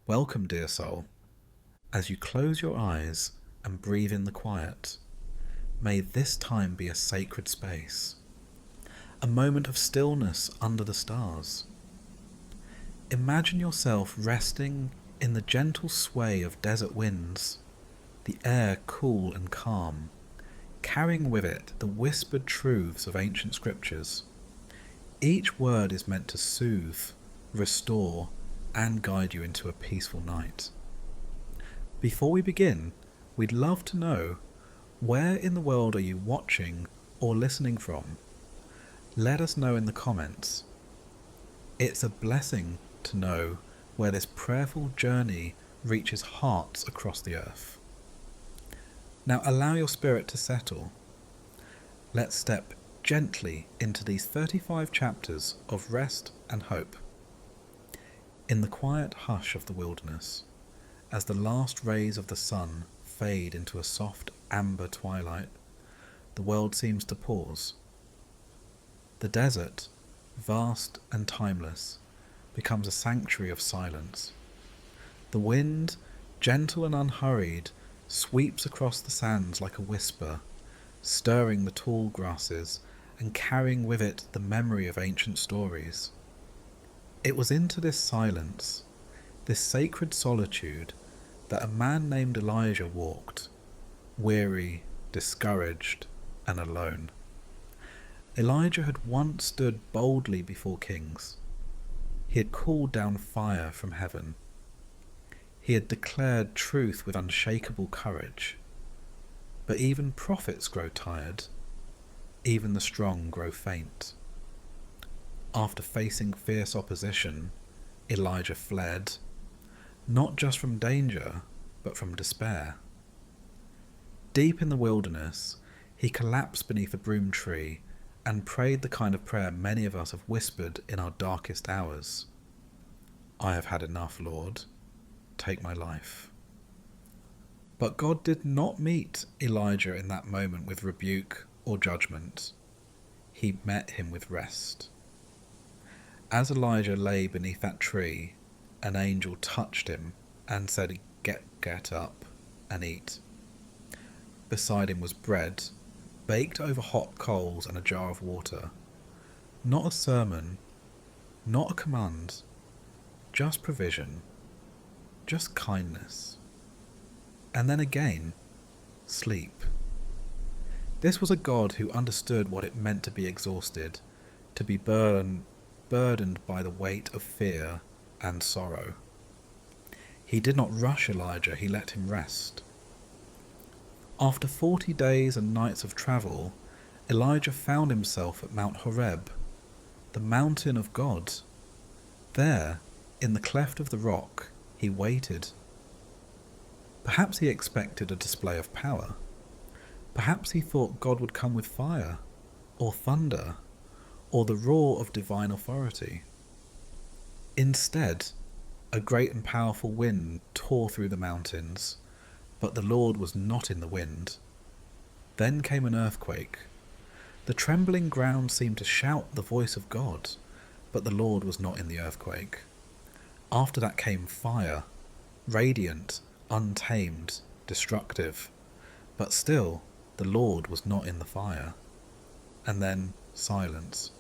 Welcome, dear soul. As you close your eyes and breathe in the quiet, may this time be a sacred space, a moment of stillness under the stars. Imagine yourself resting in the gentle sway of desert winds, the air cool and calm, carrying with it the whispered truths of ancient scriptures. Each word is meant to soothe, restore, and guide you into a peaceful night. Before we begin, we'd love to know, where in the world are you watching or listening from? Let us know in the comments. It's a blessing to know where this prayerful journey reaches hearts across the earth. Now allow your spirit to settle. Let's step gently into these 35 chapters of rest and hope. In the quiet hush of the wilderness, as the last rays of the sun fade into a soft amber twilight, the world seems to pause. The desert, vast and timeless, becomes a sanctuary of silence. The wind, gentle and unhurried, sweeps across the sands like a whisper, stirring the tall grasses and carrying with it the memory of ancient stories. It was into this silence, this sacred solitude, that a man named Elijah walked, weary, discouraged, and alone. Elijah had once stood boldly before kings. He had called down fire from heaven. He had declared truth with unshakable courage. But even prophets grow tired. Even the strong grow faint. After facing fierce opposition, Elijah fled, not just from danger, but from despair. Deep in the wilderness, he collapsed beneath a broom tree and prayed the kind of prayer many of us have whispered in our darkest hours. I have had enough, Lord. Take my life. But God did not meet Elijah in that moment with rebuke or judgment. He met him with rest. As Elijah lay beneath that tree, an angel touched him and said, Get up and eat. Beside him was bread, baked over hot coals, and a jar of water. Not a sermon, not a command, just provision, just kindness. And then again, sleep. This was a God who understood what it meant to be exhausted, to be burdened by the weight of fear and sorrow. He did not rush Elijah, he let him rest. After 40 days and nights of travel, Elijah found himself at Mount Horeb, the mountain of God. There, in the cleft of the rock, he waited. Perhaps he expected a display of power. Perhaps he thought God would come with fire, or thunder, or the roar of divine authority. Instead, a great and powerful wind tore through the mountains, but the Lord was not in the wind. Then came an earthquake. The trembling ground seemed to shout the voice of God, but the Lord was not in the earthquake. After that came fire, radiant, untamed, destructive, but still the Lord was not in the fire. And then silence.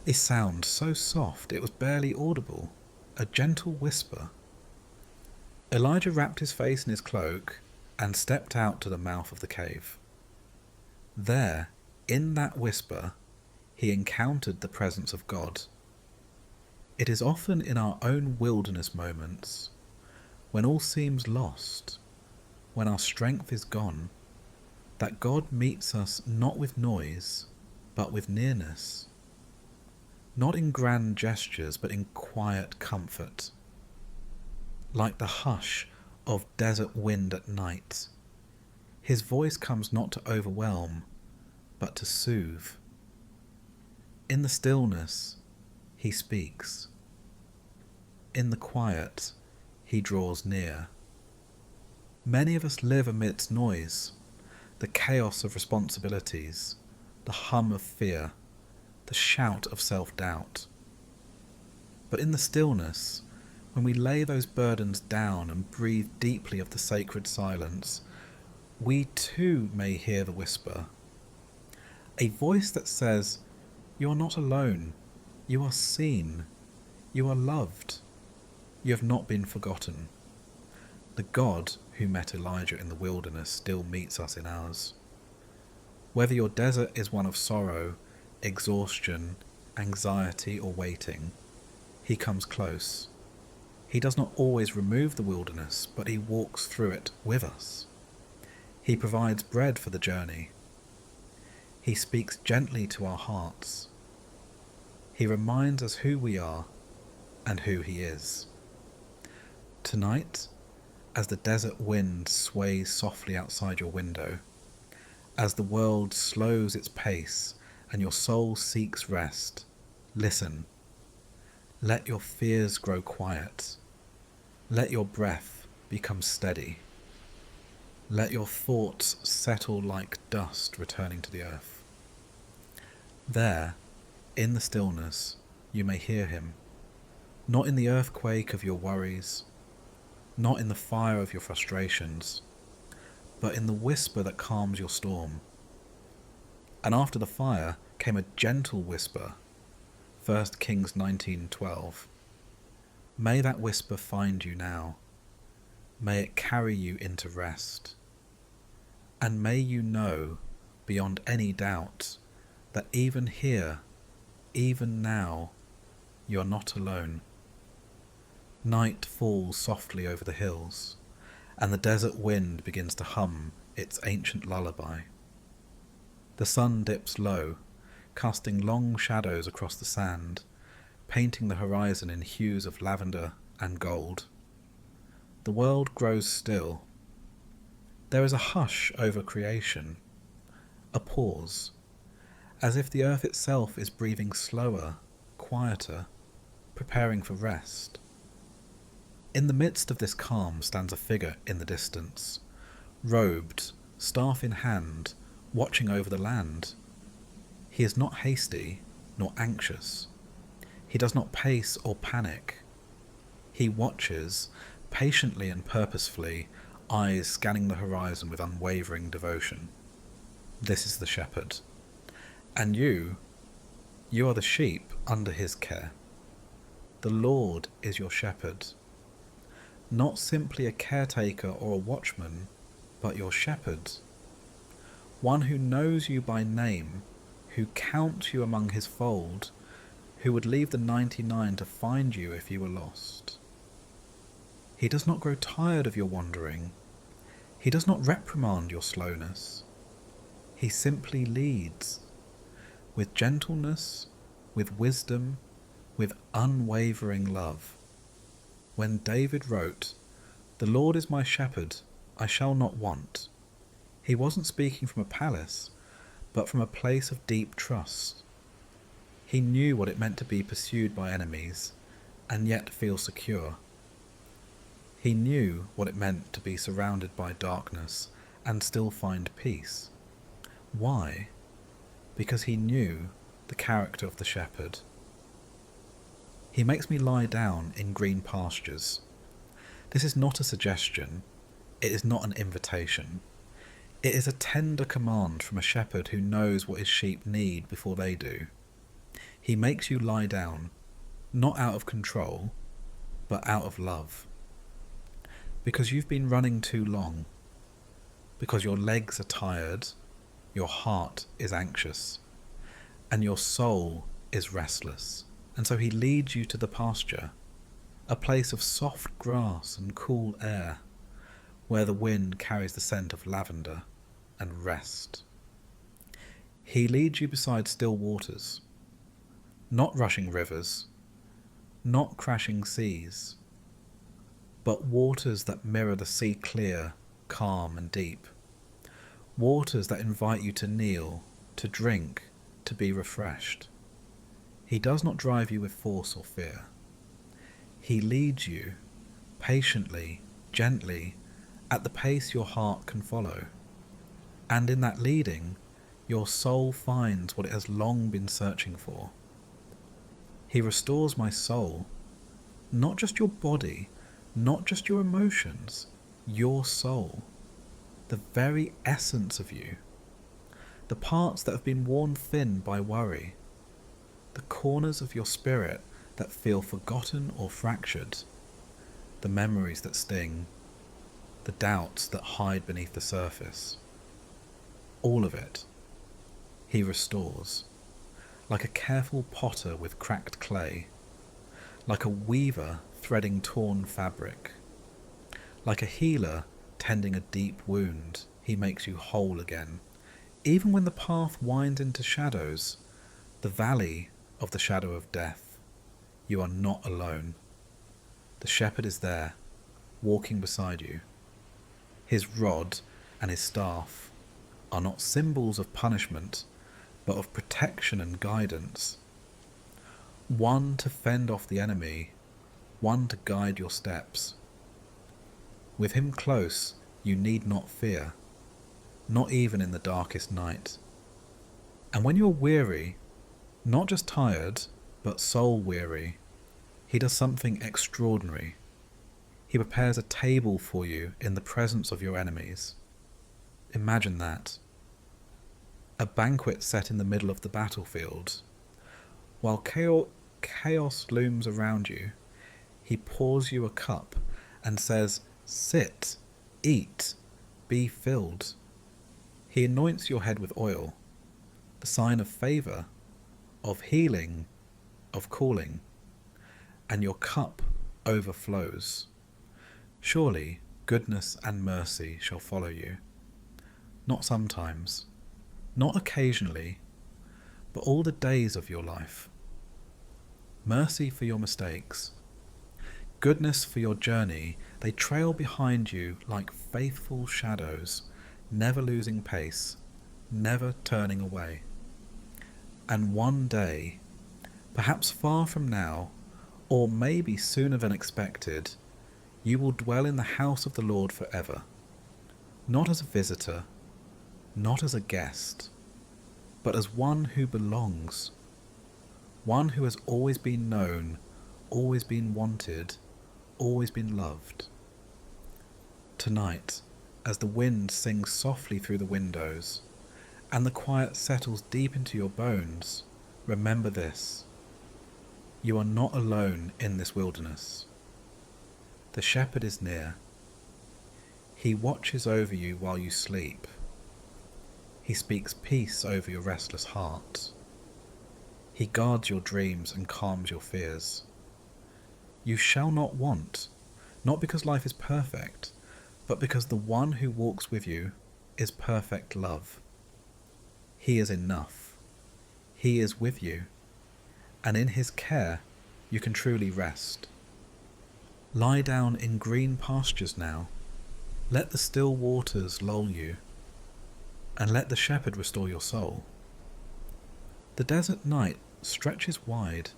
A sound so soft it was barely audible, a gentle whisper. Elijah wrapped his face in his cloak and stepped out to the mouth of the cave. There, in that whisper, he encountered the presence of God. It is often in our own wilderness moments, when all seems lost, when our strength is gone, that God meets us not with noise, but with nearness. Not in grand gestures, but in quiet comfort. Like the hush of desert wind at night, his voice comes not to overwhelm, but to soothe. In the stillness, he speaks. In the quiet, he draws near. Many of us live amidst noise, the chaos of responsibilities, the hum of fear, the shout of self-doubt. But in the stillness, when we lay those burdens down and breathe deeply of the sacred silence, we too may hear the whisper. A voice that says, "You are not alone. You are seen. You are loved. You have not been forgotten." The God who met Elijah in the wilderness still meets us in ours. Whether your desert is one of sorrow, exhaustion, anxiety, or waiting, he comes close. He does not always remove the wilderness, but he walks through it with us. He provides bread for the journey. He speaks gently to our hearts. He reminds us who we are and who he is. Tonight, as the desert wind sways softly outside your window, as the world slows its pace and your soul seeks rest, listen. Let your fears grow quiet. Let your breath become steady. Let your thoughts settle like dust returning to the earth. There, in the stillness, you may hear him, not in the earthquake of your worries, not in the fire of your frustrations, but in the whisper that calms your storm. And after the fire came a gentle whisper, 1 Kings 19:12. May that whisper find you now. May it carry you into rest. And may you know, beyond any doubt, that even here, even now, you are not alone. Night falls softly over the hills, and the desert wind begins to hum its ancient lullaby. The sun dips low, casting long shadows across the sand, painting the horizon in hues of lavender and gold. The world grows still. There is a hush over creation, a pause, as if the earth itself is breathing slower, quieter, preparing for rest. In the midst of this calm stands a figure in the distance, robed, staff in hand, watching over the land. He is not hasty, nor anxious. He does not pace or panic. He watches, patiently and purposefully, eyes scanning the horizon with unwavering devotion. This is the shepherd. And you are the sheep under his care. The Lord is your shepherd. Not simply a caretaker or a watchman, but your shepherd. One who knows you by name, who counts you among his fold, who would leave the 99 to find you if you were lost. He does not grow tired of your wandering. He does not reprimand your slowness. He simply leads, with gentleness, with wisdom, with unwavering love. When David wrote, "The Lord is my shepherd, I shall not want," he wasn't speaking from a palace, but from a place of deep trust. He knew what it meant to be pursued by enemies, and yet feel secure. He knew what it meant to be surrounded by darkness, and still find peace. Why? Because he knew the character of the shepherd. He makes me lie down in green pastures. This is not a suggestion. It is not an invitation. It is a tender command from a shepherd who knows what his sheep need before they do. He makes you lie down, not out of control, but out of love. Because you've been running too long. Because your legs are tired, your heart is anxious, and your soul is restless. And so he leads you to the pasture, a place of soft grass and cool air, where the wind carries the scent of lavender and rest. He leads you beside still waters, not rushing rivers, not crashing seas, but waters that mirror the sea clear, calm and deep. Waters that invite you to kneel, to drink, to be refreshed. He does not drive you with force or fear. He leads you, patiently, gently, at the pace your heart can follow. And in that leading, your soul finds what it has long been searching for. He restores my soul, Not just your body, not just your emotions, your soul, the very essence of you, the parts that have been worn thin by worry, the corners of your spirit that feel forgotten or fractured, the memories that sting, the doubts that hide beneath the surface. All of it, he restores, like a careful potter with cracked clay, like a weaver threading torn fabric, like a healer tending a deep wound, he makes you whole again. Even when the path winds into shadows, the valley of the shadow of death, you are not alone. The shepherd is there, walking beside you. His rod and his staff are not symbols of punishment, but of protection and guidance. One to fend off the enemy, one to guide your steps. With him close, you need not fear, not even in the darkest night. And when you're weary, not just tired, but soul weary, he does something extraordinary. He prepares a table for you in the presence of your enemies. Imagine that. A banquet set in the middle of the battlefield. While chaos looms around you, he pours you a cup and says, "Sit, eat, be filled." He anoints your head with oil, the sign of favour, of healing, of calling, and your cup overflows. Surely goodness and mercy shall follow you, not sometimes, not occasionally, but all the days of your life. Mercy for your mistakes, goodness for your journey, they trail behind you like faithful shadows, never losing pace, never turning away. And one day, perhaps far from now, or maybe sooner than expected, you will dwell in the house of the Lord forever, not as a visitor, not as a guest, but as one who belongs, one who has always been known, always been wanted, always been loved. Tonight, as the wind sings softly through the windows, and the quiet settles deep into your bones, remember this: you are not alone in this wilderness. The shepherd is near. He watches over you while you sleep. He speaks peace over your restless heart. He guards your dreams and calms your fears. You shall not want, not because life is perfect, but because the one who walks with you is perfect love. He is enough. He is with you, and in his care you can truly rest. Lie down in green pastures now. Let the still waters lull you, and let the shepherd restore your soul. The desert night stretches wide,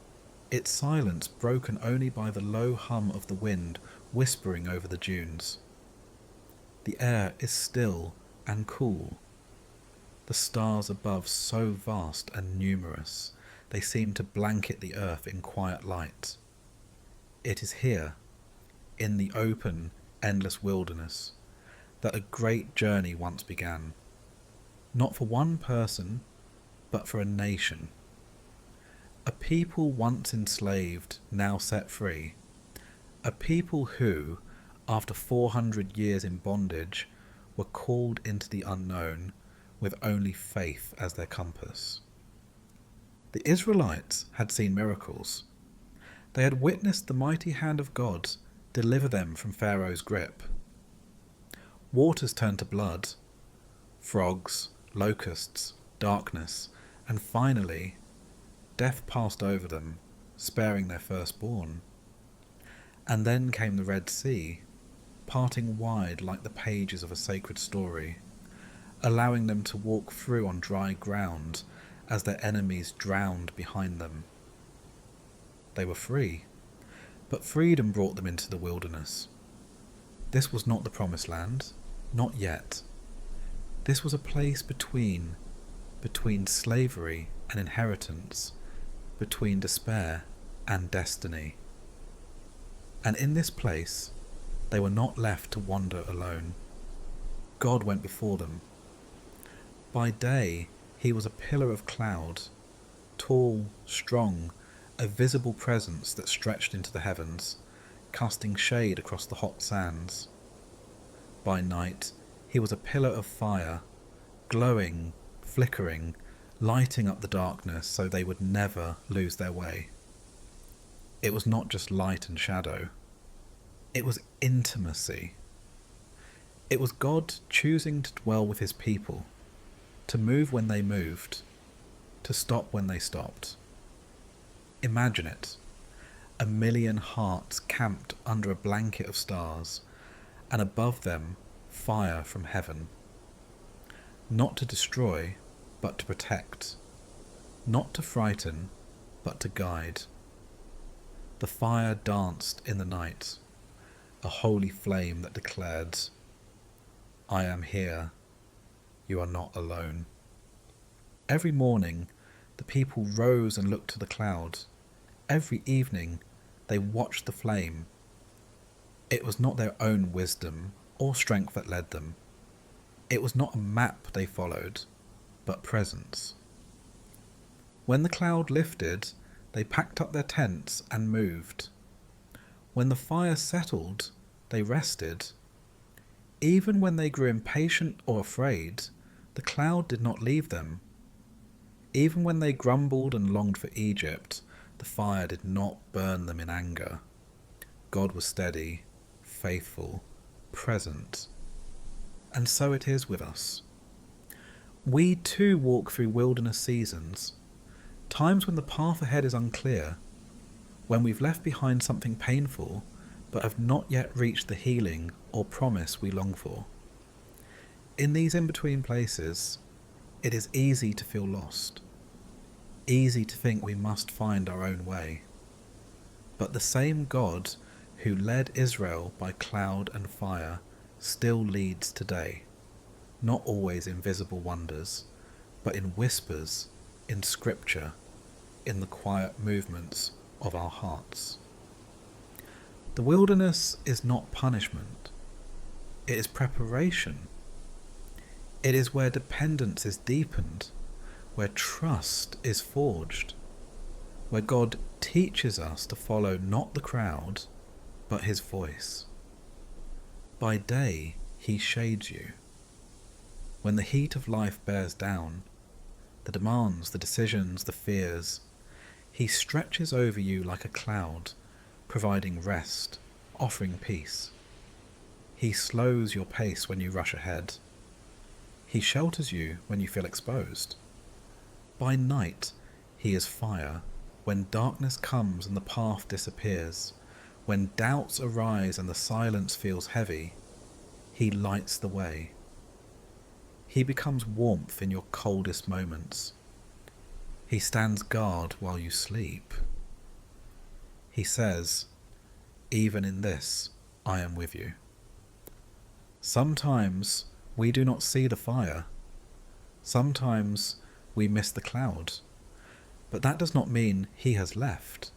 its silence broken only by the low hum of the wind whispering over the dunes. The air is still and cool. The stars above so vast and numerous, they seem to blanket the earth in quiet light. It is here, in the open, endless wilderness, that a great journey once began. Not for one person, but for a nation. A people once enslaved, now set free. A people who, after 400 years in bondage, were called into the unknown with only faith as their compass. The Israelites had seen miracles. They had witnessed the mighty hand of God deliver them from Pharaoh's grip. Waters turned to blood, frogs, locusts, darkness, and finally, death passed over them, sparing their firstborn. And then came the Red Sea, parting wide like the pages of a sacred story, allowing them to walk through on dry ground as their enemies drowned behind them. They were free, but freedom brought them into the wilderness. This was not the promised land, not yet. This was a place between slavery and inheritance, between despair and destiny. And in this place, they were not left to wander alone. God went before them. By day, he was a pillar of cloud, tall, strong, a visible presence that stretched into the heavens, casting shade across the hot sands. By night, he was a pillar of fire, glowing, flickering, lighting up the darkness so they would never lose their way. It was not just light and shadow. It was intimacy. It was God choosing to dwell with his people, to move when they moved, to stop when they stopped. Imagine it. 1,000,000 hearts camped under a blanket of stars, and above them fire from heaven. Not to destroy, but to protect. Not to frighten, but to guide. The fire danced in the night, a holy flame that declared, "I am here, you are not alone." Every morning, the people rose and looked to the cloud. Every evening, they watched the flame. It was not their own wisdom or strength that led them. It was not a map they followed, but presence. When the cloud lifted, they packed up their tents and moved. When the fire settled, they rested. Even when they grew impatient or afraid, the cloud did not leave them. Even when they grumbled and longed for Egypt, the fire did not burn them in anger. God was steady, faithful, present. And so it is with us. We too walk through wilderness seasons, times when the path ahead is unclear, when we've left behind something painful but have not yet reached the healing or promise we long for. In these in-between places, it is easy to feel lost, easy to think we must find our own way. But the same God who led Israel by cloud and fire still leads today, not always in visible wonders, but in whispers, in scripture, in the quiet movements of our hearts. The wilderness is not punishment, it is preparation. It is where dependence is deepened, where trust is forged, where God teaches us to follow not the crowd, but his voice. By day, he shades you. When the heat of life bears down, the demands, the decisions, the fears, he stretches over you like a cloud, providing rest, offering peace. He slows your pace when you rush ahead. He shelters you when you feel exposed. By night, he is fire. When darkness comes and the path disappears, when doubts arise and the silence feels heavy, he lights the way. He becomes warmth in your coldest moments. He stands guard while you sleep. He says, "Even in this, I am with you." Sometimes we do not see the fire. Sometimes we miss the cloud. But that does not mean he has left.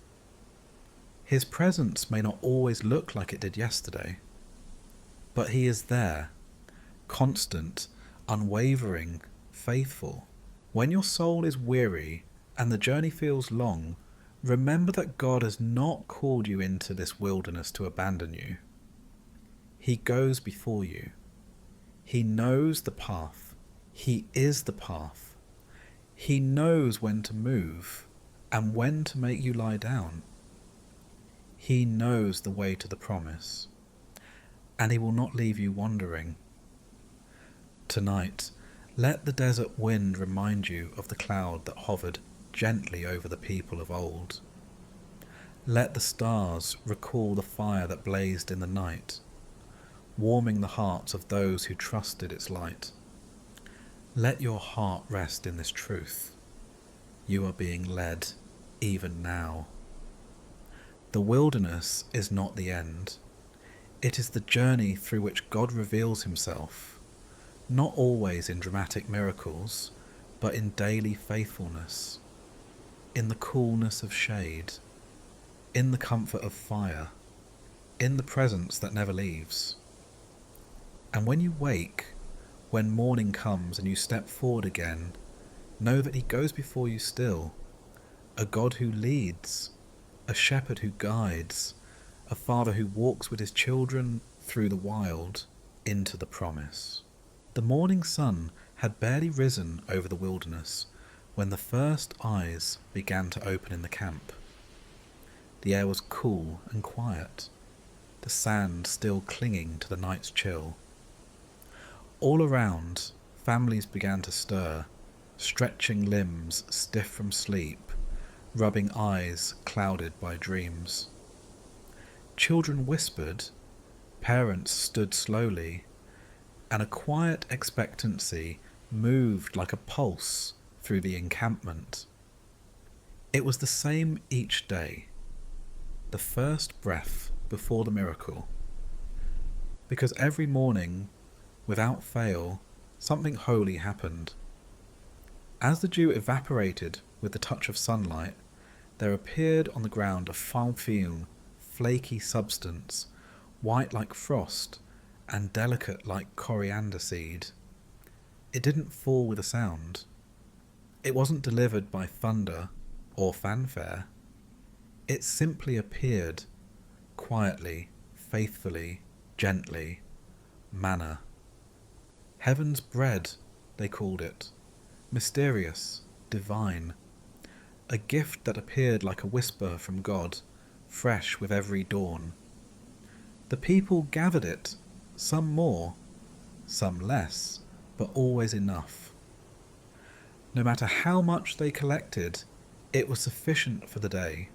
His presence may not always look like it did yesterday, but he is there, constant, unwavering, faithful. When your soul is weary and the journey feels long, remember that God has not called you into this wilderness to abandon you. He goes before you. He knows the path. He is the path. He knows when to move and when to make you lie down. He knows the way to the promise, and he will not leave you wandering. Tonight, let the desert wind remind you of the cloud that hovered gently over the people of old. Let the stars recall the fire that blazed in the night, warming the hearts of those who trusted its light. Let your heart rest in this truth. You are being led even now. The wilderness is not the end. It is the journey through which God reveals himself, not always in dramatic miracles, but in daily faithfulness, in the coolness of shade, in the comfort of fire, in the presence that never leaves. And when you wake, when morning comes and you step forward again, know that he goes before you still, a God who leads, a shepherd who guides, a father who walks with his children through the wild into the promise. The morning sun had barely risen over the wilderness when the first eyes began to open in the camp. The air was cool and quiet, the sand still clinging to the night's chill. All around, families began to stir, stretching limbs stiff from sleep, rubbing eyes clouded by dreams. Children whispered, parents stood slowly, and a quiet expectancy moved like a pulse through the encampment. It was the same each day, the first breath before the miracle, because every morning, without fail, something holy happened. As the dew evaporated with the touch of sunlight, there appeared on the ground a fine, flaky substance, white like frost and delicate like coriander seed. It didn't fall with a sound. It wasn't delivered by thunder or fanfare. It simply appeared, quietly, faithfully, gently. Manna. Heaven's bread, they called it. Mysterious, divine. A gift that appeared like a whisper from God, fresh with every dawn. The people gathered it, some more, some less, but always enough. No matter how much they collected, it was sufficient for the day.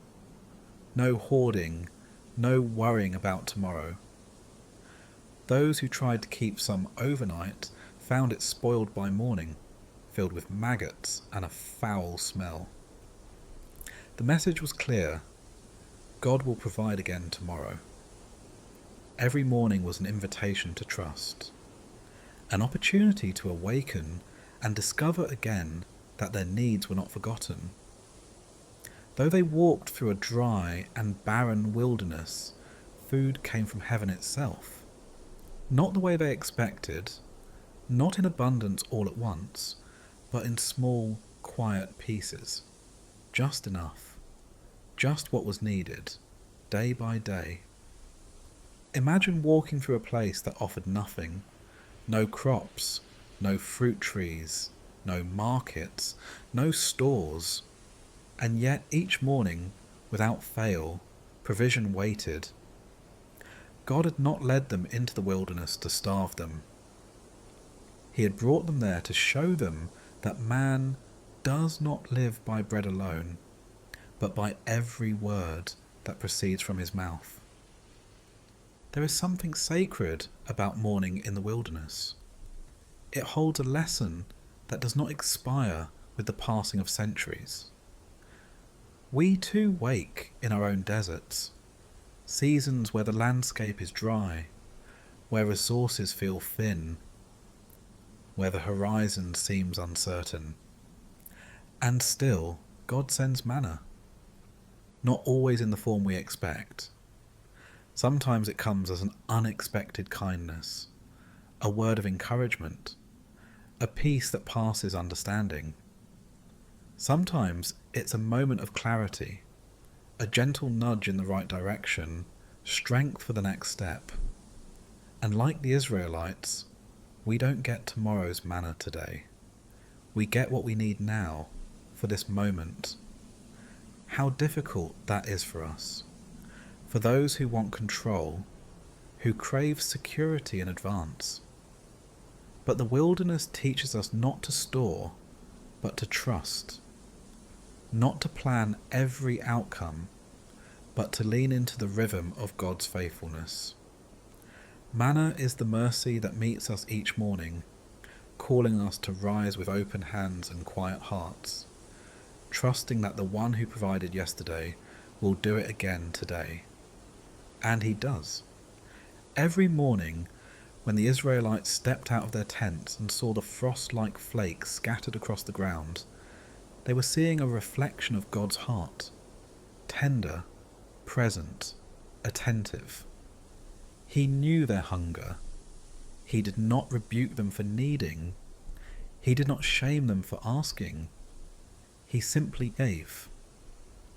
No hoarding, no worrying about tomorrow. Those who tried to keep some overnight found it spoiled by morning, filled with maggots and a foul smell. The message was clear. God will provide again tomorrow. Every morning was an invitation to trust, an opportunity to awaken and discover again that their needs were not forgotten. Though they walked through a dry and barren wilderness, food came from heaven itself. Not the way they expected, not in abundance all at once, but in small, quiet pieces. Just enough. Just what was needed, day by day. Imagine walking through a place that offered nothing. No crops, no fruit trees, no markets, no stores. And yet each morning, without fail, provision waited. God had not led them into the wilderness to starve them. He had brought them there to show them that man does not live by bread alone, but by every word that proceeds from his mouth. There is something sacred about morning in the wilderness. It holds a lesson that does not expire with the passing of centuries. We too wake in our own deserts, seasons where the landscape is dry, where resources feel thin, where the horizon seems uncertain. And still, God sends manna. Not always in the form we expect. Sometimes it comes as an unexpected kindness, a word of encouragement, a peace that passes understanding. Sometimes it's a moment of clarity, a gentle nudge in the right direction, strength for the next step. And like the Israelites, we don't get tomorrow's manna today. We get what we need now, for this moment. How difficult that is for us. For those who want control, who crave security in advance. But the wilderness teaches us not to store, but to trust. Not to plan every outcome, but to lean into the rhythm of God's faithfulness. Manna is the mercy that meets us each morning, calling us to rise with open hands and quiet hearts, trusting that the one who provided yesterday will do it again today. And he does. Every morning, when the Israelites stepped out of their tents and saw the frost-like flakes scattered across the ground, they were seeing a reflection of God's heart, tender, present, attentive. He knew their hunger. He did not rebuke them for needing. He did not shame them for asking. He simply gave,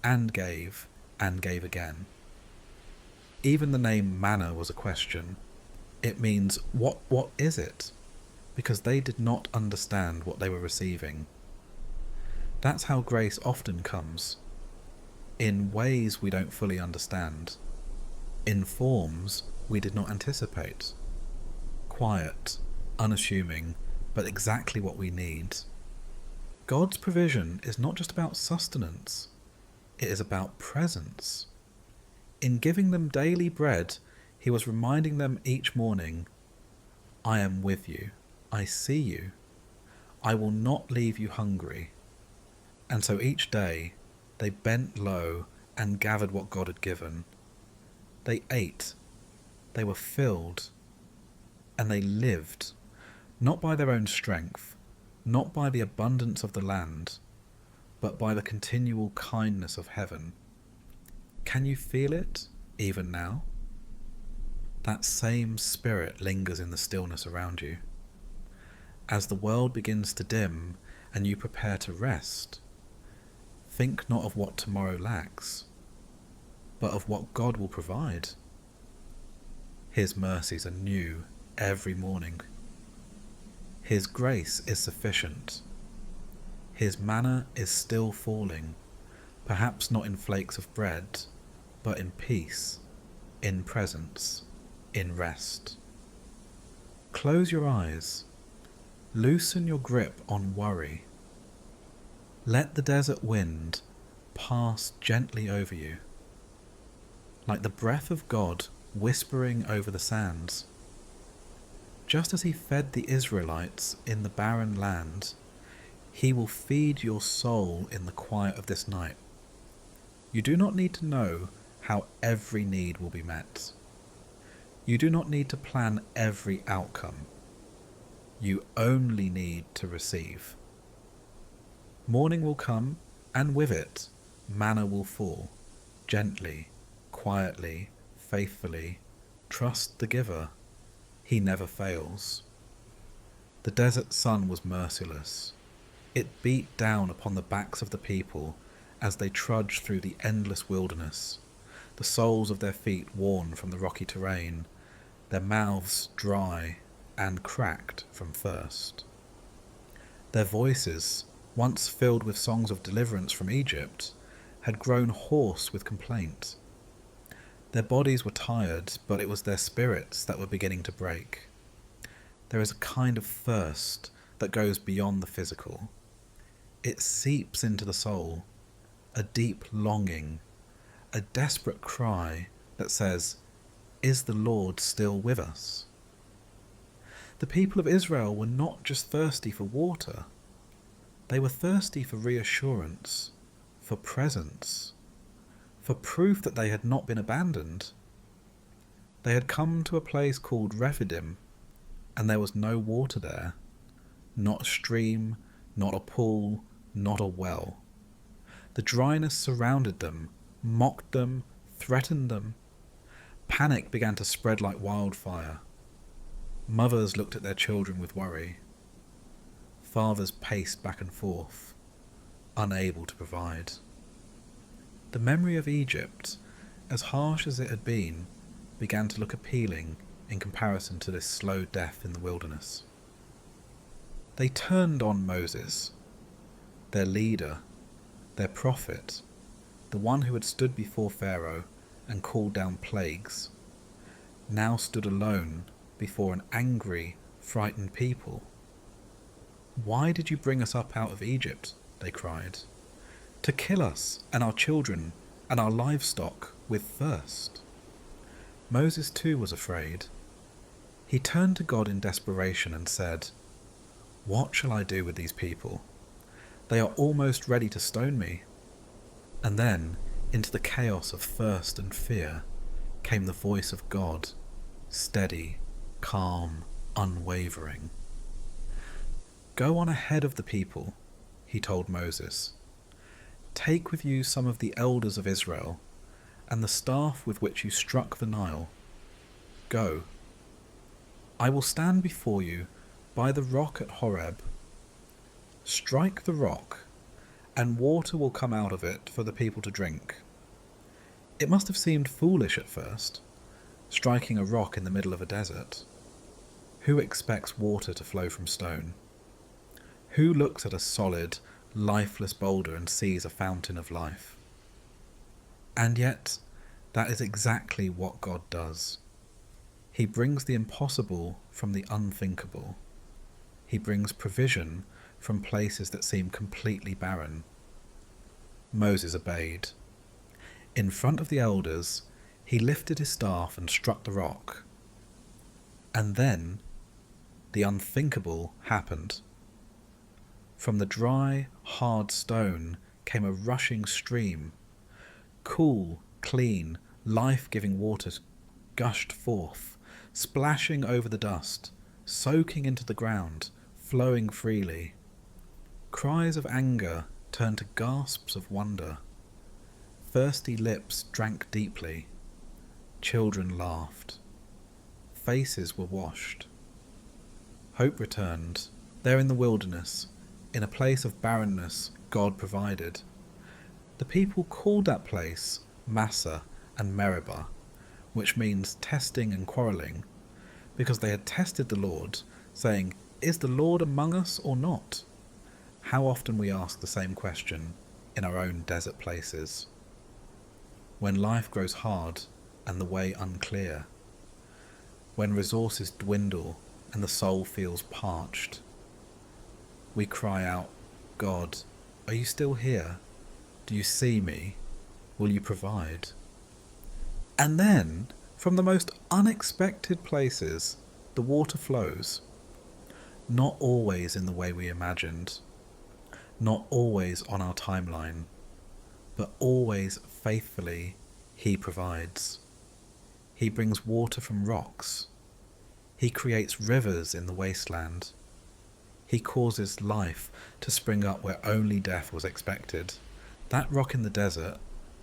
and gave, and gave again. Even the name manna was a question. It means, what is it? Because they did not understand what they were receiving. That's how grace often comes. In ways we don't fully understand. In forms we did not anticipate. Quiet, unassuming, but exactly what we need. God's provision is not just about sustenance. It is about presence. In giving them daily bread, he was reminding them each morning, I am with you. I see you. I will not leave you hungry. And so each day they bent low and gathered what God had given. They ate. They were filled. And they lived, not by their own strength, not by the abundance of the land, but by the continual kindness of heaven. Can you feel it, even now? That same spirit lingers in the stillness around you. As the world begins to dim and you prepare to rest, think not of what tomorrow lacks, but of what God will provide. His mercies are new every morning. His grace is sufficient. His manna is still falling, perhaps not in flakes of bread, but in peace, in presence, in rest. Close your eyes. Loosen your grip on worry. Let the desert wind pass gently over you, like the breath of God whispering over the sands. Just as he fed the Israelites in the barren land, he will feed your soul in the quiet of this night. You do not need to know how every need will be met. You do not need to plan every outcome. You only need to receive. Morning will come, and with it, manna will fall, gently, quietly, faithfully. Trust the giver. He never fails. The desert sun was merciless. It beat down upon the backs of the people as they trudged through the endless wilderness, the soles of their feet worn from the rocky terrain, their mouths dry and cracked from thirst. Their voices, once filled with songs of deliverance from Egypt, had grown hoarse with complaint. Their bodies were tired, but it was their spirits that were beginning to break. There is a kind of thirst that goes beyond the physical. It seeps into the soul, a deep longing, a desperate cry that says, "Is the Lord still with us?" The people of Israel were not just thirsty for water. They were thirsty for reassurance, for presence, for proof that they had not been abandoned. They had come to a place called Rephidim, and there was no water there. Not a stream, not a pool, not a well. The dryness surrounded them, mocked them, threatened them. Panic began to spread like wildfire. Mothers looked at their children with worry. Fathers paced back and forth, unable to provide. The memory of Egypt, as harsh as it had been, began to look appealing in comparison to this slow death in the wilderness. They turned on Moses, their leader, their prophet, the one who had stood before Pharaoh and called down plagues, now stood alone before an angry, frightened people. "Why did you bring us up out of Egypt?" they cried. "To kill us and our children and our livestock with thirst." Moses too was afraid. He turned to God in desperation and said, "What shall I do with these people? They are almost ready to stone me." And then, into the chaos of thirst and fear, came the voice of God, steady, calm, unwavering. "Go on ahead of the people," he told Moses. "Take with you some of the elders of Israel, and the staff with which you struck the Nile. Go. I will stand before you by the rock at Horeb. Strike the rock, and water will come out of it for the people to drink. It must have seemed foolish at first, striking a rock in the middle of a desert. Who expects water to flow from stone? Who looks at a solid, lifeless boulder and sees a fountain of life? And yet, that is exactly what God does. He brings the impossible from the unthinkable. He brings provision from places that seem completely barren. Moses obeyed. In front of the elders, he lifted his staff and struck the rock. And then, the unthinkable happened. From the dry, hard stone came a rushing stream. Cool, clean, life-giving water gushed forth, splashing over the dust, soaking into the ground, flowing freely. Cries of anger turned to gasps of wonder. Thirsty lips drank deeply. Children laughed. Faces were washed. Hope returned. There in the wilderness, in a place of barrenness, God provided. The people called that place Massa and Meribah, which means testing and quarrelling, because they had tested the Lord, saying, "Is the Lord among us or not?" How often we ask the same question in our own desert places. When life grows hard and the way unclear, when resources dwindle and the soul feels parched, we cry out, "God, are you still here? Do you see me? Will you provide?" And then, from the most unexpected places, the water flows. Not always in the way we imagined, not always on our timeline, but always faithfully He provides. He brings water from rocks. He creates rivers in the wasteland. He causes life to spring up where only death was expected. That rock in the desert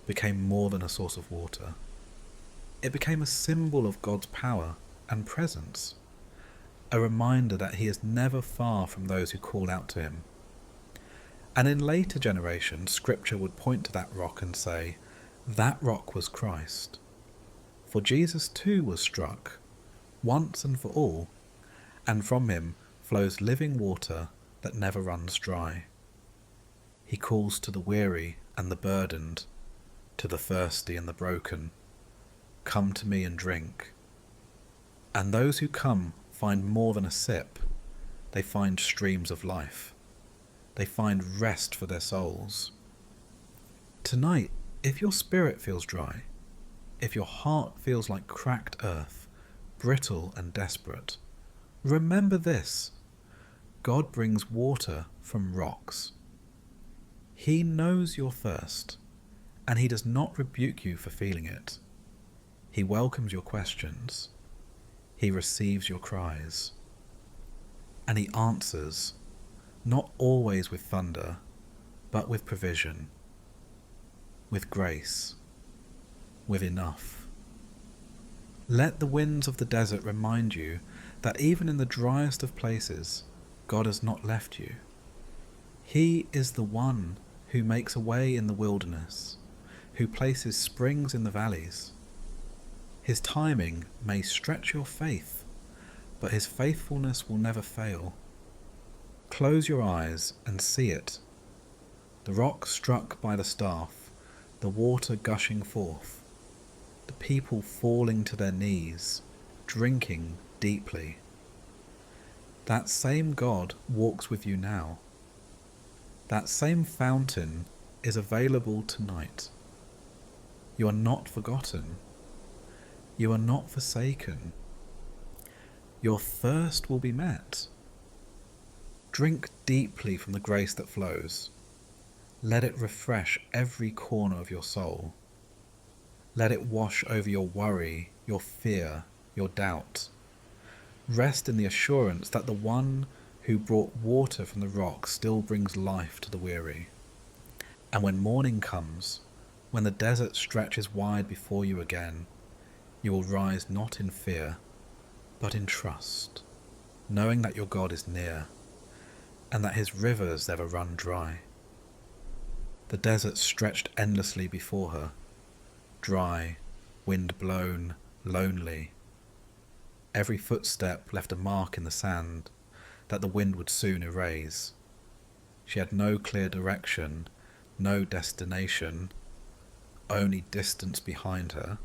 became more than a source of water. It became a symbol of God's power and presence, a reminder that He is never far from those who call out to Him. And in later generations, Scripture would point to that rock and say, that rock was Christ. For Jesus too was struck, once and for all, and from Him flows living water that never runs dry. He calls to the weary and the burdened, to the thirsty and the broken, "Come to me and drink." And those who come find more than a sip. They find streams of life. They find rest for their souls. Tonight, if your spirit feels dry, if your heart feels like cracked earth, brittle and desperate, remember this: God brings water from rocks. He knows your thirst, and He does not rebuke you for feeling it. He welcomes your questions. He receives your cries. And He answers, not always with thunder, but with provision, with grace, with enough. Let the winds of the desert remind you that even in the driest of places, God has not left you. He is the one who makes a way in the wilderness, who places springs in the valleys. His timing may stretch your faith, but His faithfulness will never fail. Close your eyes and see it. The rock struck by the staff, the water gushing forth, the people falling to their knees, drinking deeply. That same God walks with you now. That same fountain is available tonight. You are not forgotten. You are not forsaken. Your thirst will be met. Drink deeply from the grace that flows. Let it refresh every corner of your soul. Let it wash over your worry, your fear, your doubt. Rest in the assurance that the one who brought water from the rock still brings life to the weary. And when morning comes, when the desert stretches wide before you again, You will rise not in fear, but in trust, knowing that your God is near, and that his rivers never run dry. The desert stretched endlessly before her, dry, wind-blown, lonely. Every footstep left a mark in the sand that the wind would soon erase. She had no clear direction, no destination, only distance behind her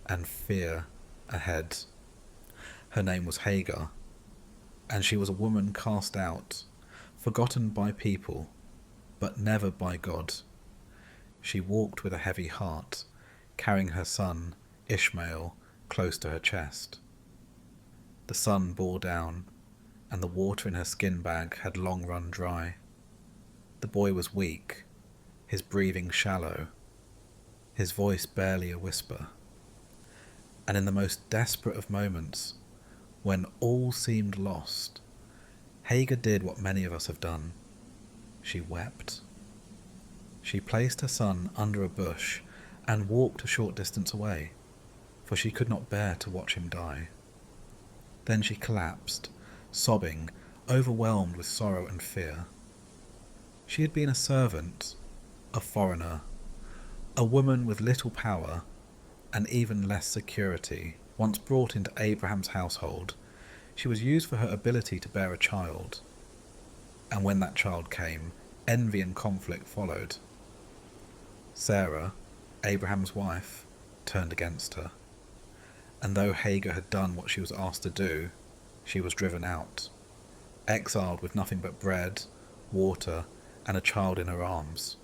and fear ahead. Her name was Hagar, and she was a woman cast out, forgotten by people, but never by God. She walked with a heavy heart, carrying her son, Ishmael, close to her chest. The sun bore down, and the water in her skin bag had long run dry. The boy was weak, his breathing shallow, his voice barely a whisper. And in the most desperate of moments, when all seemed lost, Hagar did what many of us have done. She wept. She placed her son under a bush and walked a short distance away, for she could not bear to watch him die. Then she collapsed, sobbing, overwhelmed with sorrow and fear. She had been a servant, a foreigner, a woman with little power and even less security. Once brought into Abraham's household, she was used for her ability to bear a child. And when that child came, envy and conflict followed. Sarah, Abraham's wife, turned against her. And though Hagar had done what she was asked to do, she was driven out, exiled with nothing but bread, water, and a child in her arms.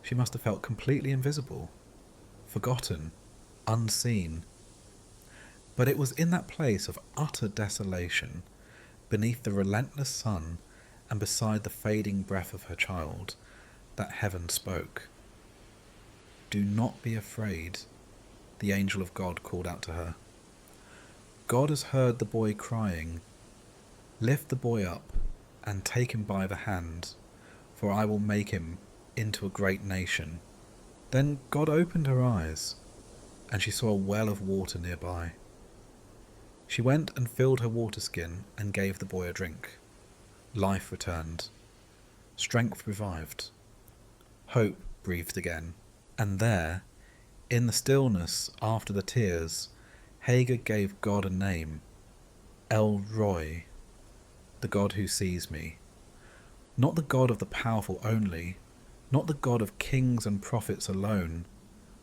She must have felt completely invisible, forgotten, unseen. But it was in that place of utter desolation, beneath the relentless sun and beside the fading breath of her child, that heaven spoke. "Do not be afraid," the angel of God called out to her. "God has heard the boy crying. Lift the boy up and take him by the hand, for I will make him into a great nation." Then God opened her eyes, and she saw a well of water nearby. She went and filled her water skin and gave the boy a drink. Life returned. Strength revived. Hope breathed again. And there, in the stillness after the tears, Hagar gave God a name, El Roi, the God who sees me. Not the God of the powerful only, not the God of kings and prophets alone,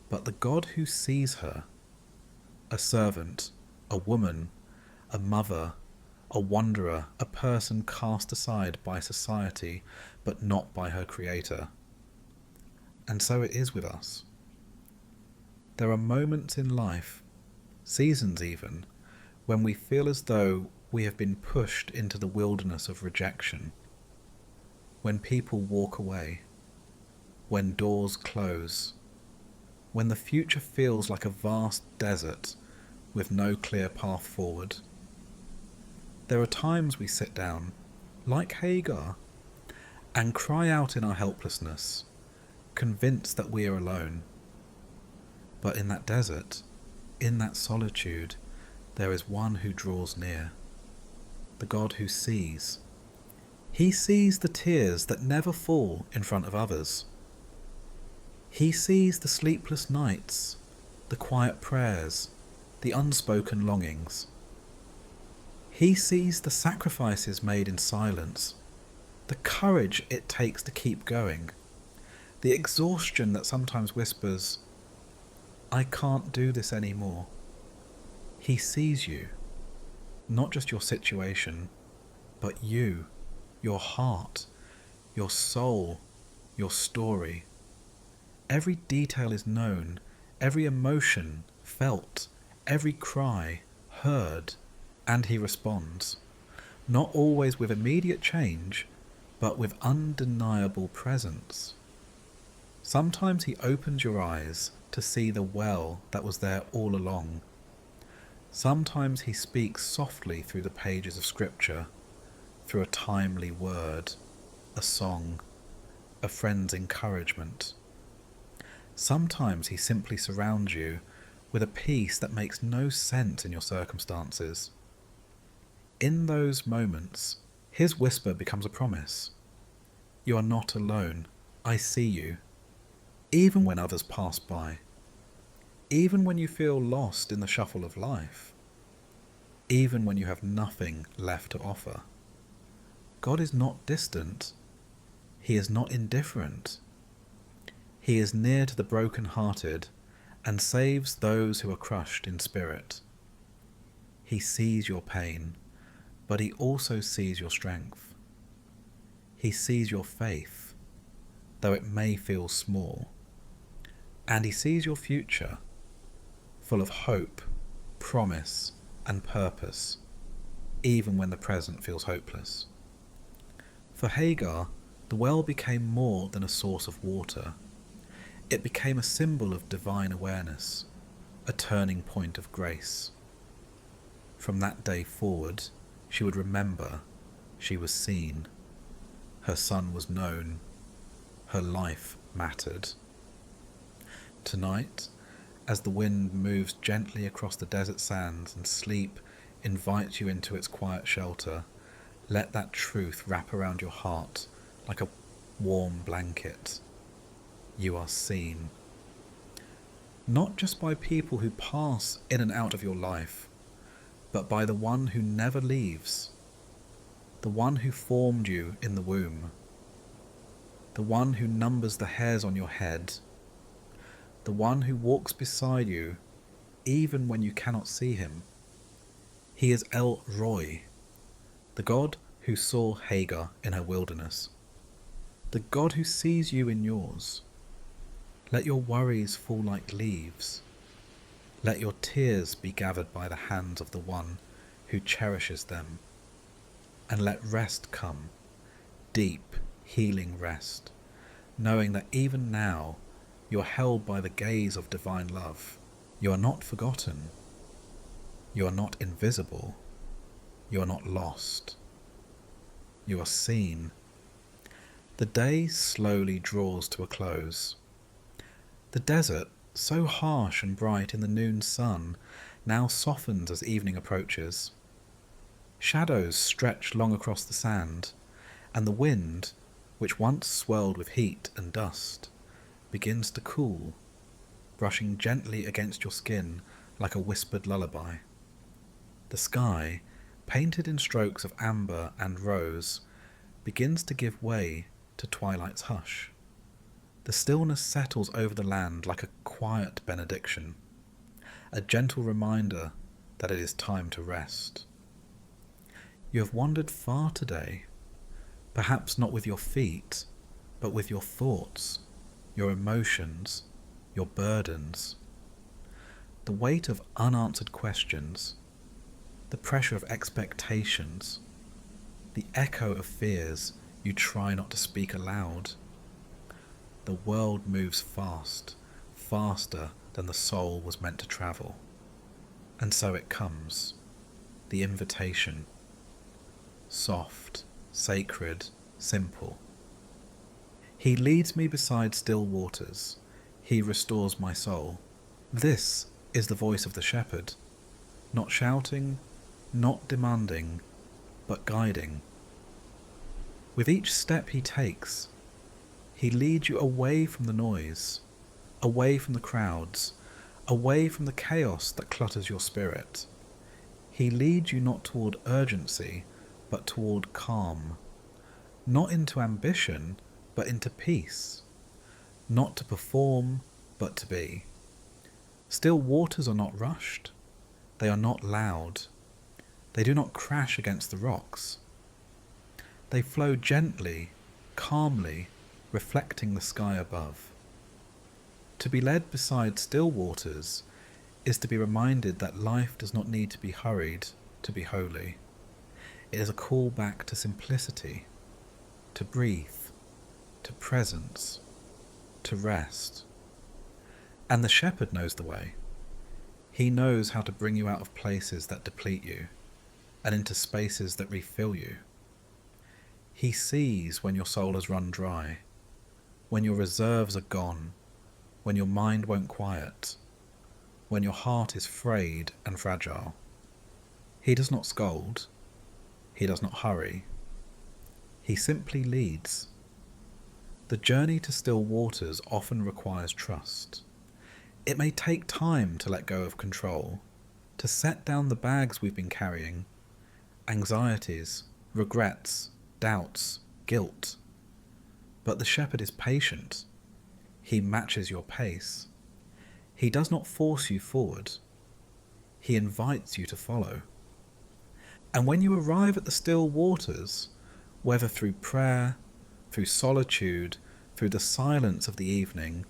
but the God who sees her, a servant, a woman, a mother, a wanderer, a person cast aside by society, but not by her Creator. And so it is with us. There are moments in life, seasons even, when we feel as though we have been pushed into the wilderness of rejection, when people walk away, when doors close, when the future feels like a vast desert with no clear path forward. There are times we sit down, like Hagar, and cry out in our helplessness, convinced that we are alone. But in that desert, in that solitude, there is one who draws near, the God who sees. He sees the tears that never fall in front of others. He sees the sleepless nights, the quiet prayers, the unspoken longings. He sees the sacrifices made in silence, the courage it takes to keep going, the exhaustion that sometimes whispers, "I can't do this anymore." He sees you, not just your situation, but you, your heart, your soul, your story. Every detail is known, every emotion felt, every cry heard, and he responds, not always with immediate change, but with undeniable presence. Sometimes he opens your eyes to see the well that was there all along. Sometimes he speaks softly through the pages of Scripture, through a timely word, a song, a friend's encouragement. Sometimes he simply surrounds you with a peace that makes no sense in your circumstances. In those moments, his whisper becomes a promise. You are not alone. I see you. Even when others pass by. Even when you feel lost in the shuffle of life. Even when you have nothing left to offer. God is not distant. He is not indifferent. He is near to the broken-hearted and saves those who are crushed in spirit. He sees your pain, but he also sees your strength. He sees your faith, though it may feel small. And he sees your future, full of hope, promise, and purpose, even when the present feels hopeless. For Hagar, the well became more than a source of water. It became a symbol of divine awareness, a turning point of grace. From that day forward, she would remember she was seen. Her son was known. Her life mattered. Tonight, as the wind moves gently across the desert sands and sleep invites you into its quiet shelter, let that truth wrap around your heart like a warm blanket. You are seen. Not just by people who pass in and out of your life, but by the one who never leaves, the one who formed you in the womb, the one who numbers the hairs on your head, the one who walks beside you even when you cannot see him. He is El Roy, the God who saw Hagar in her wilderness, the God who sees you in yours. Let your worries fall like leaves. Let your tears be gathered by the hands of the one who cherishes them. And let rest come, deep, healing rest, knowing that even now you are held by the gaze of divine love. You are not forgotten. You are not invisible. You are not lost. You are seen. The day slowly draws to a close. The desert, so harsh and bright in the noon sun, now softens as evening approaches. Shadows stretch long across the sand, and the wind, which once swirled with heat and dust, begins to cool, brushing gently against your skin like a whispered lullaby. The sky, painted in strokes of amber and rose, begins to give way to twilight's hush. The stillness settles over the land like a quiet benediction, a gentle reminder that it is time to rest. You have wandered far today, perhaps not with your feet, but with your thoughts, your emotions, your burdens. The weight of unanswered questions, the pressure of expectations, the echo of fears you try not to speak aloud. The world moves fast, faster than the soul was meant to travel. And so it comes, the invitation. Soft, sacred, simple. He leads me beside still waters. He restores my soul. This is the voice of the shepherd, not shouting, not demanding, but guiding. With each step he takes, he leads you away from the noise, away from the crowds, away from the chaos that clutters your spirit. He leads you not toward urgency, but toward calm. Not into ambition, but into peace. Not to perform, but to be. Still waters are not rushed. They are not loud. They do not crash against the rocks. They flow gently, calmly, reflecting the sky above. To be led beside still waters is to be reminded that life does not need to be hurried to be holy. It is a call back to simplicity, to breathe, to presence, to rest. And the shepherd knows the way. He knows how to bring you out of places that deplete you and into spaces that refill you. He sees when your soul has run dry, when your reserves are gone, when your mind won't quiet. when your heart is frayed and fragile. He does not scold. He does not hurry. He simply leads. The journey to still waters often requires trust. It may take time to let go of control, to set down the bags we've been carrying, anxieties, regrets, doubts, guilt. But the shepherd is patient. He matches your pace. He does not force you forward. He invites you to follow. And when you arrive at the still waters, whether through prayer, through solitude, through the silence of the evening,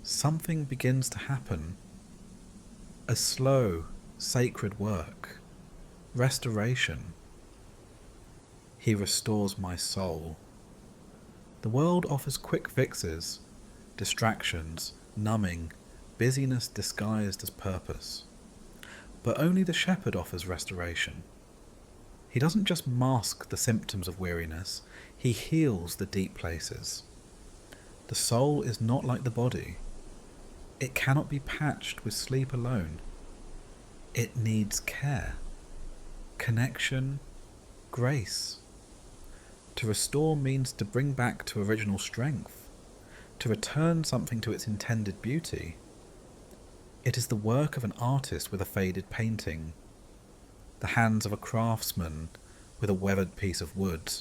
something begins to happen. A slow, sacred work. Restoration. He restores my soul. The world offers quick fixes, distractions, numbing, busyness disguised as purpose. But only the shepherd offers restoration. He doesn't just mask the symptoms of weariness, he heals the deep places. The soul is not like the body. It cannot be patched with sleep alone. It needs care, connection, grace. To restore means to bring back to original strength, to return something to its intended beauty. It is the work of an artist with a faded painting, the hands of a craftsman with a weathered piece of wood,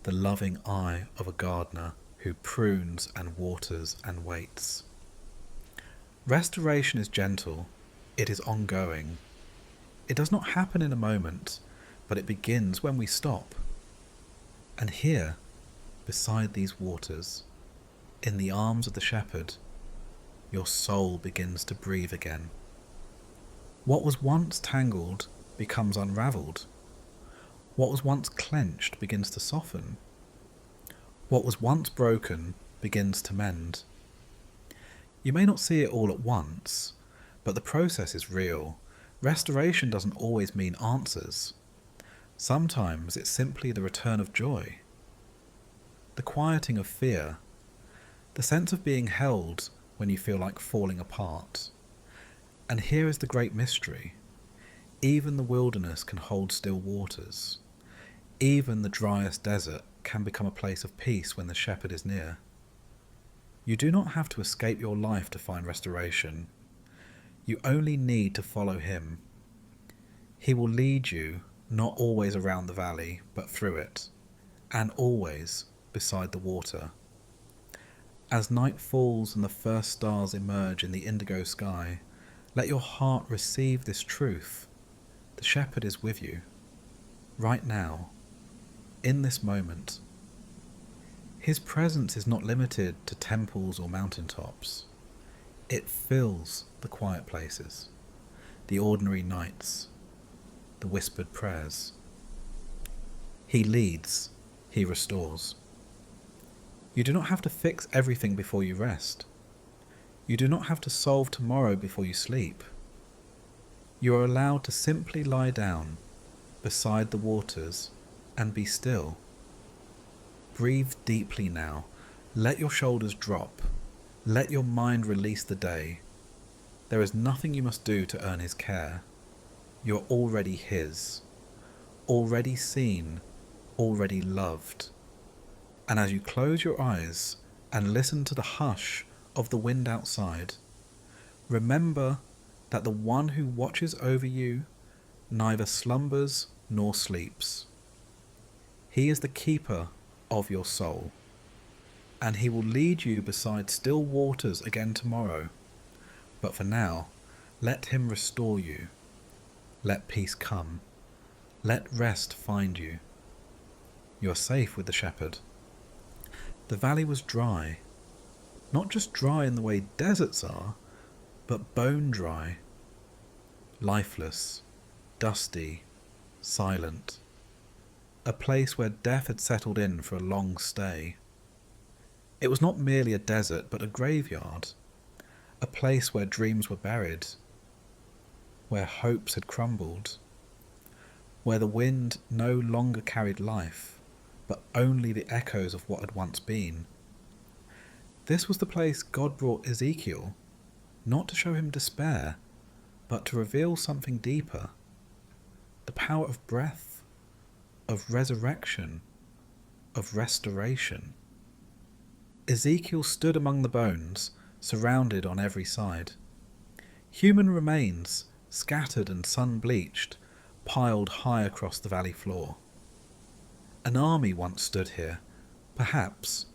the loving eye of a gardener who prunes and waters and waits. Restoration is gentle, it is ongoing. It does not happen in a moment, but it begins when we stop. And here, beside these waters, in the arms of the shepherd, your soul begins to breathe again. What was once tangled becomes unravelled. What was once clenched begins to soften. What was once broken begins to mend. You may not see it all at once, but the process is real. Restoration doesn't always mean answers. Sometimes it's simply the return of joy, the quieting of fear, the sense of being held when you feel like falling apart. And here is the great mystery. Even the wilderness can hold still waters. Even the driest desert can become a place of peace when the shepherd is near. You do not have to escape your life to find restoration. You only need to follow him. He will lead you, not always around the valley, but through it, and always beside the water. As night falls and the first stars emerge in the indigo sky, let your heart receive this truth. The shepherd is with you, right now, in this moment. His presence is not limited to temples or mountaintops. It fills the quiet places, the ordinary nights, the whispered prayers. He leads, he restores. You do not have to fix everything before you rest. You do not have to solve tomorrow before you sleep. You are allowed to simply lie down beside the waters and be still. Breathe deeply now. Let your shoulders drop. Let your mind release the day. There is nothing you must do to earn his care. You are already his, already seen, already loved. And as you close your eyes and listen to the hush of the wind outside, remember that the one who watches over you neither slumbers nor sleeps. He is the keeper of your soul, and he will lead you beside still waters again tomorrow. But for now, let him restore you. Let peace come. Let rest find you. You are safe with the shepherd. The valley was dry, not just dry in the way deserts are, but bone dry, lifeless, dusty, silent. A place where death had settled in for a long stay. It was not merely a desert, but a graveyard, a place where dreams were buried, where hopes had crumbled, where the wind no longer carried life, but only the echoes of what had once been. This was the place God brought Ezekiel. not to show him despair, but to reveal something deeper, the power of breath, of resurrection, of restoration. Ezekiel stood among the bones, surrounded on every side. Human remains, scattered and sun-bleached, piled high across the valley floor. An army once stood here, perhaps,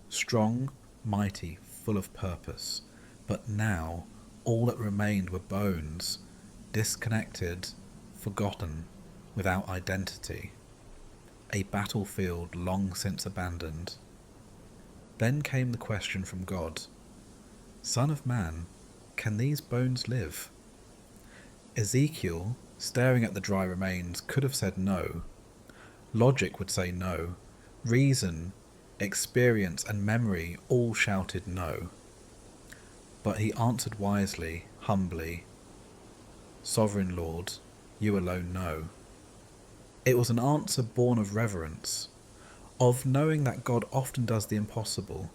strong, mighty, full of purpose, but now all that remained were bones, disconnected, forgotten, without identity. A battlefield long since abandoned. Then came the question from God, Son of man, can these bones live? Ezekiel, staring at the dry remains, could have said no. Logic would say no. Reason, experience and memory all shouted no. But he answered wisely, humbly, Sovereign Lord, you alone know. It was an answer born of reverence, of knowing that God often does the impossible,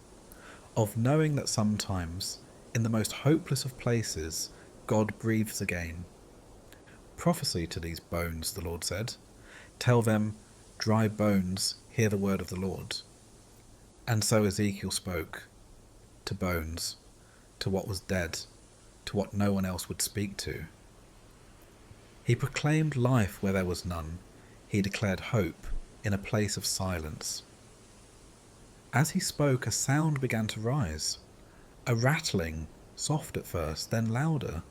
of knowing that sometimes, in the most hopeless of places, God breathes again. Prophesy to these bones, the Lord said. Tell them, dry bones, hear the word of the Lord. And so Ezekiel spoke, to bones, to what was dead, to what no one else would speak to. He proclaimed life where there was none. He declared hope in a place of silence. As he spoke, a sound began to rise. A rattling, soft at first, then louder.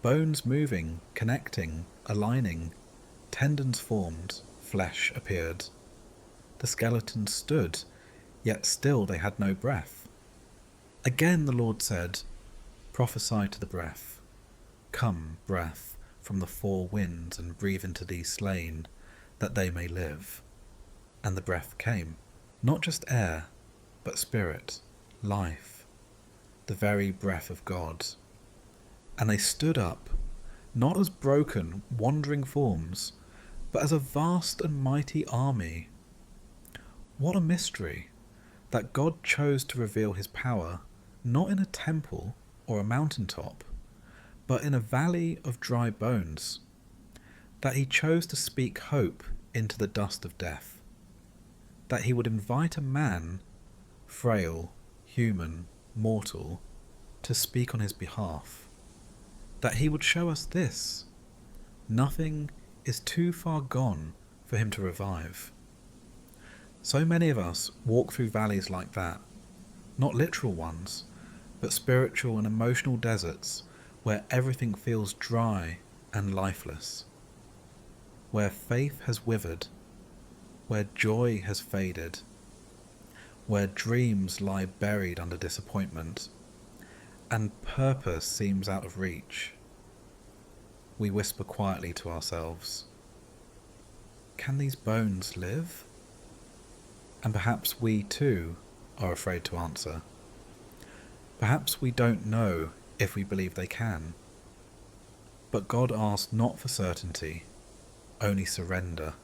Bones moving, connecting, aligning. Tendons formed, flesh appeared. The skeletons stood, yet still they had no breath. Again the Lord said, Prophesy to the breath. Come, breath, from the four winds, and breathe into these slain, that they may live. And the breath came, not just air, but spirit, life, the very breath of God. And they stood up, not as broken, wandering forms, but as a vast and mighty army. What a mystery, that God chose to reveal his power, not in a temple or a mountaintop, but in a valley of dry bones, that he chose to speak hope into the dust of death, that he would invite a man, frail, human, mortal, to speak on his behalf, that he would show us this: nothing is too far gone for him to revive. So many of us walk through valleys like that, not literal ones, but spiritual and emotional deserts where everything feels dry and lifeless, where faith has withered, where joy has faded, where dreams lie buried under disappointment, and purpose seems out of reach. We whisper quietly to ourselves, Can these bones live? And perhaps we too are afraid to answer. Perhaps we don't know if we believe they can. But God asks not for certainty, only surrender.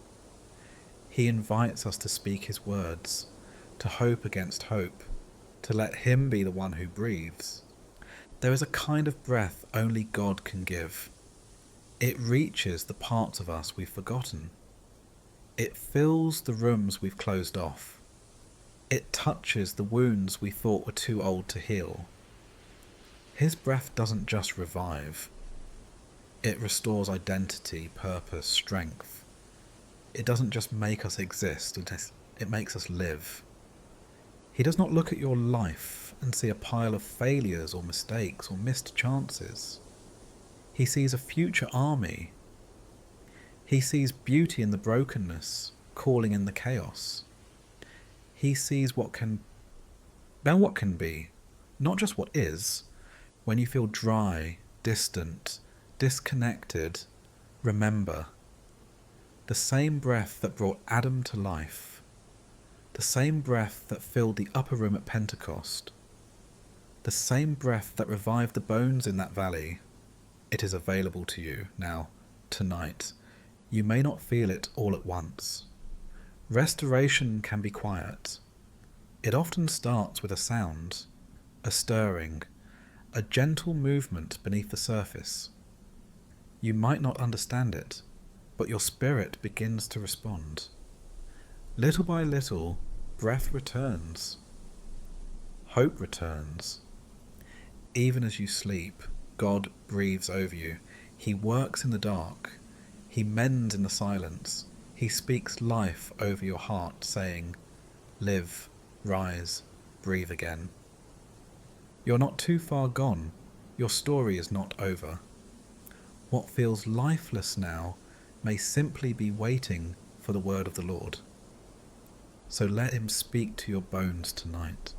He invites us to speak his words, to hope against hope, to let him be the one who breathes. There is a kind of breath only God can give. It reaches the parts of us we've forgotten. It fills the rooms we've closed off. It touches the wounds we thought were too old to heal. His breath doesn't just revive. It restores identity, purpose, strength. It doesn't just make us exist, it makes us live. He does not look at your life and see a pile of failures or mistakes or missed chances. He sees a future army. He sees beauty in the brokenness, calling in the chaos. He sees what can be, not just what is. When you feel dry, distant, disconnected, remember, the same breath that brought Adam to life, the same breath that filled the upper room at Pentecost, the same breath that revived the bones in that valley, it is available to you now, tonight. You may not feel it all at once. Restoration can be quiet. It often starts with a sound, a stirring, a gentle movement beneath the surface. You might not understand it, but your spirit begins to respond. Little by little, breath returns. Hope returns. Even as you sleep, God breathes over you. He works in the dark. He mends in the silence. He speaks life over your heart, saying, "Live, rise, breathe again." You're not too far gone. Your story is not over. What feels lifeless now may simply be waiting for the word of the Lord. So let him speak to your bones tonight.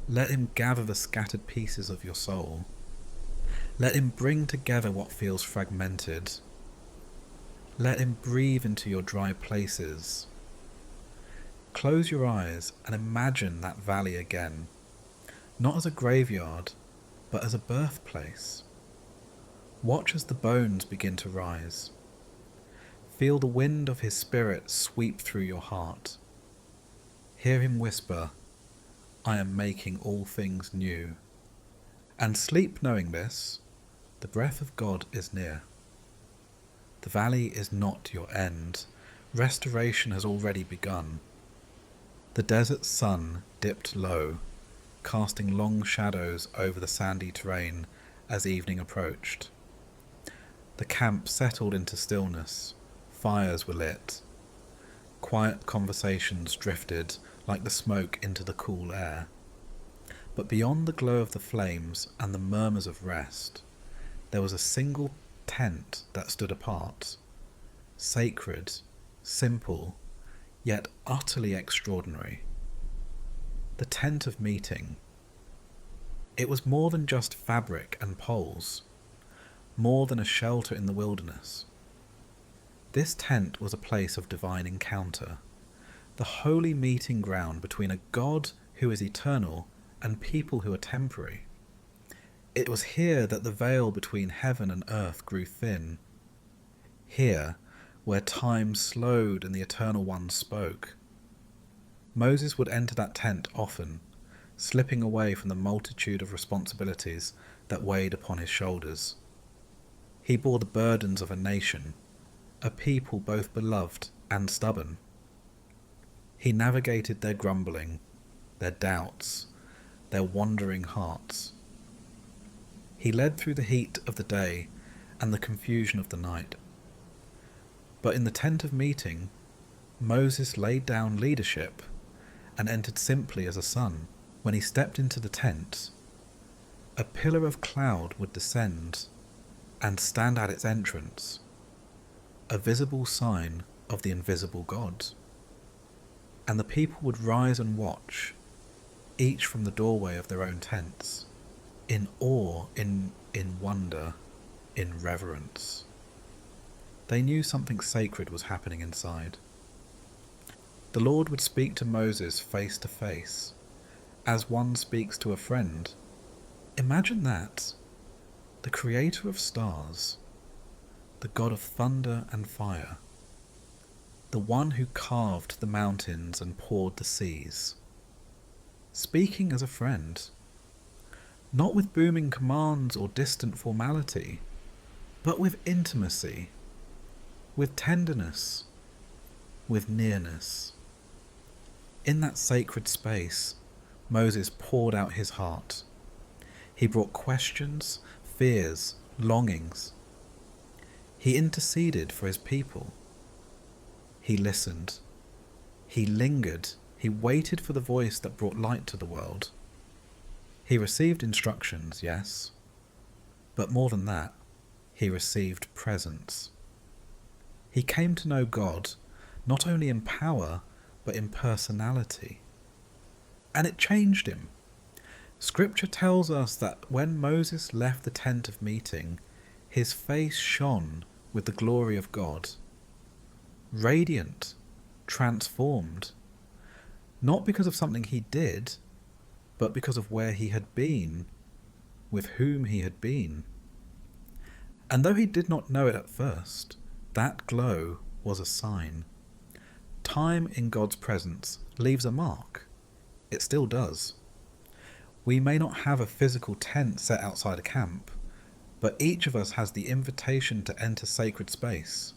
Let him gather the scattered pieces of your soul. Let him bring together what feels fragmented. Let him breathe into your dry places. Close your eyes and imagine that valley again, not as a graveyard, but as a birthplace. Watch as the bones begin to rise. Feel the wind of his spirit sweep through your heart. Hear him whisper, "I am making all things new." And sleep knowing this, the breath of God is near. The valley is not your end. Restoration has already begun. The desert sun dipped low, casting long shadows over the sandy terrain as evening approached. The camp settled into stillness. Fires were lit. Quiet conversations drifted like the smoke into the cool air. But beyond the glow of the flames and the murmurs of rest, there was a single tent that stood apart, sacred, simple, yet utterly extraordinary. The tent of meeting. It was more than just fabric and poles, more than a shelter in the wilderness. This tent was a place of divine encounter, the holy meeting ground between a God who is eternal and people who are temporary. It was here that the veil between heaven and earth grew thin. Here, where time slowed and the Eternal One spoke. Moses would enter that tent often, slipping away from the multitude of responsibilities that weighed upon his shoulders. He bore the burdens of a nation, a people both beloved and stubborn. He navigated their grumbling, their doubts, their wandering hearts. He led through the heat of the day and the confusion of the night. But in the tent of meeting, Moses laid down leadership and entered simply as a son. When he stepped into the tent, a pillar of cloud would descend and stand at its entrance, a visible sign of the invisible God. And the people would rise and watch, each from the doorway of their own tents, in awe, in wonder, in reverence. They knew something sacred was happening inside. The Lord would speak to Moses face to face, as one speaks to a friend. Imagine that. The creator of stars, the God of thunder and fire, the one who carved the mountains and poured the seas, speaking as a friend, not with booming commands or distant formality, but with intimacy, with tenderness, with nearness. In that sacred space, Moses poured out his heart. He brought questions, fears, longings. He interceded for his people. He listened. He lingered. He waited for the voice that brought light to the world. He received instructions, yes, but more than that, he received presence. He came to know God, not only in power, but in personality. And it changed him. Scripture tells us that when Moses left the tent of meeting, his face shone with the glory of God. Radiant, transformed, not because of something he did, but because of where he had been, with whom he had been. And though he did not know it at first, that glow was a sign. Time in God's presence leaves a mark. It still does. We may not have a physical tent set outside a camp, but each of us has the invitation to enter sacred space,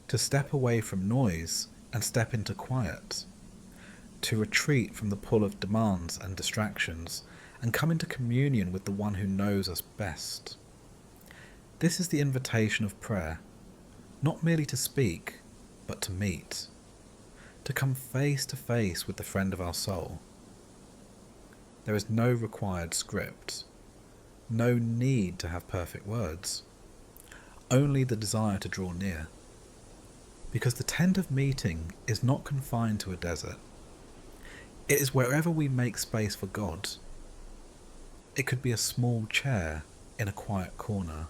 to step away from noise and step into quiet, to retreat from the pull of demands and distractions and come into communion with the one who knows us best. This is the invitation of prayer, not merely to speak, but to meet, to come face to face with the friend of our soul. There is no required script, no need to have perfect words, only the desire to draw near. Because the tent of meeting is not confined to a desert. It is wherever we make space for God. It could be a small chair in a quiet corner,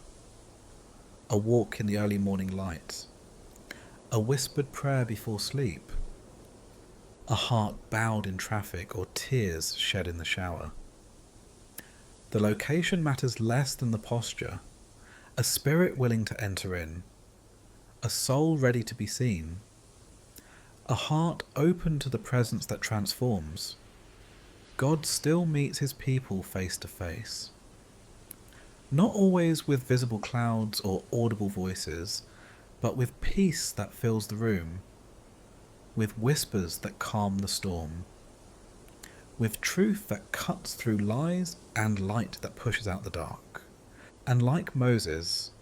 a walk in the early morning light, a whispered prayer before sleep, a heart bowed in traffic or tears shed in the shower. The location matters less than the posture, a spirit willing to enter in, a soul ready to be seen, a heart open to the presence that transforms. God still meets his people face to face. Not always with visible clouds or audible voices, but with peace that fills the room, with whispers that calm the storm, with truth that cuts through lies and light that pushes out the dark. And like Moses,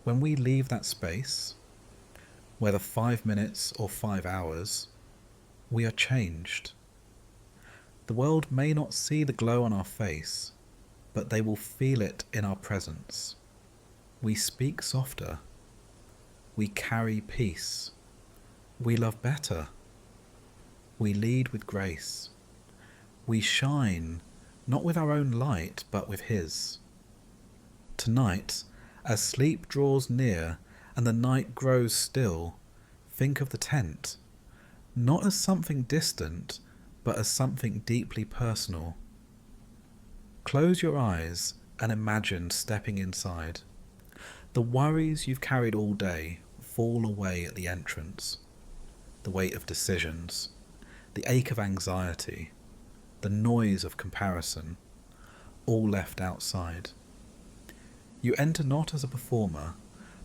when we leave that space, whether 5 minutes or 5 hours, we are changed. The world may not see the glow on our face, but they will feel it in our presence. We speak softer. We carry peace. We love better. We lead with grace. We shine, not with our own light, but with his. Tonight, as sleep draws near and the night grows still, think of the tent, not as something distant, but as something deeply personal. Close your eyes and imagine stepping inside. The worries you've carried all day fall away at the entrance. The weight of decisions, the ache of anxiety, the noise of comparison, all left outside. You enter not as a performer,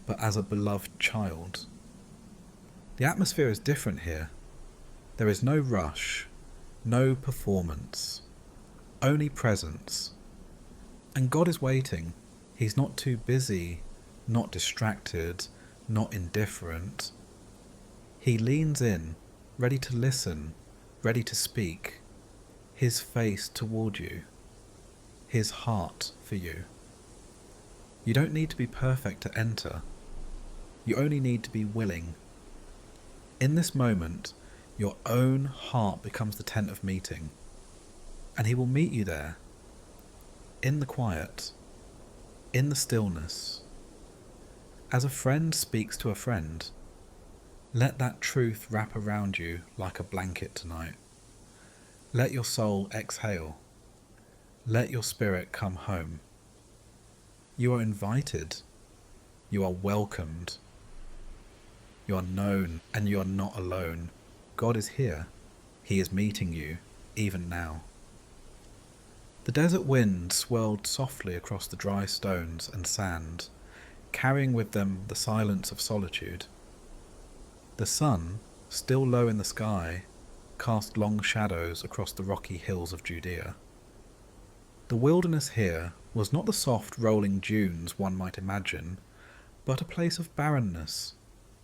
but as a beloved child. The atmosphere is different here. There is no rush, no performance, only presence. And God is waiting. He's not too busy, not distracted, not indifferent. He leans in, ready to listen, ready to speak, his face toward you, his heart for you. You don't need to be perfect to enter. You only need to be willing. In this moment, your own heart becomes the tent of meeting, and he will meet you there, in the quiet, in the stillness. As a friend speaks to a friend, let that truth wrap around you like a blanket tonight. Let your soul exhale. Let your spirit come home. You are invited. You are welcomed. You are known, and you are not alone. God is here. He is meeting you, even now. The desert wind swirled softly across the dry stones and sand, carrying with them the silence of solitude. The sun, still low in the sky, cast long shadows across the rocky hills of Judea. The wilderness here was not the soft rolling dunes one might imagine, but a place of barrenness,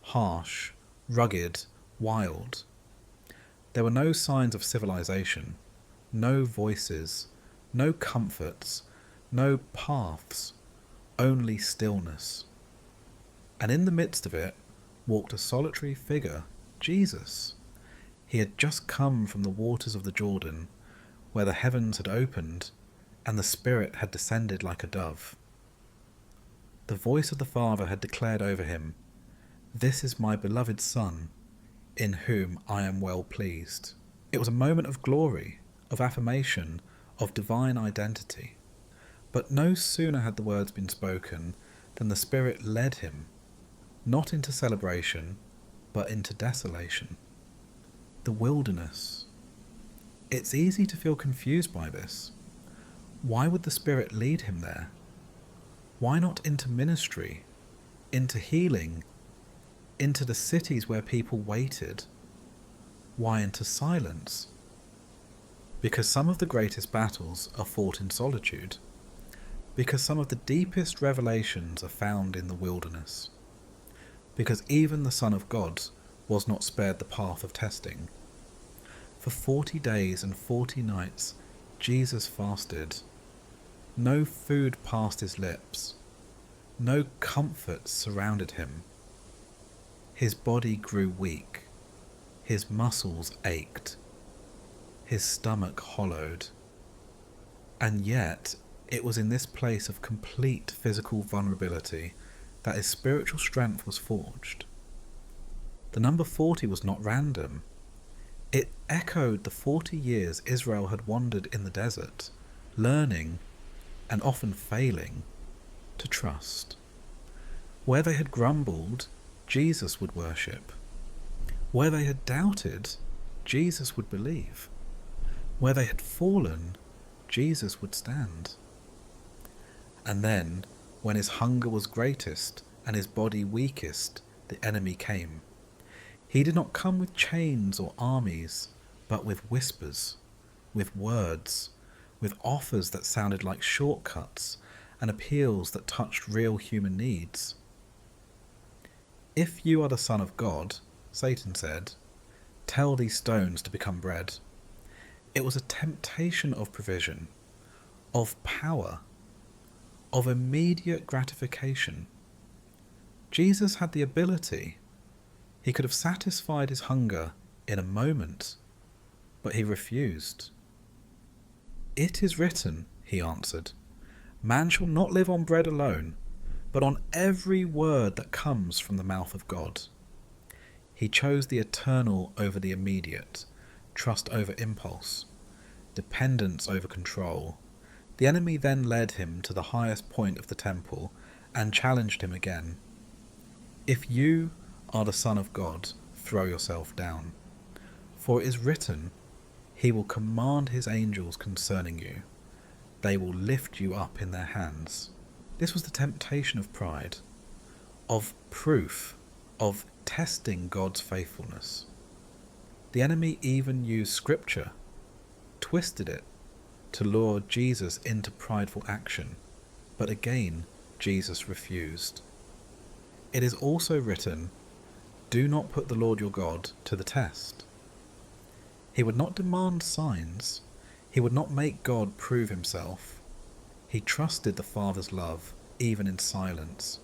harsh, rugged, wild. There were no signs of civilization, no voices, no comforts, no paths, only stillness. And in the midst of it walked a solitary figure, Jesus. He had just come from the waters of the Jordan, where the heavens had opened and the Spirit had descended like a dove. The voice of the Father had declared over him, "This is my beloved Son, in whom I am well pleased." It was a moment of glory, of affirmation, of divine identity. But no sooner had the words been spoken than the Spirit led him, not into celebration, but into desolation. The wilderness. It's easy to feel confused by this. Why would the Spirit lead him there? Why not into ministry, into healing, into the cities where people waited? Why into silence? Because some of the greatest battles are fought in solitude. Because some of the deepest revelations are found in the wilderness. Because even the Son of God was not spared the path of testing. For 40 days and 40 nights, Jesus fasted. No food passed his lips. No comfort surrounded him. His body grew weak. His muscles ached. His stomach hollowed. And yet, it was in this place of complete physical vulnerability that his spiritual strength was forged. The number 40 was not random. It echoed the 40 years Israel had wandered in the desert, learning, and often failing, to trust. Where they had grumbled, Jesus would worship. Where they had doubted, Jesus would believe. Where they had fallen, Jesus would stand. And then, when his hunger was greatest and his body weakest, the enemy came. He did not come with chains or armies, but with whispers, with words, with offers that sounded like shortcuts and appeals that touched real human needs. If you are the Son of God, Satan said, tell these stones to become bread. It was a temptation of provision, of power, of immediate gratification. Jesus had the ability. He could have satisfied his hunger in a moment, but he refused. It is written, he answered, man shall not live on bread alone, but on every word that comes from the mouth of God. He chose the eternal over the immediate, trust over impulse, dependence over control. The enemy then led him to the highest point of the temple and challenged him again. If you are the Son of God, throw yourself down. For it is written, he will command his angels concerning you. They will lift you up in their hands. This was the temptation of pride, of proof, of testing God's faithfulness. The enemy even used scripture, twisted it, to lure Jesus into prideful action, but again Jesus refused. It is also written, do not put the Lord your God to the test. He would not demand signs. He would not make God prove himself. He trusted the Father's love, even in silence.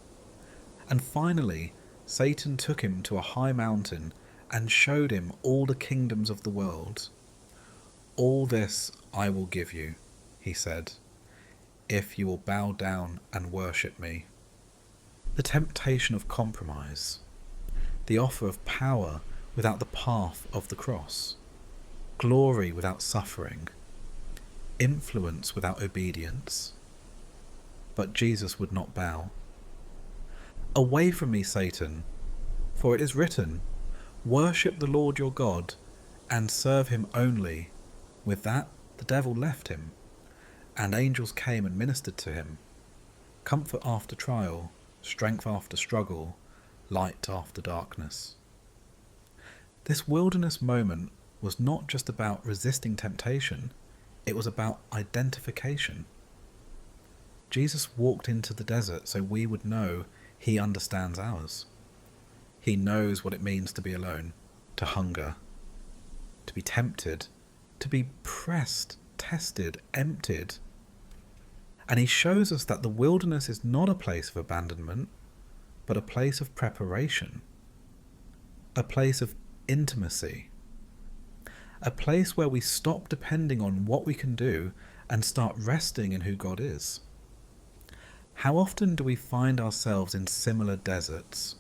And finally, Satan took him to a high mountain and showed him all the kingdoms of the world. All this I will give you, he said, if you will bow down and worship me. The temptation of compromise, the offer of power without the path of the cross, glory without suffering, influence without obedience. But Jesus would not bow. Away from me, Satan, for it is written, worship the Lord your God and serve him only. With that, the devil left him, and angels came and ministered to him. Comfort after trial, strength after struggle, light after darkness. This wilderness moment was not just about resisting temptation, it was about identification. Jesus walked into the desert so we would know he understands ours. He knows what it means to be alone, to hunger, to be tempted, to be pressed, tested, emptied. And he shows us that the wilderness is not a place of abandonment, but a place of preparation, a place of intimacy, a place where we stop depending on what we can do and start resting in who God is. How often do we find ourselves in similar deserts?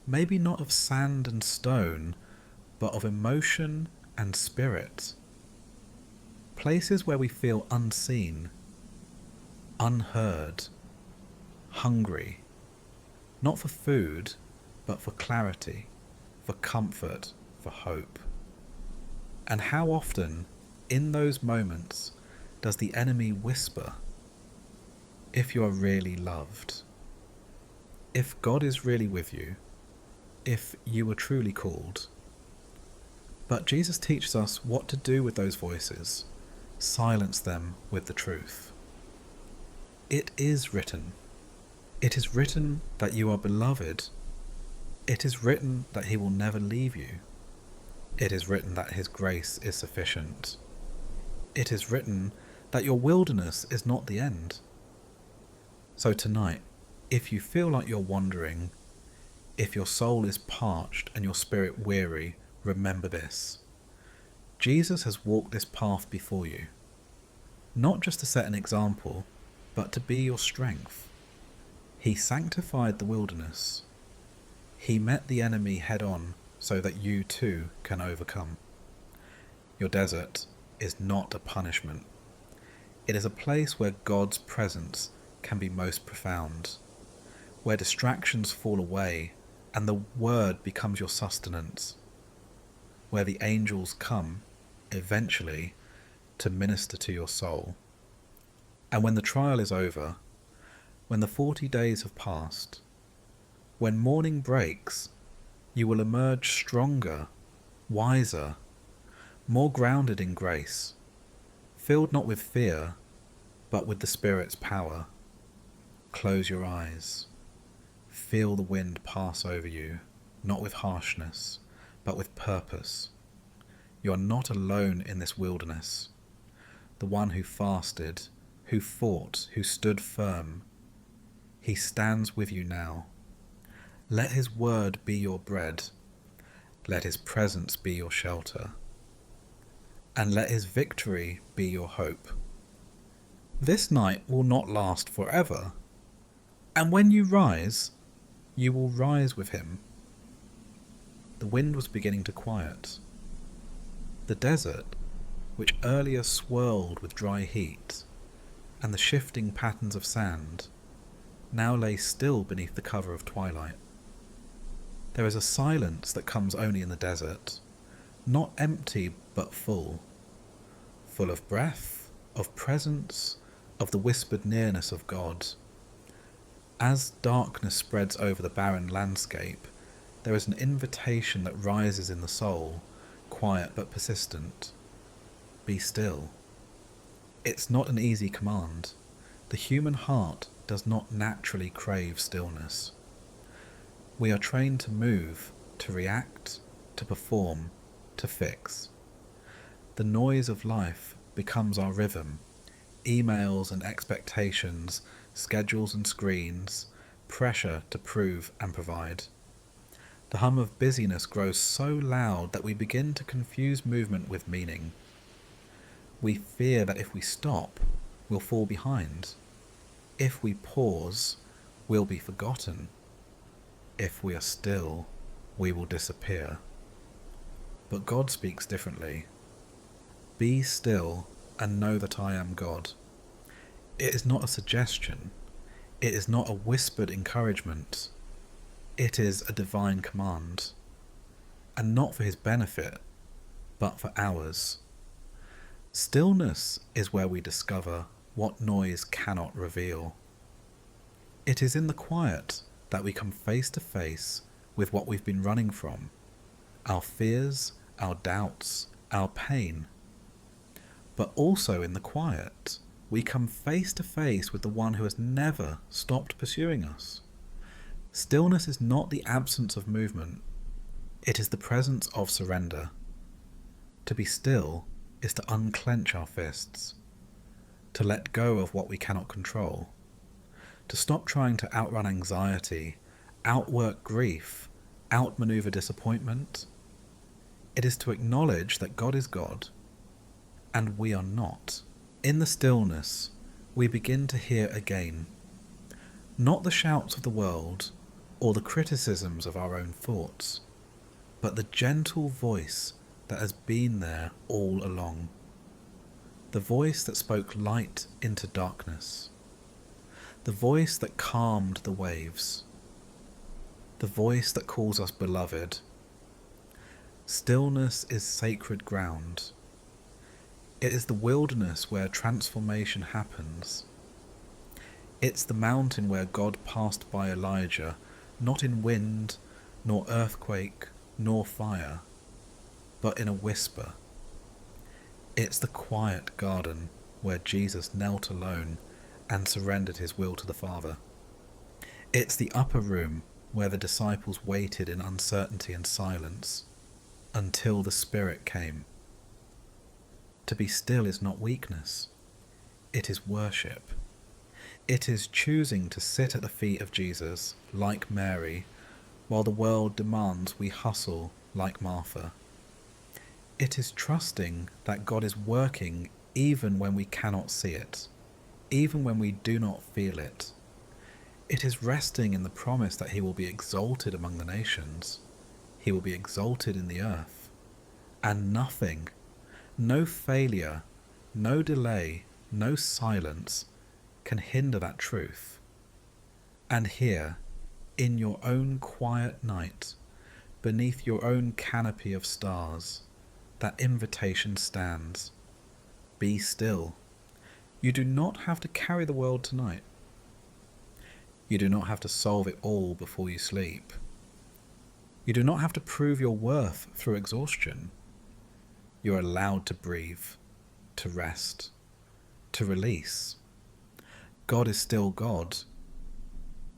Maybe not of sand and stone, but of emotion and spirit. Places where we feel unseen, unheard, hungry, not for food, but for clarity, for comfort, for hope. And how often, in those moments, does the enemy whisper if you are really loved? If God is really with you, if you were truly called. But Jesus teaches us what to do with those voices. Silence them with the truth. It is written. It is written that you are beloved. It is written that he will never leave you. It is written that his grace is sufficient. It is written that your wilderness is not the end. So tonight, if you feel like you're wandering, if your soul is parched and your spirit weary, remember this. Jesus has walked this path before you, not just to set an example, but to be your strength. He sanctified the wilderness. He met the enemy head on so that you too can overcome. Your desert is not a punishment. It is a place where God's presence can be most profound, where distractions fall away and the word becomes your sustenance, where the angels come, eventually, to minister to your soul. And when the trial is over, when the 40 days have passed, when morning breaks, you will emerge stronger, wiser, more grounded in grace, filled not with fear, but with the Spirit's power. Close your eyes. Feel the wind pass over you, not with harshness, but with purpose. You are not alone in this wilderness. The one who fasted, who fought, who stood firm, he stands with you now. Let his word be your bread. Let his presence be your shelter. And let his victory be your hope. This night will not last forever. And when you rise, you will rise with him. The wind was beginning to quiet. The desert, which earlier swirled with dry heat, and the shifting patterns of sand, now lay still beneath the cover of twilight. There is a silence that comes only in the desert, not empty but full of breath, of presence, of the whispered nearness of God. As darkness spreads over the barren landscape, there is an invitation that rises in the soul, quiet but persistent. Be still. It's not an easy command. The human heart does not naturally crave stillness. We are trained to move, to react, to perform, to fix. The noise of life becomes our rhythm. Emails and expectations, schedules and screens, pressure to prove and provide. The hum of busyness grows so loud that we begin to confuse movement with meaning. We fear that if we stop, we'll fall behind. If we pause, we'll be forgotten. If we are still, we will disappear. But God speaks differently. Be still and know that I am God. It is not a suggestion. It is not a whispered encouragement. It is a divine command. And not for his benefit, but for ours. Stillness is where we discover what noise cannot reveal. It is in the quiet that we come face to face with what we've been running from, our fears, our doubts, our pain. But also in the quiet, we come face to face with the one who has never stopped pursuing us. Stillness is not the absence of movement, it is the presence of surrender. To be still is to unclench our fists, to let go of what we cannot control, to stop trying to outrun anxiety, outwork grief, outmaneuver disappointment. It is to acknowledge that God is God, and we are not. In the stillness, we begin to hear again, not the shouts of the world or the criticisms of our own thoughts, but the gentle voice that has been there all along. The voice that spoke light into darkness. The voice that calmed the waves. The voice that calls us beloved. Stillness is sacred ground. It is the wilderness where transformation happens. It's the mountain where God passed by Elijah, not in wind, nor earthquake, nor fire, but in a whisper. It's the quiet garden where Jesus knelt alone and surrendered his will to the Father. It's the upper room where the disciples waited in uncertainty and silence until the Spirit came. To be still is not weakness. It is worship. It is choosing to sit at the feet of Jesus, like Mary, while the world demands we hustle like Martha. It is trusting that God is working even when we cannot see it, even when we do not feel it. It is resting in the promise that he will be exalted among the nations. He will be exalted in the earth. And nothing, no failure, no delay, no silence can hinder that truth. And here, in your own quiet night, beneath your own canopy of stars, that invitation stands. Be still. You do not have to carry the world tonight. You do not have to solve it all before you sleep. You do not have to prove your worth through exhaustion. You are allowed to breathe, to rest, to release. God is still God.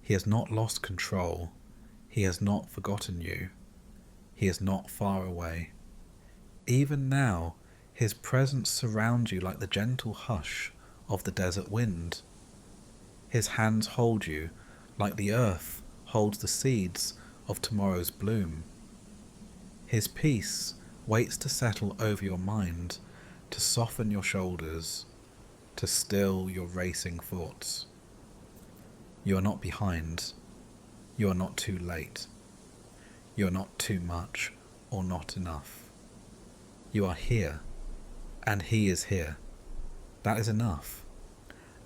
He has not lost control. He has not forgotten you. He is not far away. Even now, his presence surrounds you like the gentle hush of the desert wind. His hands hold you like the earth holds the seeds of tomorrow's bloom. His peace waits to settle over your mind, to soften your shoulders, to still your racing thoughts. You are not behind. You are not too late. You are not too much or not enough. You are here, and he is here. That is enough.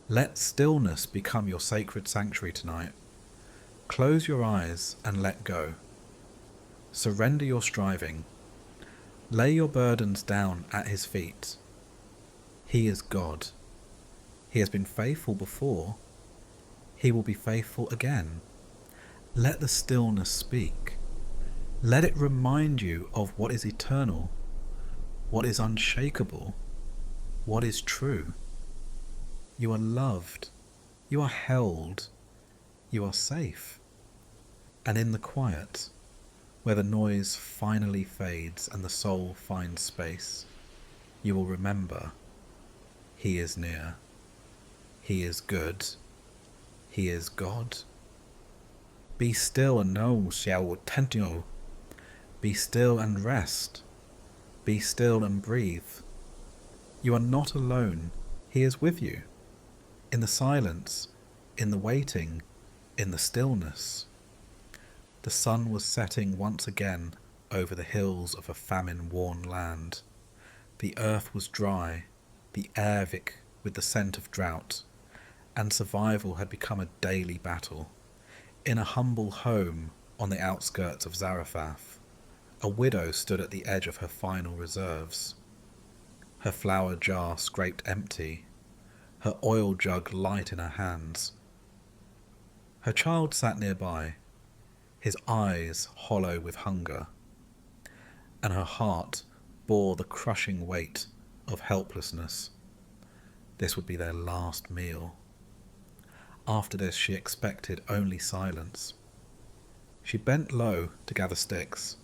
Let stillness become your sacred sanctuary tonight. Close your eyes and let go. Surrender your striving. Lay your burdens down at his feet. He is God. He has been faithful before. He will be faithful again. Let the stillness speak. Let it remind you of what is eternal, what is unshakable, what is true. You are loved. You are held. You are safe. And in the quiet, where the noise finally fades and the soul finds space, you will remember he is near. He is good. He is God. Be still and know, xiao tentio. Be still and rest. Be still and breathe. You are not alone. He is with you. In the silence, in the waiting, in the stillness. The sun was setting once again over the hills of a famine-worn land. The earth was dry, the air thick with the scent of drought, and survival had become a daily battle. In a humble home on the outskirts of Zarephath, a widow stood at the edge of her final reserves. Her flour jar scraped empty, her oil jug light in her hands. Her child sat nearby, his eyes hollow with hunger, and her heart bore the crushing weight of helplessness. This would be their last meal. After this, she expected only silence. She bent low to gather sticks.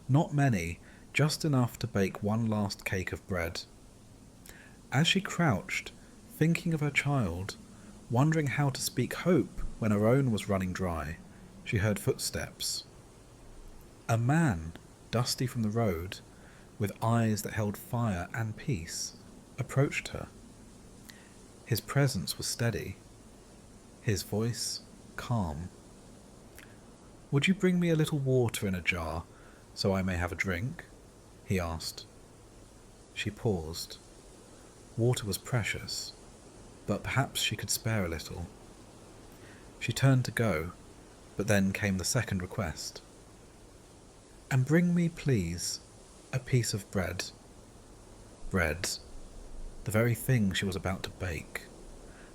Not many, just enough to bake one last cake of bread. As she crouched, thinking of her child, wondering how to speak hope when her own was running dry, she heard footsteps. A man, dusty from the road, with eyes that held fire and peace, approached her. His presence was steady, his voice calm. "Would you bring me a little water in a jar, so I may have a drink?" he asked. She paused. Water was precious, but perhaps she could spare a little. She turned to go, but then came the second request. "And bring me, please, a piece of bread." Bread. the very thing she was about to bake,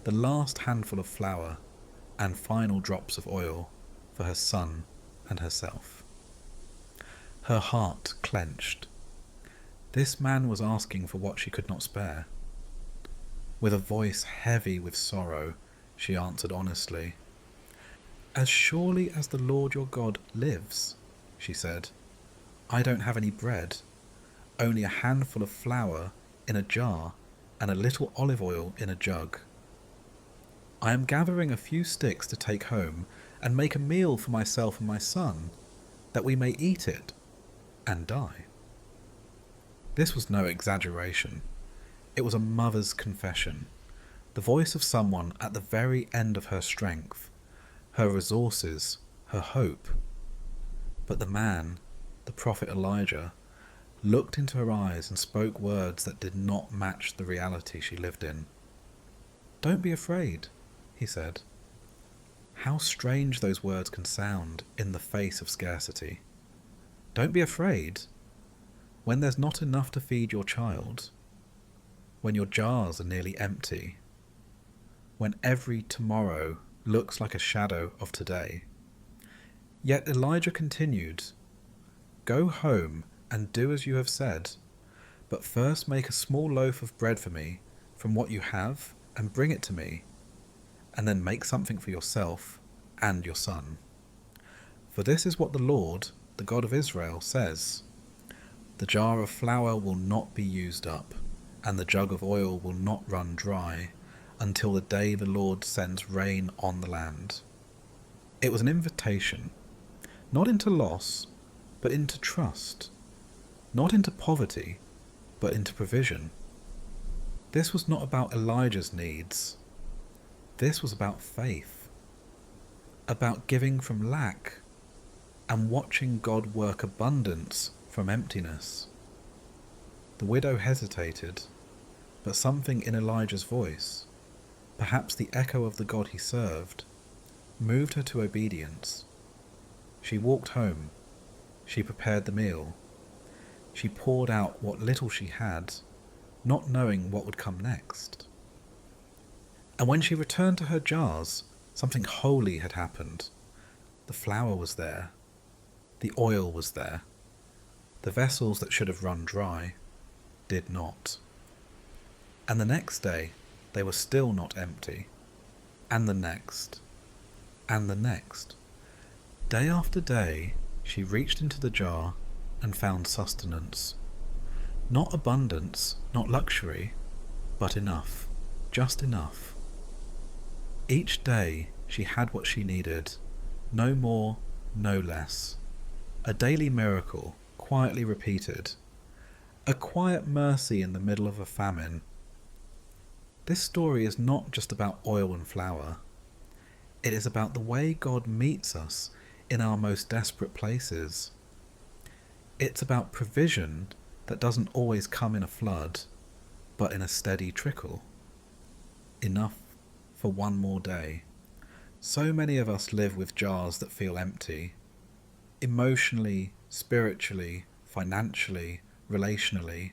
the last handful of flour and final drops of oil for her son and herself. Her heart clenched. This man was asking for what she could not spare. With a voice heavy with sorrow, she answered honestly, "As surely as the Lord your God lives," she said, "I don't have any bread, only a handful of flour in a jar and a little olive oil in a jug. I am gathering a few sticks to take home and make a meal for myself and my son, that we may eat it and die." This was no exaggeration. It was a mother's confession, the voice of someone at the very end of her strength, her resources, her hope. But the man, the prophet Elijah, looked into her eyes and spoke words that did not match the reality she lived in. "Don't be afraid," he said. How strange those words can sound in the face of scarcity. Don't be afraid when there's not enough to feed your child, when your jars are nearly empty, when every tomorrow looks like a shadow of today. Yet Elijah continued, "Go home and do as you have said, but first make a small loaf of bread for me from what you have and bring it to me, and then make something for yourself and your son. For this is what the Lord, the God of Israel, says, the jar of flour will not be used up, and the jug of oil will not run dry, until the day the Lord sends rain on the land." It was an invitation, not into loss, but into trust, not into poverty, but into provision. This was not about Elijah's needs. This was about faith, about giving from lack and watching God work abundance from emptiness. The widow hesitated, but something in Elijah's voice, perhaps the echo of the God he served, moved her to obedience. She walked home. She prepared the meal. She poured out what little she had, not knowing what would come next. And when she returned to her jars, something holy had happened. The flour was there. The oil was there. The vessels that should have run dry did not. And the next day they were still not empty. And the next. And the next. Day after day she reached into the jar and found sustenance. Not abundance, not luxury, but enough, just enough. Each day she had what she needed, no more, no less. A daily miracle, quietly repeated. A quiet mercy in the middle of a famine. This story is not just about oil and flour. It is about the way God meets us in our most desperate places. It's about provision that doesn't always come in a flood, but in a steady trickle. Enough for one more day. So many of us live with jars that feel empty. Emotionally, spiritually, financially, relationally.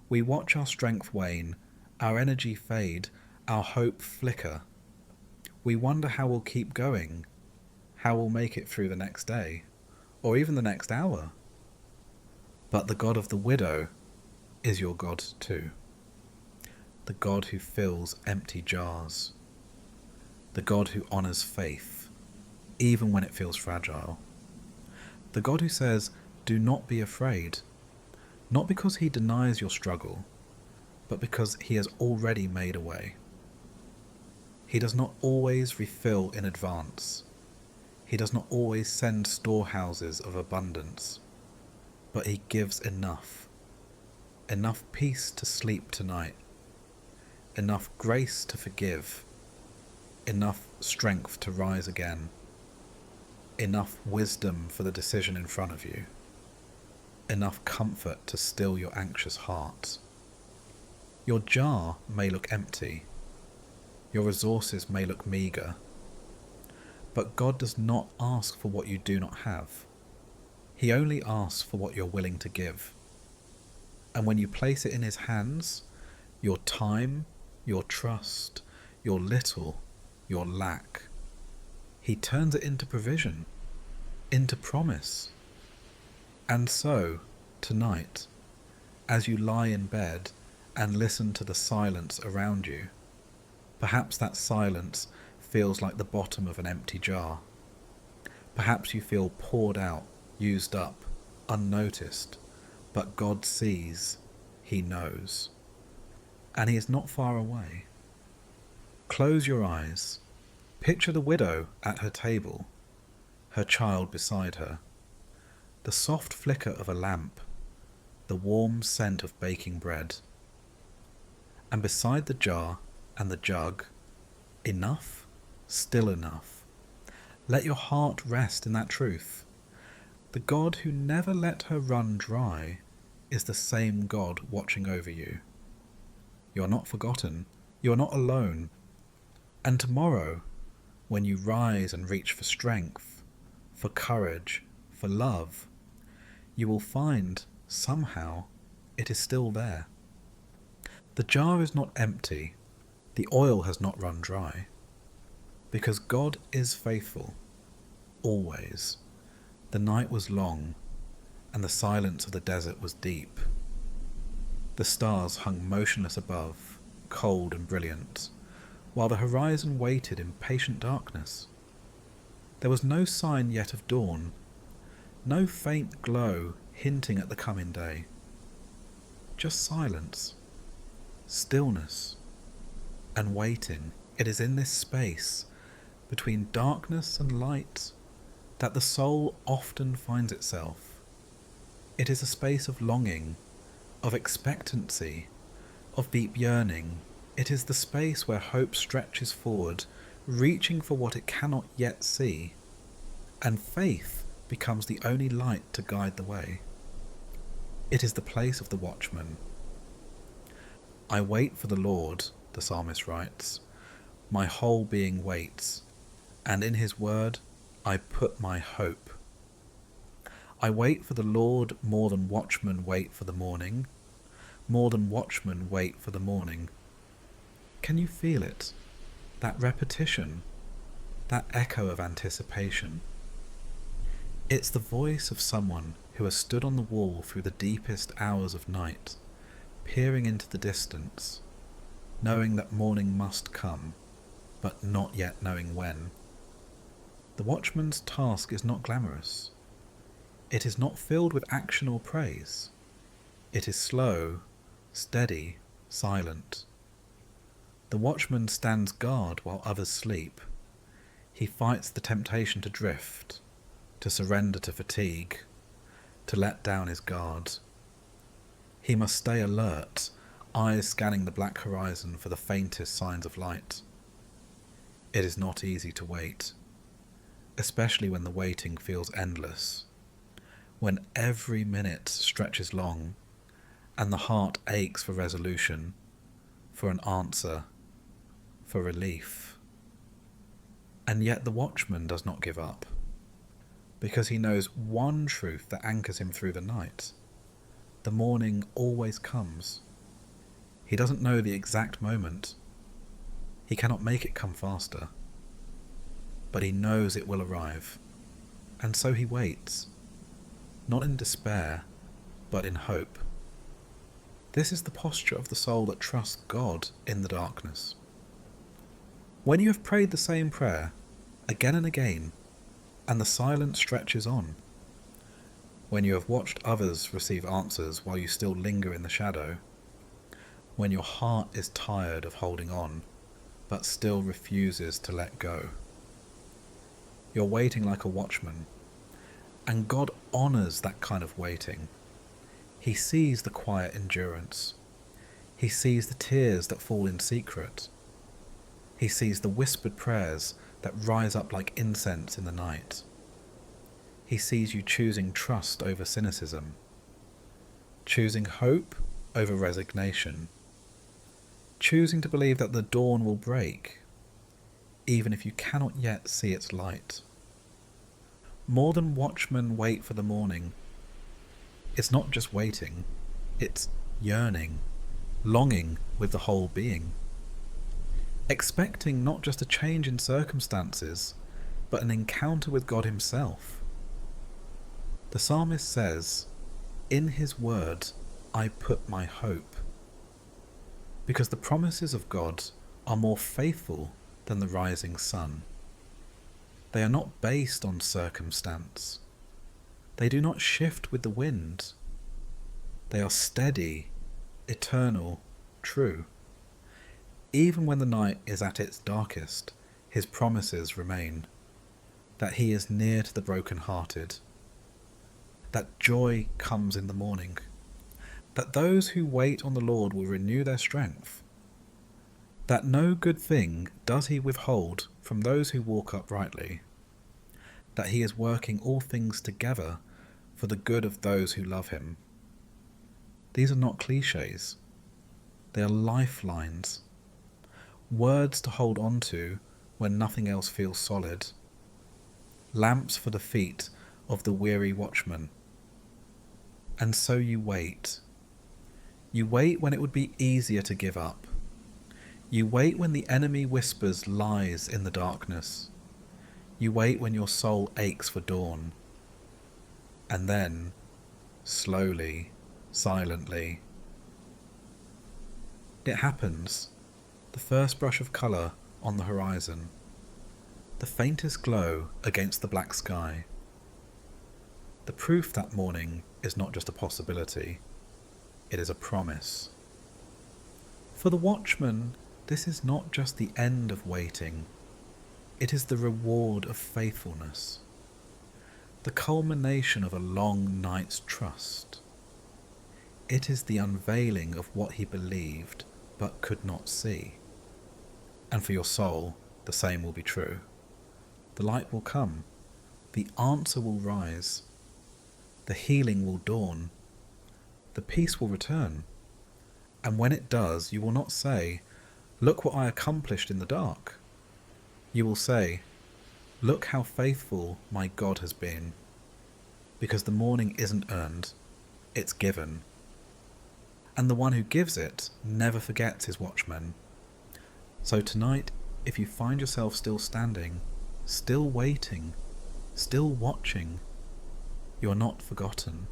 We watch our strength wane, our energy fade, our hope flicker. We wonder how we'll keep going, how we'll make it through the next day, or even the next hour. But the God of the widow is your God too. The God who fills empty jars. The God who honours faith, even when it feels fragile. The God who says, "Do not be afraid," not because he denies your struggle, but because he has already made a way. He does not always refill in advance. He does not always send storehouses of abundance, but he gives enough. Enough peace to sleep tonight. Enough grace to forgive. Enough strength to rise again. Enough wisdom for the decision in front of you. Enough comfort to still your anxious heart. Your jar may look empty. Your resources may look meagre. But God does not ask for what you do not have. He only asks for what you're willing to give. And when you place it in his hands, your time, your trust, your little, your lack. He turns it into provision, into promise. And so, tonight, as you lie in bed and listen to the silence around you, perhaps that silence feels like the bottom of an empty jar. Perhaps you feel poured out, used up, unnoticed, but God sees, He knows, and He is not far away. Close your eyes. Picture the widow at her table, her child beside her, the soft flicker of a lamp, the warm scent of baking bread. And beside the jar and the jug, enough, still enough. Let your heart rest in that truth. The God who never let her run dry is the same God watching over you. You are not forgotten. You are not alone. And tomorrow, when you rise and reach for strength, for courage, for love, you will find, somehow, it is still there. The jar is not empty. The oil has not run dry. Because God is faithful, always. The night was long, and the silence of the desert was deep. The stars hung motionless above, cold and brilliant, while the horizon waited in patient darkness. There was no sign yet of dawn, no faint glow hinting at the coming day. Just silence, stillness, and waiting. It is in this space, between darkness and light, that the soul often finds itself. It is a space of longing, of expectancy, of deep yearning. It is the space where hope stretches forward, reaching for what it cannot yet see, and faith becomes the only light to guide the way. It is the place of the watchman. I wait for the Lord, the psalmist writes. My whole being waits, and in His word I put my hope. I wait for the Lord more than watchmen wait for the morning, more than watchmen wait for the morning. Can you feel it? That repetition, that echo of anticipation. It's the voice of someone who has stood on the wall through the deepest hours of night, peering into the distance, knowing that morning must come, but not yet knowing when. The watchman's task is not glamorous. It is not filled with action or praise. It is slow, steady, silent. The watchman stands guard while others sleep. He fights the temptation to drift, to surrender to fatigue, to let down his guard. He must stay alert, eyes scanning the black horizon for the faintest signs of light. It is not easy to wait, especially when the waiting feels endless, when every minute stretches long, and the heart aches for resolution, for an answer, for relief. And yet the watchman does not give up, because he knows one truth that anchors him through the night. The morning always comes. He doesn't know the exact moment. He cannot make it come faster. But he knows it will arrive. And so he waits, not in despair, but in hope. This is the posture of the soul that trusts God in the darkness. When you have prayed the same prayer, again and again, and the silence stretches on, when you have watched others receive answers while you still linger in the shadow, when your heart is tired of holding on, but still refuses to let go, you're waiting like a watchman, and God honours that kind of waiting. He sees the quiet endurance. He sees the tears that fall in secret. He sees the whispered prayers that rise up like incense in the night. He sees you choosing trust over cynicism, choosing hope over resignation, choosing to believe that the dawn will break, even if you cannot yet see its light. More than watchmen wait for the morning. It's not just waiting, it's yearning. longing with the whole being, expecting not just a change in circumstances, but an encounter with God himself. The psalmist says, "In his word I put my hope," because the promises of God are more faithful than the rising sun. They are not based on circumstance. They do not shift with the wind. They are steady, eternal, true. Even when the night is at its darkest, his promises remain, that he is near to the broken-hearted, that joy comes in the morning, that those who wait on the Lord will renew their strength, that no good thing does he withhold from those who walk uprightly, that he is working all things together for the good of those who love him. These are not cliches. They are lifelines, words to hold on to when nothing else feels solid, lamps for the feet of the weary watchman. And so you wait. You wait when it would be easier to give up. You wait when the enemy whispers lies in the darkness. You wait when your soul aches for dawn. And then, slowly, silently, it happens. The first brush of colour on the horizon. The faintest glow against the black sky. The proof that morning is not just a possibility. It is a promise. For the watchman, this is not just the end of waiting. It is the reward of faithfulness. The culmination of a long night's trust. It is the unveiling of what he believed but could not see. And for your soul, the same will be true. The light will come. The answer will rise. The healing will dawn. The peace will return. And when it does, you will not say, "Look what I accomplished in the dark." You will say, "Look how faithful my God has been." Because the morning isn't earned, it's given. And the one who gives it never forgets his watchmen. So tonight, if you find yourself still standing, still waiting, still watching, you are not forgotten.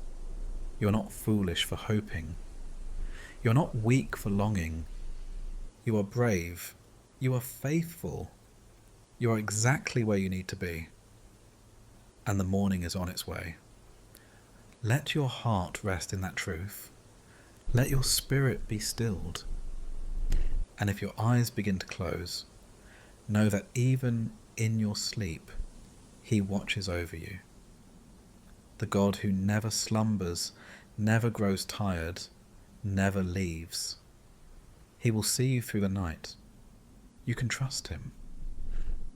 You are not foolish for hoping. You are not weak for longing. You are brave. You are faithful. You are exactly where you need to be. And the morning is on its way. Let your heart rest in that truth. Let your spirit be stilled. And if your eyes begin to close, know that even in your sleep, he watches over you. The God who never slumbers, never grows tired, never leaves. He will see you through the night. You can trust him.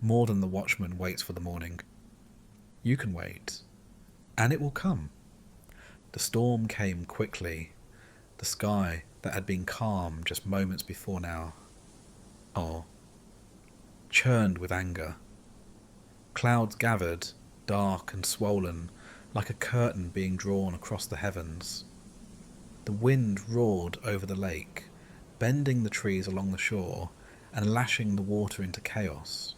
More than the watchman waits for the morning. You can wait, and it will come. The storm came quickly. The sky that had been calm just moments before now, churned with anger. Clouds gathered, dark and swollen, like a curtain being drawn across the heavens. The wind roared over the lake, bending the trees along the shore and lashing the water into chaos.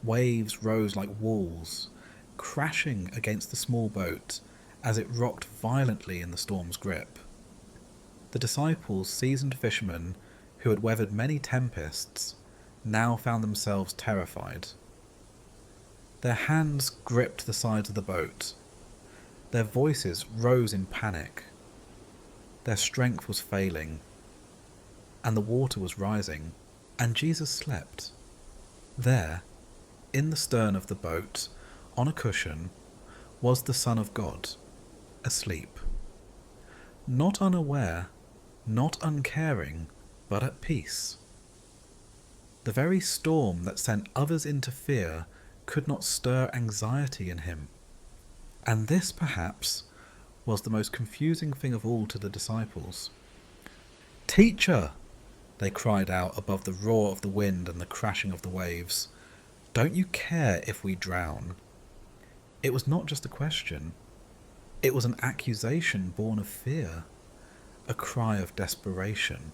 Waves rose like walls, crashing against the small boat as it rocked violently in the storm's grip. The disciples, seasoned fishermen who had weathered many tempests, now found themselves terrified. Their hands gripped the sides of the boat. Their voices rose in panic. Their strength was failing, and the water was rising, and Jesus slept. There, in the stern of the boat, on a cushion, was the Son of God, asleep. Not unaware, not uncaring, but at peace. The very storm that sent others into fear could not stir anxiety in him. And this, perhaps, was the most confusing thing of all to the disciples. "Teacher!" they cried out above the roar of the wind and the crashing of the waves. "Don't you care if we drown?" It was not just a question. It was an accusation born of fear, a cry of desperation.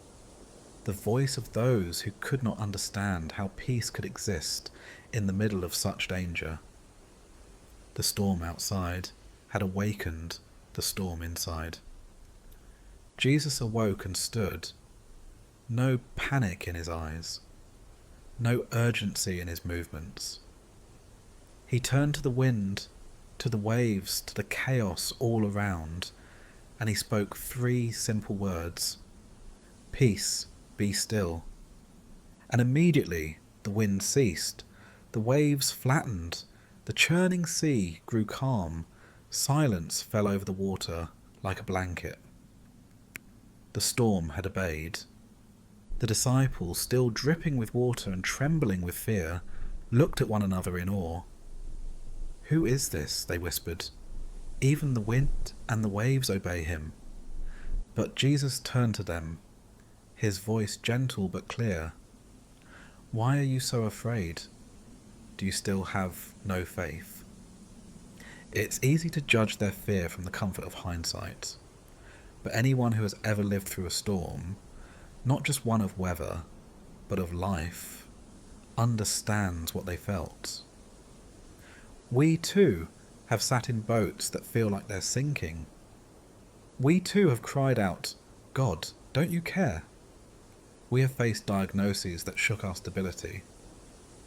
the voice of those who could not understand how peace could exist in the middle of such danger. The storm outside had awakened the storm inside. Jesus awoke and stood, no panic in his eyes, no urgency in his movements. He turned to the wind, to the waves, to the chaos all around, and he spoke 3 simple words: "Peace, be still." And immediately the wind ceased, the waves flattened, the churning sea grew calm, silence fell over the water like a blanket. The storm had obeyed. The disciples, still dripping with water and trembling with fear, looked at one another in awe. "Who is this?" they whispered. "Even the wind and the waves obey him." But Jesus turned to them, his voice gentle but clear. "Why are you so afraid? Do you still have no faith?" It's easy to judge their fear from the comfort of hindsight, but anyone who has ever lived through a storm, not just one of weather, but of life, understands what they felt. We too have sat in boats that feel like they're sinking. We too have cried out, "God, don't you care?" We have faced diagnoses that shook our stability,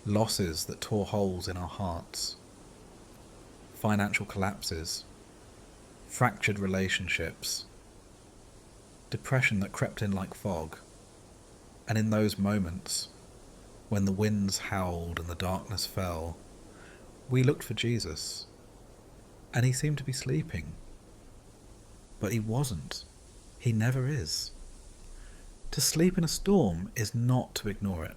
losses that tore holes in our hearts, financial collapses, fractured relationships, depression that crept in like fog. And in those moments, when the winds howled and the darkness fell, we looked for Jesus, and he seemed to be sleeping. But he wasn't. He never is. To sleep in a storm is not to ignore it.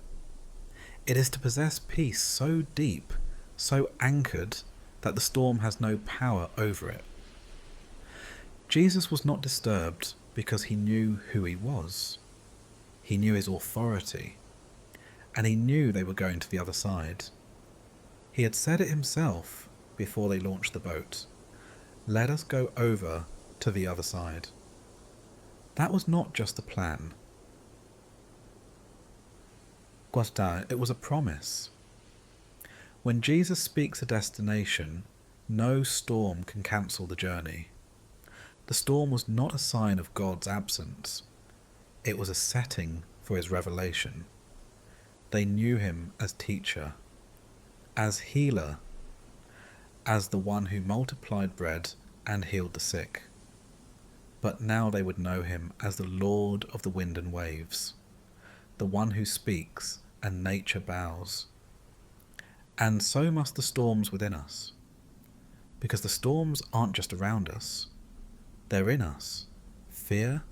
It is to possess peace so deep, so anchored, that the storm has no power over it. Jesus was not disturbed because he knew who he was. He knew his authority, and he knew they were going to the other side. He had said it himself before they launched the boat. "Let us go over to the other side." That was not just a plan. It was a promise. When Jesus speaks a destination, no storm can cancel the journey. The storm was not a sign of God's absence. It was a setting for his revelation. They knew him as teacher, as healer, as the one who multiplied bread and healed the sick. But now they would know him as the Lord of the wind and waves, the one who speaks and nature bows. And so must the storms within us, because the storms aren't just around us, they're in us. Fear,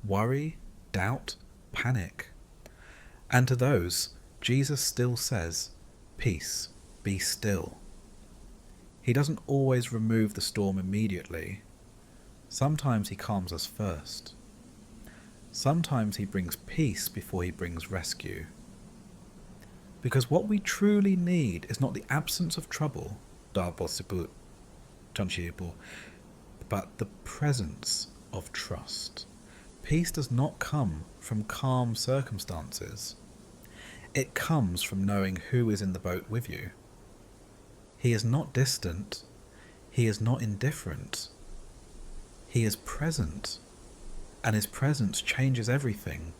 worry, doubt, panic. And to those, Jesus still says, "Peace, be still." He doesn't always remove the storm immediately. Sometimes he calms us first. Sometimes he brings peace before he brings rescue. Because what we truly need is not the absence of trouble, but the presence of trust. Peace does not come from calm circumstances. It comes from knowing who is in the boat with you. He is not distant. He is not indifferent. He is present, and his presence changes everything.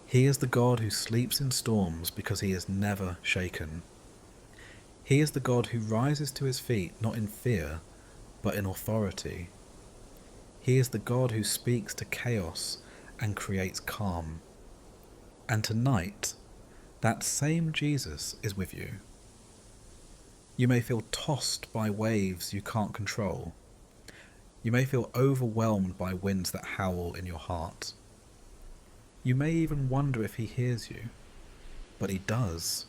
He is the God who sleeps in storms because he is never shaken. He is the God who rises to his feet not in fear, but in authority. He is the God who speaks to chaos and creates calm. And tonight, that same Jesus is with you. You may feel tossed by waves you can't control. You may feel overwhelmed by winds that howl in your heart. You may even wonder if he hears you, but he does.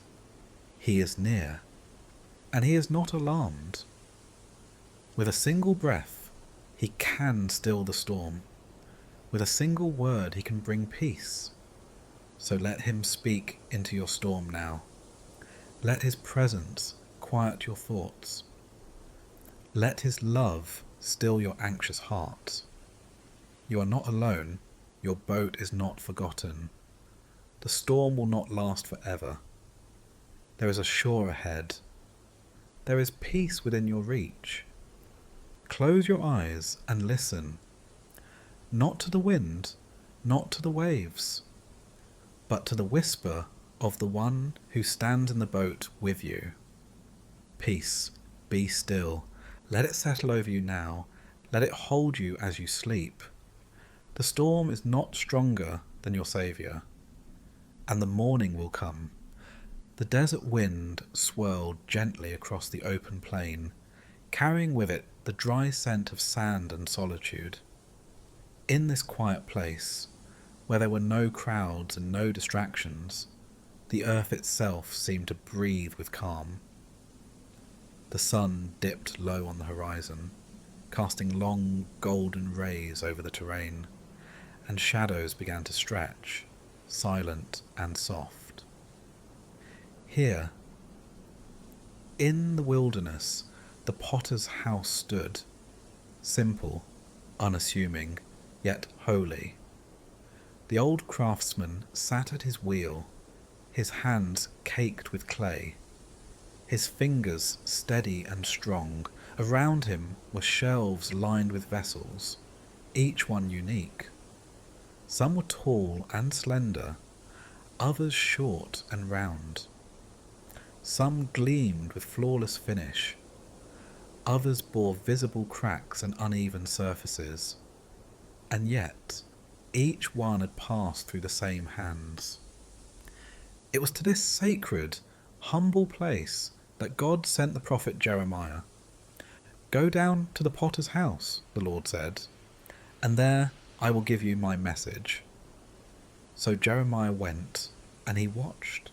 He is near, and he is not alarmed. With a single breath, he can still the storm. With a single word, he can bring peace. So let him speak into your storm now. Let his presence quiet your thoughts. Let his love still your anxious heart. You are not alone. Your boat is not forgotten. The storm will not last forever. There is a shore ahead. There is peace within your reach. Close your eyes and listen, not to the wind, not to the waves, but to the whisper of the one who stands in the boat with you. Peace, be still. Let it settle over you now. Let it hold you as you sleep. The storm is not stronger than your Saviour, and the morning will come. The desert wind swirled gently across the open plain, carrying with it the dry scent of sand and solitude. In this quiet place, where there were no crowds and no distractions, the earth itself seemed to breathe with calm. The sun dipped low on the horizon, casting long golden rays over the terrain, and shadows began to stretch, silent and soft. Here, in the wilderness, the potter's house stood, simple, unassuming, yet holy. The old craftsman sat at his wheel, his hands caked with clay, his fingers steady and strong. Around him were shelves lined with vessels, each one unique. Some were tall and slender, others short and round. Some gleamed with flawless finish, others bore visible cracks and uneven surfaces, and yet each one had passed through the same hands. It was to this sacred, humble place that God sent the prophet Jeremiah. "Go down to the potter's house," the Lord said, "and there I will give you my message." So Jeremiah went, and he watched.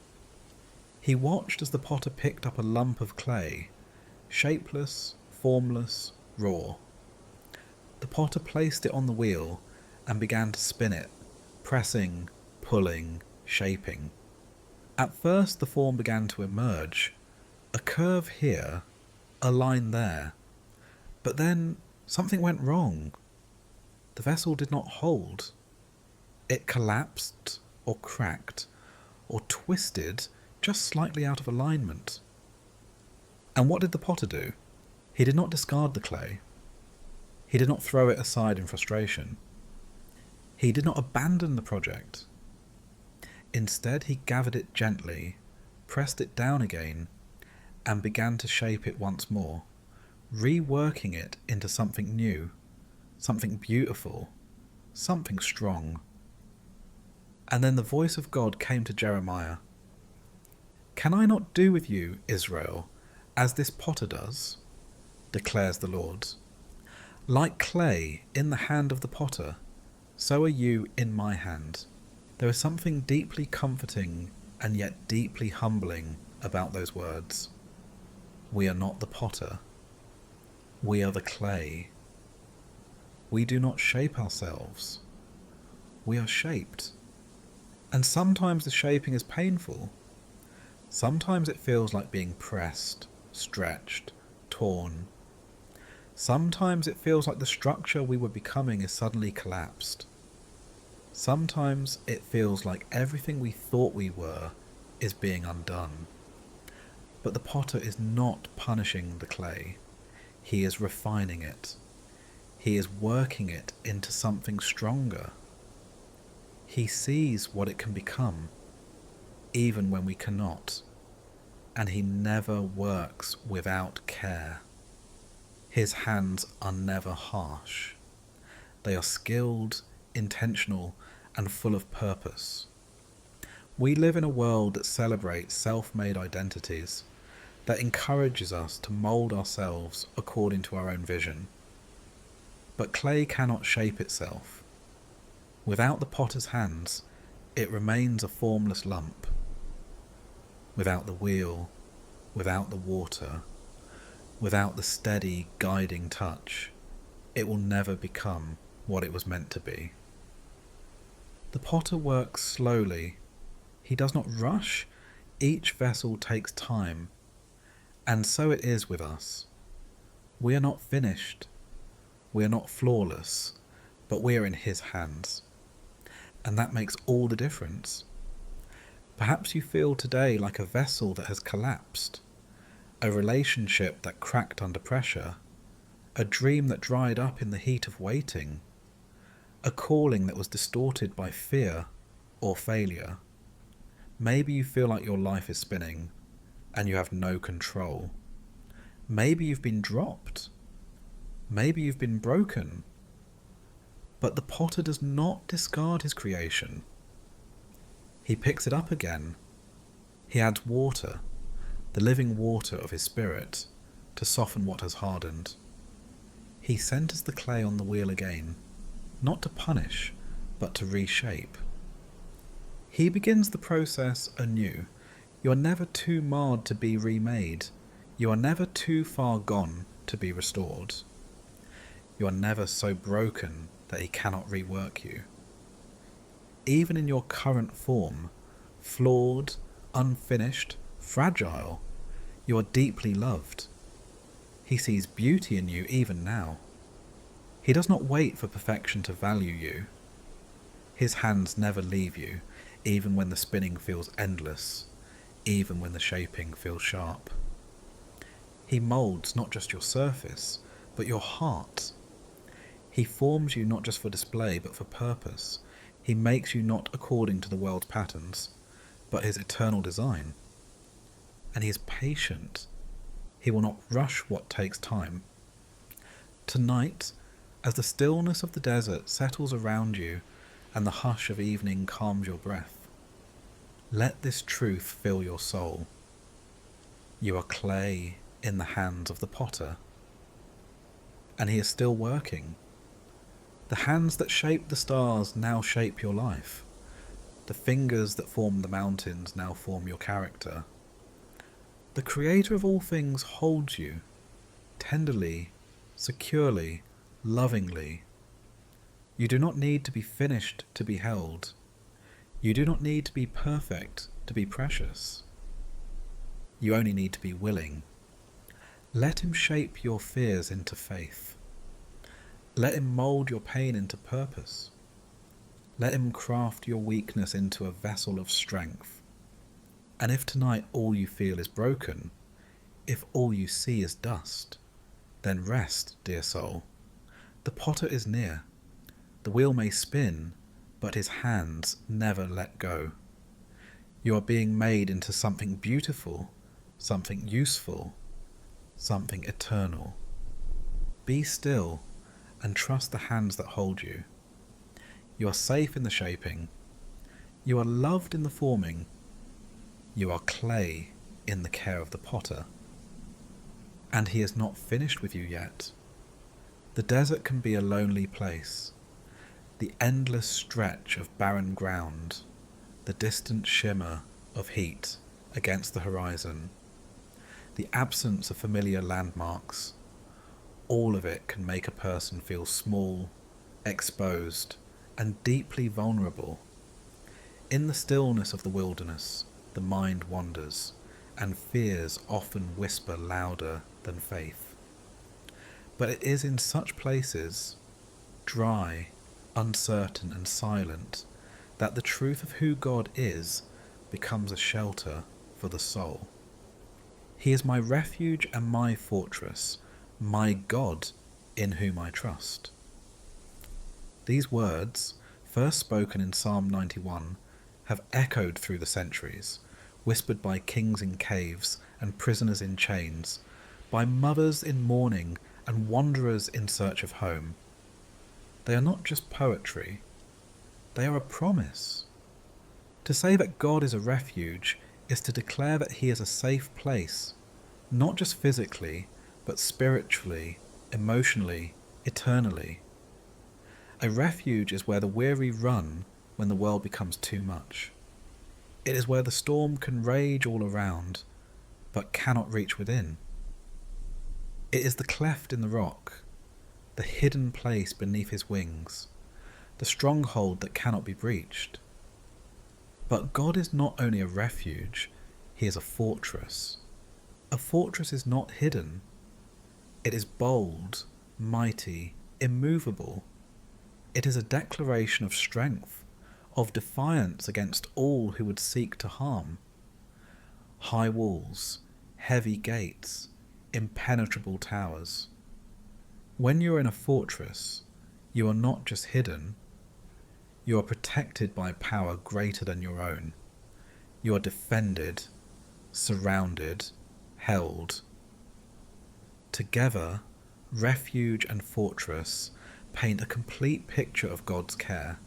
He watched as the potter picked up a lump of clay, shapeless, formless, raw. The potter placed it on the wheel and began to spin it, pressing, pulling, shaping. At first the form began to emerge, a curve here, a line there. But then something went wrong. The vessel did not hold. It collapsed, or cracked, or twisted just slightly out of alignment. And what did the potter do? He did not discard the clay. He did not throw it aside in frustration. He did not abandon the project. Instead, he gathered it gently, pressed it down again, and began to shape it once more, reworking it into something new, something beautiful, something strong. And then the voice of God came to Jeremiah. "Can I not do with you, Israel, as this potter does?" declares the Lord. "Like clay in the hand of the potter, so are you in my hand." There is something deeply comforting and yet deeply humbling about those words. We are not the potter. We are the clay. We do not shape ourselves. We are shaped. And sometimes the shaping is painful. Sometimes it feels like being pressed, stretched, torn. Sometimes it feels like the structure we were becoming is suddenly collapsed. Sometimes it feels like everything we thought we were is being undone. But the potter is not punishing the clay. He is refining it. He is working it into something stronger. He sees what it can become, even when we cannot. And he never works without care. His hands are never harsh. They are skilled, intentional, and full of purpose. We live in a world that celebrates self-made identities, that encourages us to mould ourselves according to our own vision. But clay cannot shape itself. Without the potter's hands, it remains a formless lump. Without the wheel, without the water, without the steady, guiding touch, it will never become what it was meant to be. The potter works slowly. He does not rush. Each vessel takes time. And so it is with us. We are not finished. We are not flawless, but we are in his hands. And that makes all the difference. Perhaps you feel today like a vessel that has collapsed, a relationship that cracked under pressure, a dream that dried up in the heat of waiting, a calling that was distorted by fear or failure. Maybe you feel like your life is spinning and you have no control. Maybe you've been dropped. Maybe you've been broken. But the potter does not discard his creation. He picks it up again. He adds water, the living water of his spirit, to soften what has hardened. He centers the clay on the wheel again, not to punish, but to reshape. He begins the process anew. You are never too marred to be remade. You are never too far gone to be restored. You are never so broken that he cannot rework you. Even in your current form, flawed, unfinished, fragile, you are deeply loved. He sees beauty in you even now. He does not wait for perfection to value you. His hands never leave you, even when the spinning feels endless, even when the shaping feels sharp. He moulds not just your surface, but your heart. He forms you not just for display, but for purpose. He makes you not according to the world's patterns, but his eternal design. And he is patient. He will not rush what takes time. Tonight, as the stillness of the desert settles around you and the hush of evening calms your breath, let this truth fill your soul. You are clay in the hands of the potter, and he is still working. The hands that shaped the stars now shape your life. The fingers that formed the mountains now form your character. The Creator of all things holds you, tenderly, securely, lovingly. You do not need to be finished to be held. You do not need to be perfect to be precious. You only need to be willing. Let him shape your fears into faith. Let him mould your pain into purpose. Let him craft your weakness into a vessel of strength. And if tonight all you feel is broken, if all you see is dust, then rest, dear soul. The potter is near. The wheel may spin, but his hands never let go. You are being made into something beautiful, something useful, something eternal. Be still and trust the hands that hold you. You are safe in the shaping. You are loved in the forming. You are clay in the care of the potter. And he is not finished with you yet. The desert can be a lonely place. The endless stretch of barren ground, the distant shimmer of heat against the horizon, the absence of familiar landmarks, all of it can make a person feel small, exposed, and deeply vulnerable. In the stillness of the wilderness, the mind wanders, and fears often whisper louder than faith. But it is in such places, dry, uncertain, and silent, that the truth of who God is becomes a shelter for the soul. He is my refuge and my fortress, my God in whom I trust. These words, first spoken in Psalm 91, have echoed through the centuries, whispered by kings in caves and prisoners in chains, by mothers in mourning and wanderers in search of home. They are not just poetry, they are a promise. To say that God is a refuge is to declare that he is a safe place, not just physically, but spiritually, emotionally, eternally. A refuge is where the weary run when the world becomes too much. It is where the storm can rage all around, but cannot reach within. It is the cleft in the rock, the hidden place beneath his wings, the stronghold that cannot be breached. But God is not only a refuge, he is a fortress. A fortress is not hidden. It is bold, mighty, immovable. It is a declaration of strength, of defiance against all who would seek to harm. High walls, heavy gates, impenetrable towers. When you're in a fortress, you are not just hidden, you are protected by power greater than your own. You are defended, surrounded, held. Together, refuge and fortress paint a complete picture of God's care.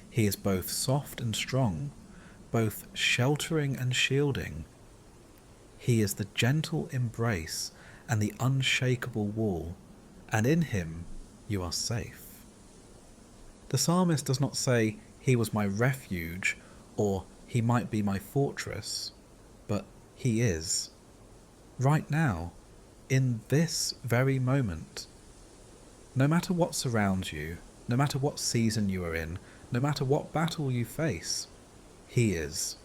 He is both soft and strong, both sheltering and shielding. He is the gentle embrace and the unshakable wall, and in him you are safe. The psalmist does not say, "He was my refuge," or "He might be my fortress," but he is. Right now, in this very moment. No matter what surrounds you, no matter what season you are in, no matter what battle you face, he is.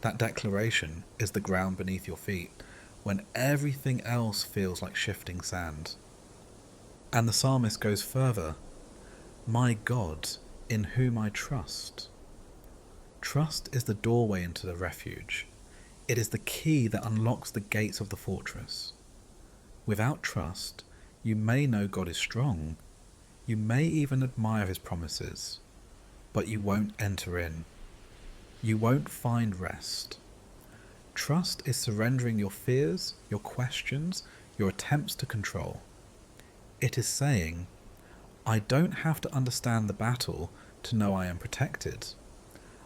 That declaration is the ground beneath your feet when everything else feels like shifting sand. And the psalmist goes further. My God, in whom I trust. Trust is the doorway into the refuge. It is the key that unlocks the gates of the fortress. Without trust, you may know God is strong. You may even admire his promises, but you won't enter in. You won't find rest. Trust is surrendering your fears, your questions, your attempts to control. It is saying, I don't have to understand the battle to know I am protected.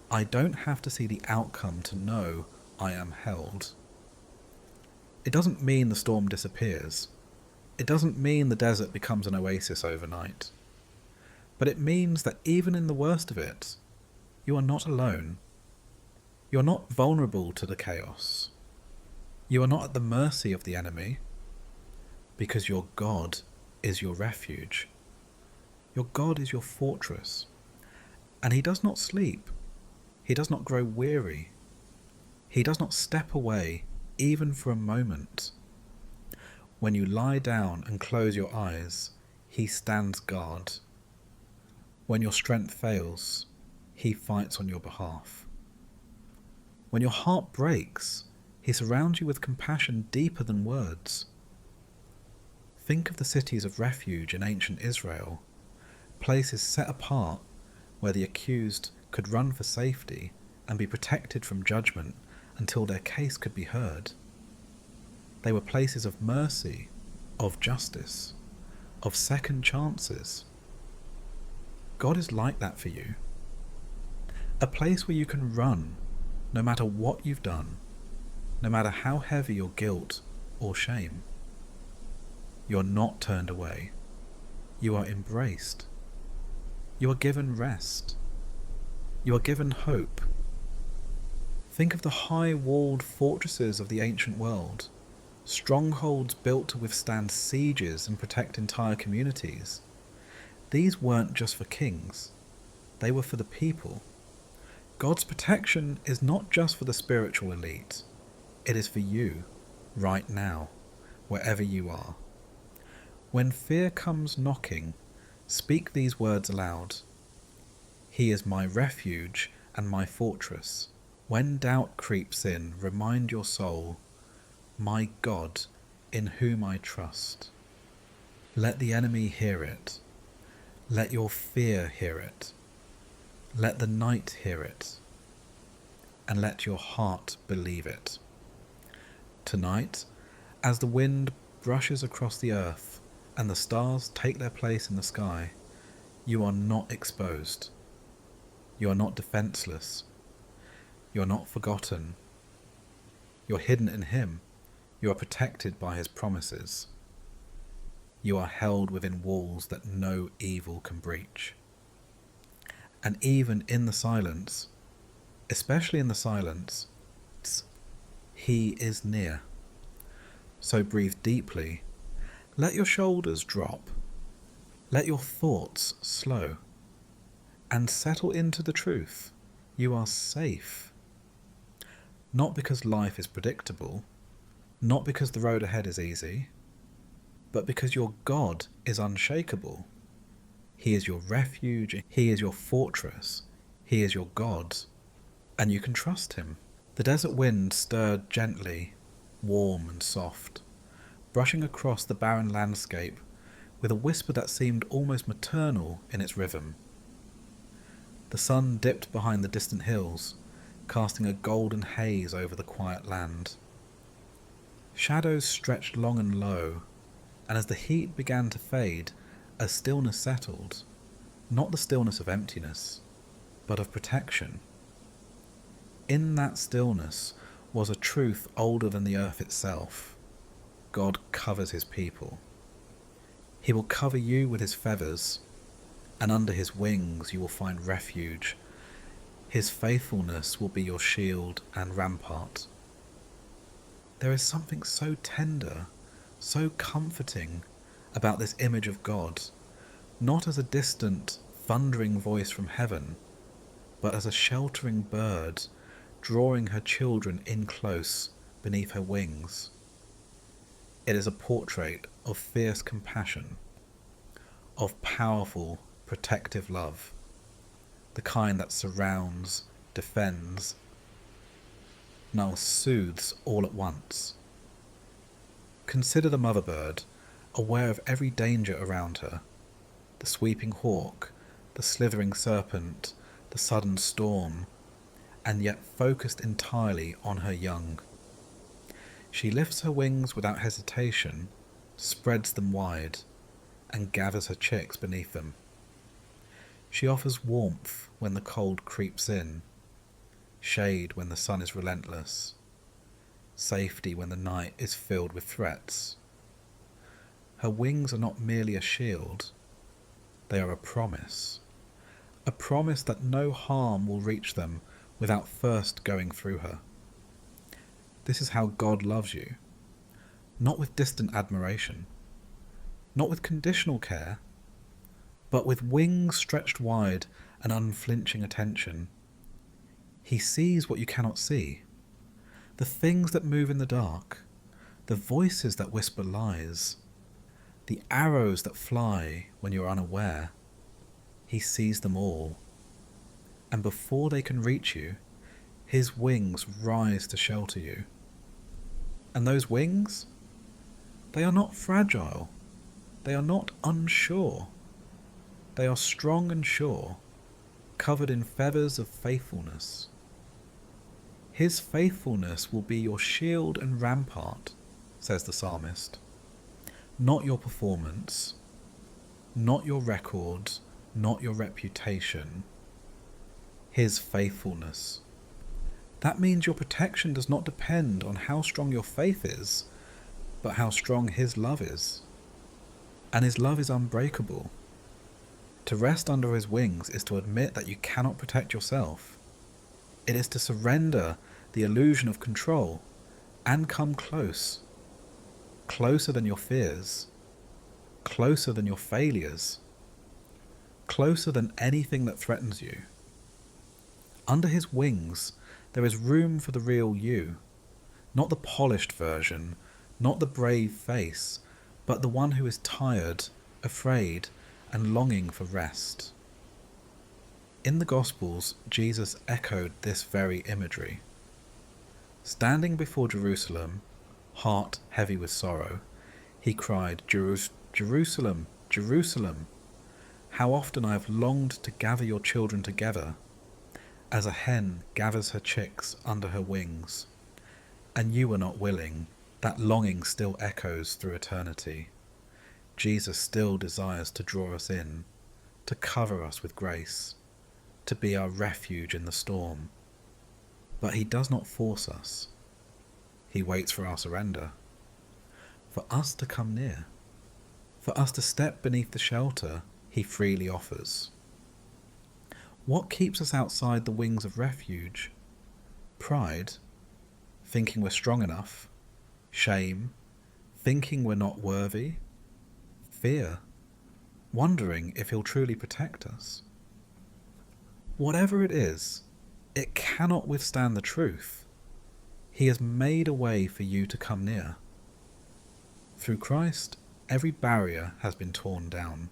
I don't have to see the outcome to know I am held. It doesn't mean the storm disappears. It doesn't mean the desert becomes an oasis overnight. But it means that even in the worst of it, you are not alone. You are not vulnerable to the chaos. You are not at the mercy of the enemy, because your God is your refuge. Your God is your fortress, and he does not sleep. He does not grow weary. He does not step away, even for a moment. When you lie down and close your eyes, he stands guard. When your strength fails, he fights on your behalf. When your heart breaks, he surrounds you with compassion deeper than words. Think of the cities of refuge in ancient Israel, places set apart where the accused could run for safety and be protected from judgment until their case could be heard. They were places of mercy, of justice, of second chances. God is like that for you. A place where you can run no matter what you've done, no matter how heavy your guilt or shame. You're not turned away. You are embraced. You are given rest. You are given hope. Think of the high-walled fortresses of the ancient world, strongholds built to withstand sieges and protect entire communities. These weren't just for kings. They were for the people. God's protection is not just for the spiritual elite. It is for you, right now, wherever you are. When fear comes knocking, speak these words aloud. He is my refuge and my fortress. When doubt creeps in, remind your soul, my God, in whom I trust. Let the enemy hear it. Let your fear hear it. Let the night hear it. And let your heart believe it. Tonight, as the wind brushes across the earth and the stars take their place in the sky, you are not exposed. You are not defenseless. You are not forgotten. You are hidden in him. You are protected by his promises. You are held within walls that no evil can breach. And even in the silence, especially in the silence, he is near. So breathe deeply. Let your shoulders drop. Let your thoughts slow. And settle into the truth. You are safe. Not because life is predictable, not because the road ahead is easy, but because your God is unshakable. He is your refuge, he is your fortress, He is your God, and you can trust him. The desert wind stirred gently, warm and soft, brushing across the barren landscape with a whisper that seemed almost maternal in its rhythm. The sun dipped behind the distant hills, casting a golden haze over the quiet land. Shadows stretched long and low, and as the heat began to fade, a stillness settled, not the stillness of emptiness, but of protection. In that stillness was a truth older than the earth itself. God covers his people. He will cover you with his feathers, and under his wings you will find refuge. His faithfulness will be your shield and rampart. There is something so tender, so comforting about this image of God, not as a distant, thundering voice from heaven, but as a sheltering bird drawing her children in close beneath her wings. It is a portrait of fierce compassion, of powerful, protective love, the kind that surrounds, defends, now soothes all at once. Consider the mother bird, aware of every danger around her, the sweeping hawk, the slithering serpent, the sudden storm, and yet focused entirely on her young. She lifts her wings without hesitation, spreads them wide, and gathers her chicks beneath them. She offers warmth when the cold creeps in, shade when the sun is relentless, safety when the night is filled with threats. Her wings are not merely a shield, they are a promise that no harm will reach them without first going through her. This is how God loves you, not with distant admiration, not with conditional care, but with wings stretched wide and unflinching attention. He sees what you cannot see, the things that move in the dark, the voices that whisper lies, the arrows that fly when you're unaware. He sees them all, and before they can reach you, his wings rise to shelter you. And those wings? They are not fragile. They are not unsure. They are strong and sure, covered in feathers of faithfulness. His faithfulness will be your shield and rampart, says the psalmist. Not your performance, not your record, not your reputation. His faithfulness. That means your protection does not depend on how strong your faith is, but how strong his love is. And his love is unbreakable. To rest under his wings is to admit that you cannot protect yourself. It is to surrender the illusion of control and come close. Closer than your fears. Closer than your failures. Closer than anything that threatens you. Under his wings, there is room for the real you. Not the polished version, not the brave face, but the one who is tired, afraid, and longing for rest. In the Gospels, Jesus echoed this very imagery. Standing before Jerusalem, heart heavy with sorrow, he cried, Jerusalem, Jerusalem, how often I have longed to gather your children together, as a hen gathers her chicks under her wings, and you were not willing. That longing still echoes through eternity. Jesus still desires to draw us in, to cover us with grace, to be our refuge in the storm. But he does not force us. He waits for our surrender, for us to come near, for us to step beneath the shelter he freely offers. What keeps us outside the wings of refuge? Pride, thinking we're strong enough. Shame, thinking we're not worthy. Fear, wondering if he'll truly protect us. Whatever it is, it cannot withstand the truth. He has made a way for you to come near. Through Christ, every barrier has been torn down.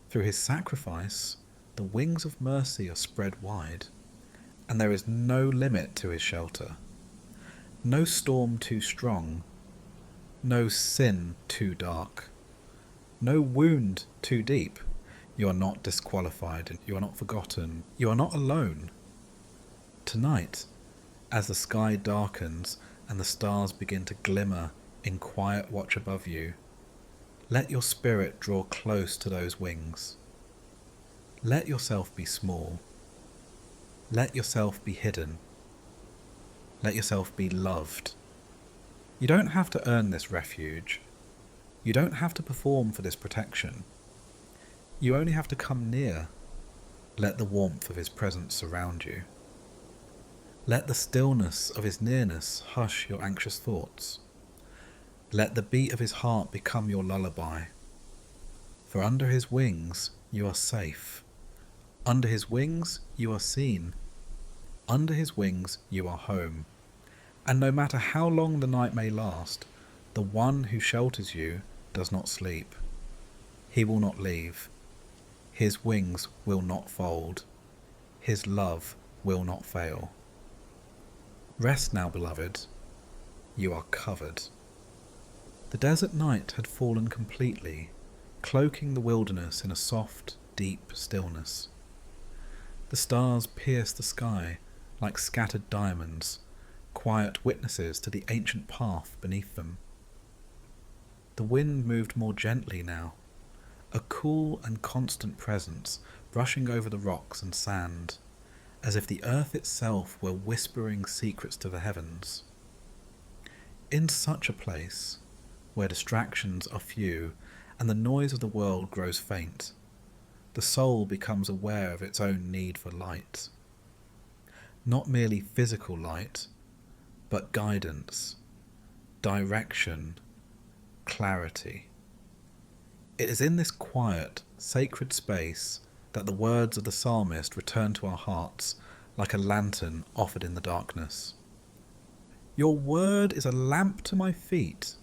Through his sacrifice, the wings of mercy are spread wide, and there is no limit to his shelter. No storm too strong, no sin too dark, no wound too deep. You are not disqualified, you are not forgotten, you are not alone. Tonight, as the sky darkens and the stars begin to glimmer in quiet watch above you, let your spirit draw close to those wings. Let yourself be small. Let yourself be hidden. Let yourself be loved. You don't have to earn this refuge. You don't have to perform for this protection. You only have to come near. Let the warmth of his presence surround you. Let the stillness of his nearness hush your anxious thoughts. Let the beat of his heart become your lullaby. For under his wings you are safe. Under his wings you are seen. Under his wings you are home. And no matter how long the night may last, the one who shelters you does not sleep. He will not leave. His wings will not fold. His love will not fail. Rest now, beloved. You are covered. The desert night had fallen completely, cloaking the wilderness in a soft, deep stillness. The stars pierced the sky like scattered diamonds, quiet witnesses to the ancient path beneath them. The wind moved more gently now, a cool and constant presence brushing over the rocks and sand, as if the earth itself were whispering secrets to the heavens. In such a place, where distractions are few and the noise of the world grows faint, the soul becomes aware of its own need for light. Not merely physical light, but guidance, direction, clarity. It is in this quiet, sacred space that the words of the psalmist return to our hearts like a lantern offered in the darkness. Your word is a lamp to my feet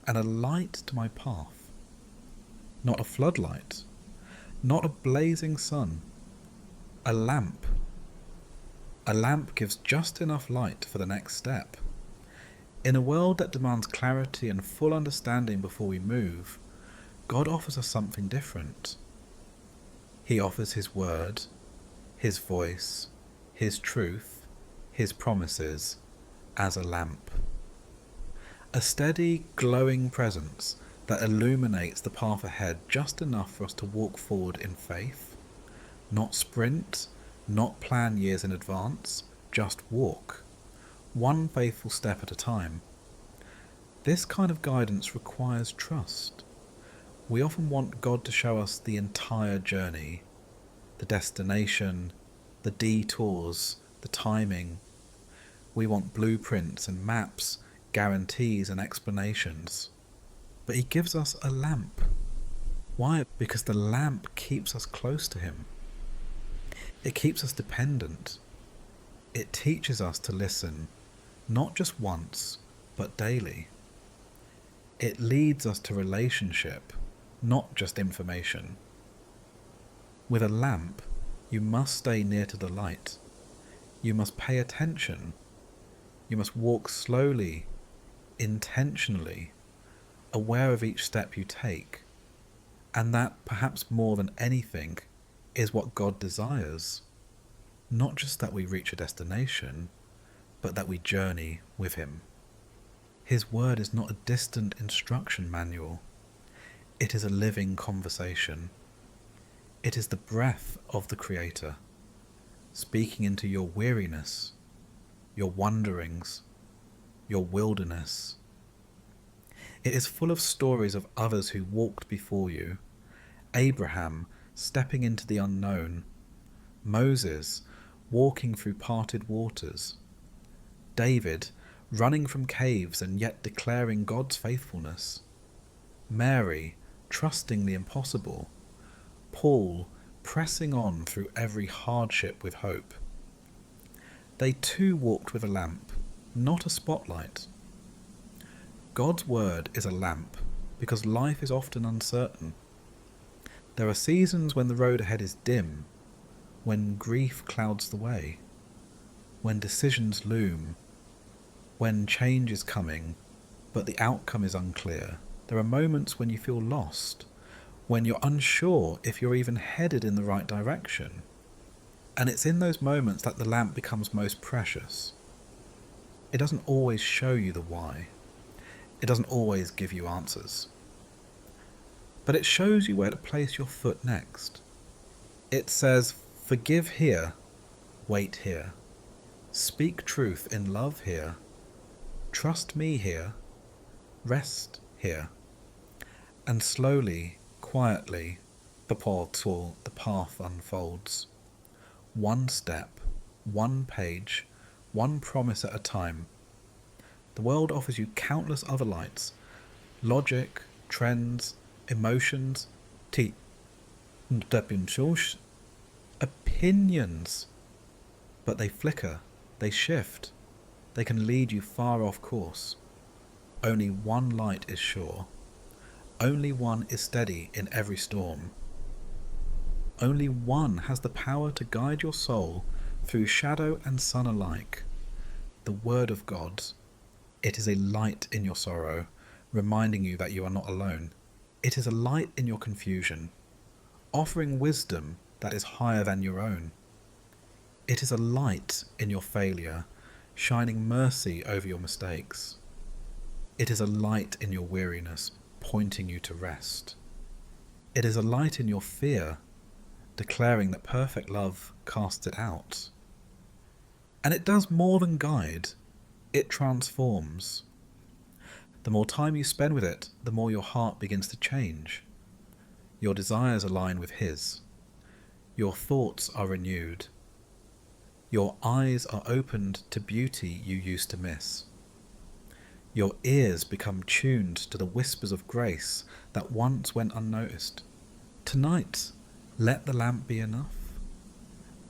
and a light to my path. Not a floodlight, not a blazing sun, a lamp. A lamp gives just enough light for the next step. In a world that demands clarity and full understanding before we move, God offers us something different. He offers his word, his voice, his truth, his promises, as a lamp. A steady, glowing presence that illuminates the path ahead just enough for us to walk forward in faith, not sprint, not plan years in advance, just walk, one faithful step at a time. This kind of guidance requires trust. We often want God to show us the entire journey, the destination, the detours, the timing. We want blueprints and maps, guarantees and explanations. But he gives us a lamp. Why? Because the lamp keeps us close to him. It keeps us dependent. It teaches us to listen, not just once, but daily. It leads us to relationship, not just information. With a lamp, you must stay near to the light. You must pay attention. You must walk slowly, intentionally, aware of each step you take. And that, perhaps more than anything, is what God desires. Not just that we reach a destination, but that we journey with him. His word is not a distant instruction manual. It is a living conversation. It is the breath of the Creator, speaking into your weariness, your wanderings, your wilderness. It is full of stories of others who walked before you. Abraham stepping into the unknown, Moses walking through parted waters, David running from caves and yet declaring God's faithfulness, Mary trusting the impossible, Paul pressing on through every hardship with hope. They too walked with a lamp, not a spotlight. God's word is a lamp because life is often uncertain. There are seasons when the road ahead is dim, when grief clouds the way, when decisions loom, when change is coming, but the outcome is unclear. There are moments when you feel lost, when you're unsure if you're even headed in the right direction. And it's in those moments that the lamp becomes most precious. It doesn't always show you the why. It doesn't always give you answers. But it shows you where to place your foot next. It says, forgive here, wait here. Speak truth in love here. Trust me here. Rest here. And slowly, quietly, the path unfolds. One step, one page, one promise at a time. The world offers you countless other lights. Logic, trends, emotions, opinions. But they flicker, they shift, they can lead you far off course. Only one light is sure. Only one is steady in every storm. Only one has the power to guide your soul through shadow and sun alike. The Word of God. It is a light in your sorrow, reminding you that you are not alone. It is a light in your confusion, offering wisdom that is higher than your own. It is a light in your failure, shining mercy over your mistakes. It is a light in your weariness, pointing you to rest. It is a light in your fear, declaring that perfect love casts it out. And it does more than guide, it transforms. The more time you spend with it, the more your heart begins to change. Your desires align with His. Your thoughts are renewed. Your eyes are opened to beauty you used to miss. Your ears become tuned to the whispers of grace that once went unnoticed. Tonight, let the lamp be enough.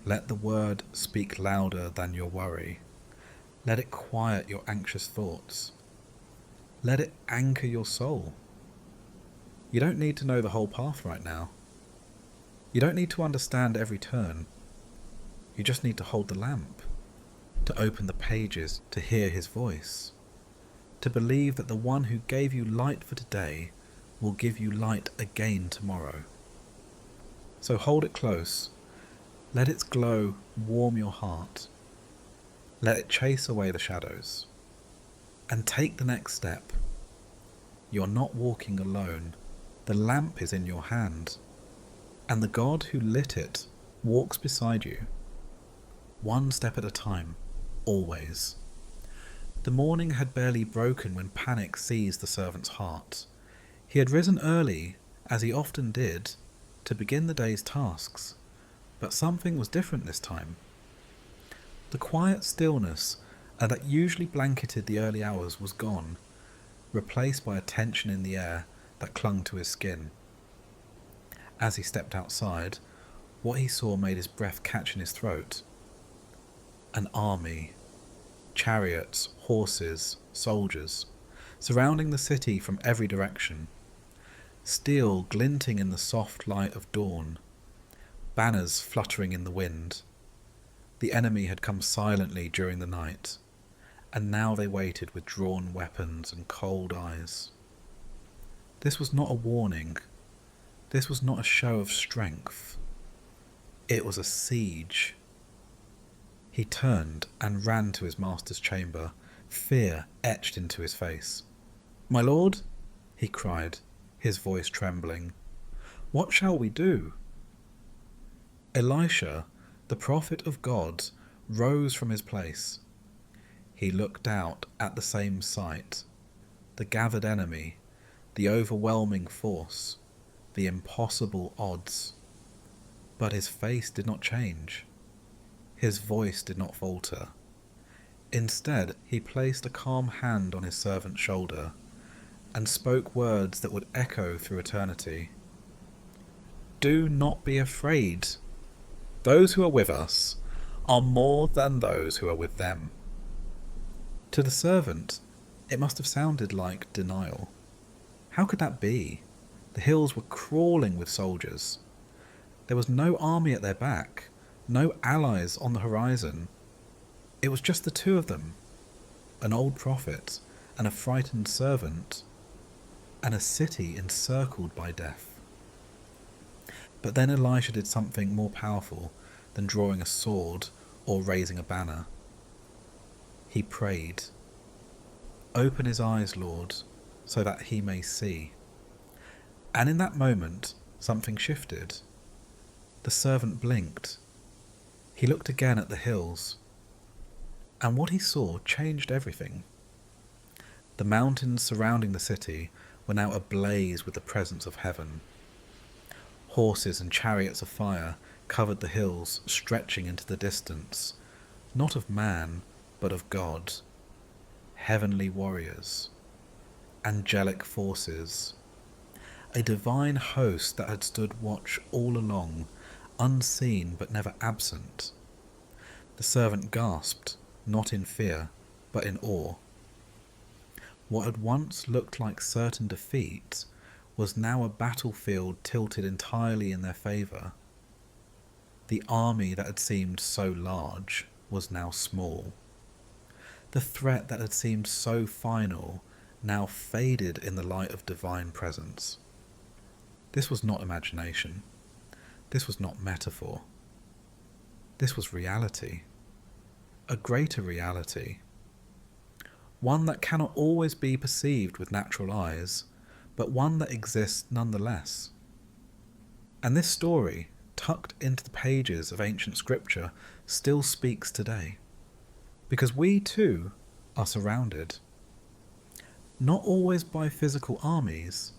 Let the word speak louder than your worry. Let it quiet your anxious thoughts. Let it anchor your soul. You don't need to know the whole path right now. You don't need to understand every turn. You just need to hold the lamp, to open the pages, to hear His voice, to believe that the one who gave you light for today will give you light again tomorrow. So hold it close. Let its glow warm your heart. Let it chase away the shadows. And take the next step. You're not walking alone. The lamp is in your hand. And the God who lit it walks beside you. One step at a time, always. The morning had barely broken when panic seized the servant's heart. He had risen early, as he often did, to begin the day's tasks. But something was different this time. The quiet stillness that usually blanketed the early hours was gone, replaced by a tension in the air that clung to his skin. As he stepped outside, what he saw made his breath catch in his throat. An army, chariots, horses, soldiers, surrounding the city from every direction. Steel glinting in the soft light of dawn, banners fluttering in the wind. The enemy had come silently during the night, and now they waited with drawn weapons and cold eyes. This was not a warning. This was not a show of strength. It was a siege. He turned and ran to his master's chamber, fear etched into his face. "My lord," he cried, his voice trembling, "what shall we do?" Elisha, the prophet of God, rose from his place. He looked out at the same sight, the gathered enemy, the overwhelming force, the impossible odds. But his face did not change. His voice did not falter. Instead, he placed a calm hand on his servant's shoulder and spoke words that would echo through eternity. "Do not be afraid. Those who are with us are more than those who are with them." To the servant, it must have sounded like denial. How could that be? The hills were crawling with soldiers. There was no army at their back, no allies on the horizon. It was just the two of them, an old prophet and a frightened servant, and a city encircled by death. But then Elisha did something more powerful than drawing a sword or raising a banner. He prayed, "Open his eyes, Lord, so that he may see." And in that moment, something shifted. The servant blinked. He looked again at the hills, and what he saw changed everything. The mountains surrounding the city were now ablaze with the presence of heaven. Horses and chariots of fire covered the hills, stretching into the distance, not of man, but of God. Heavenly warriors, angelic forces, a divine host that had stood watch all along, unseen but never absent. The servant gasped, not in fear, but in awe. What had once looked like certain defeat was now a battlefield tilted entirely in their favour. The army that had seemed so large was now small. The threat that had seemed so final now faded in the light of divine presence. This was not imagination. This was not metaphor. This was reality. A greater reality. One that cannot always be perceived with natural eyes, but one that exists nonetheless. And this story, tucked into the pages of ancient scripture, still speaks today. Because we too are surrounded. Not always by physical armies,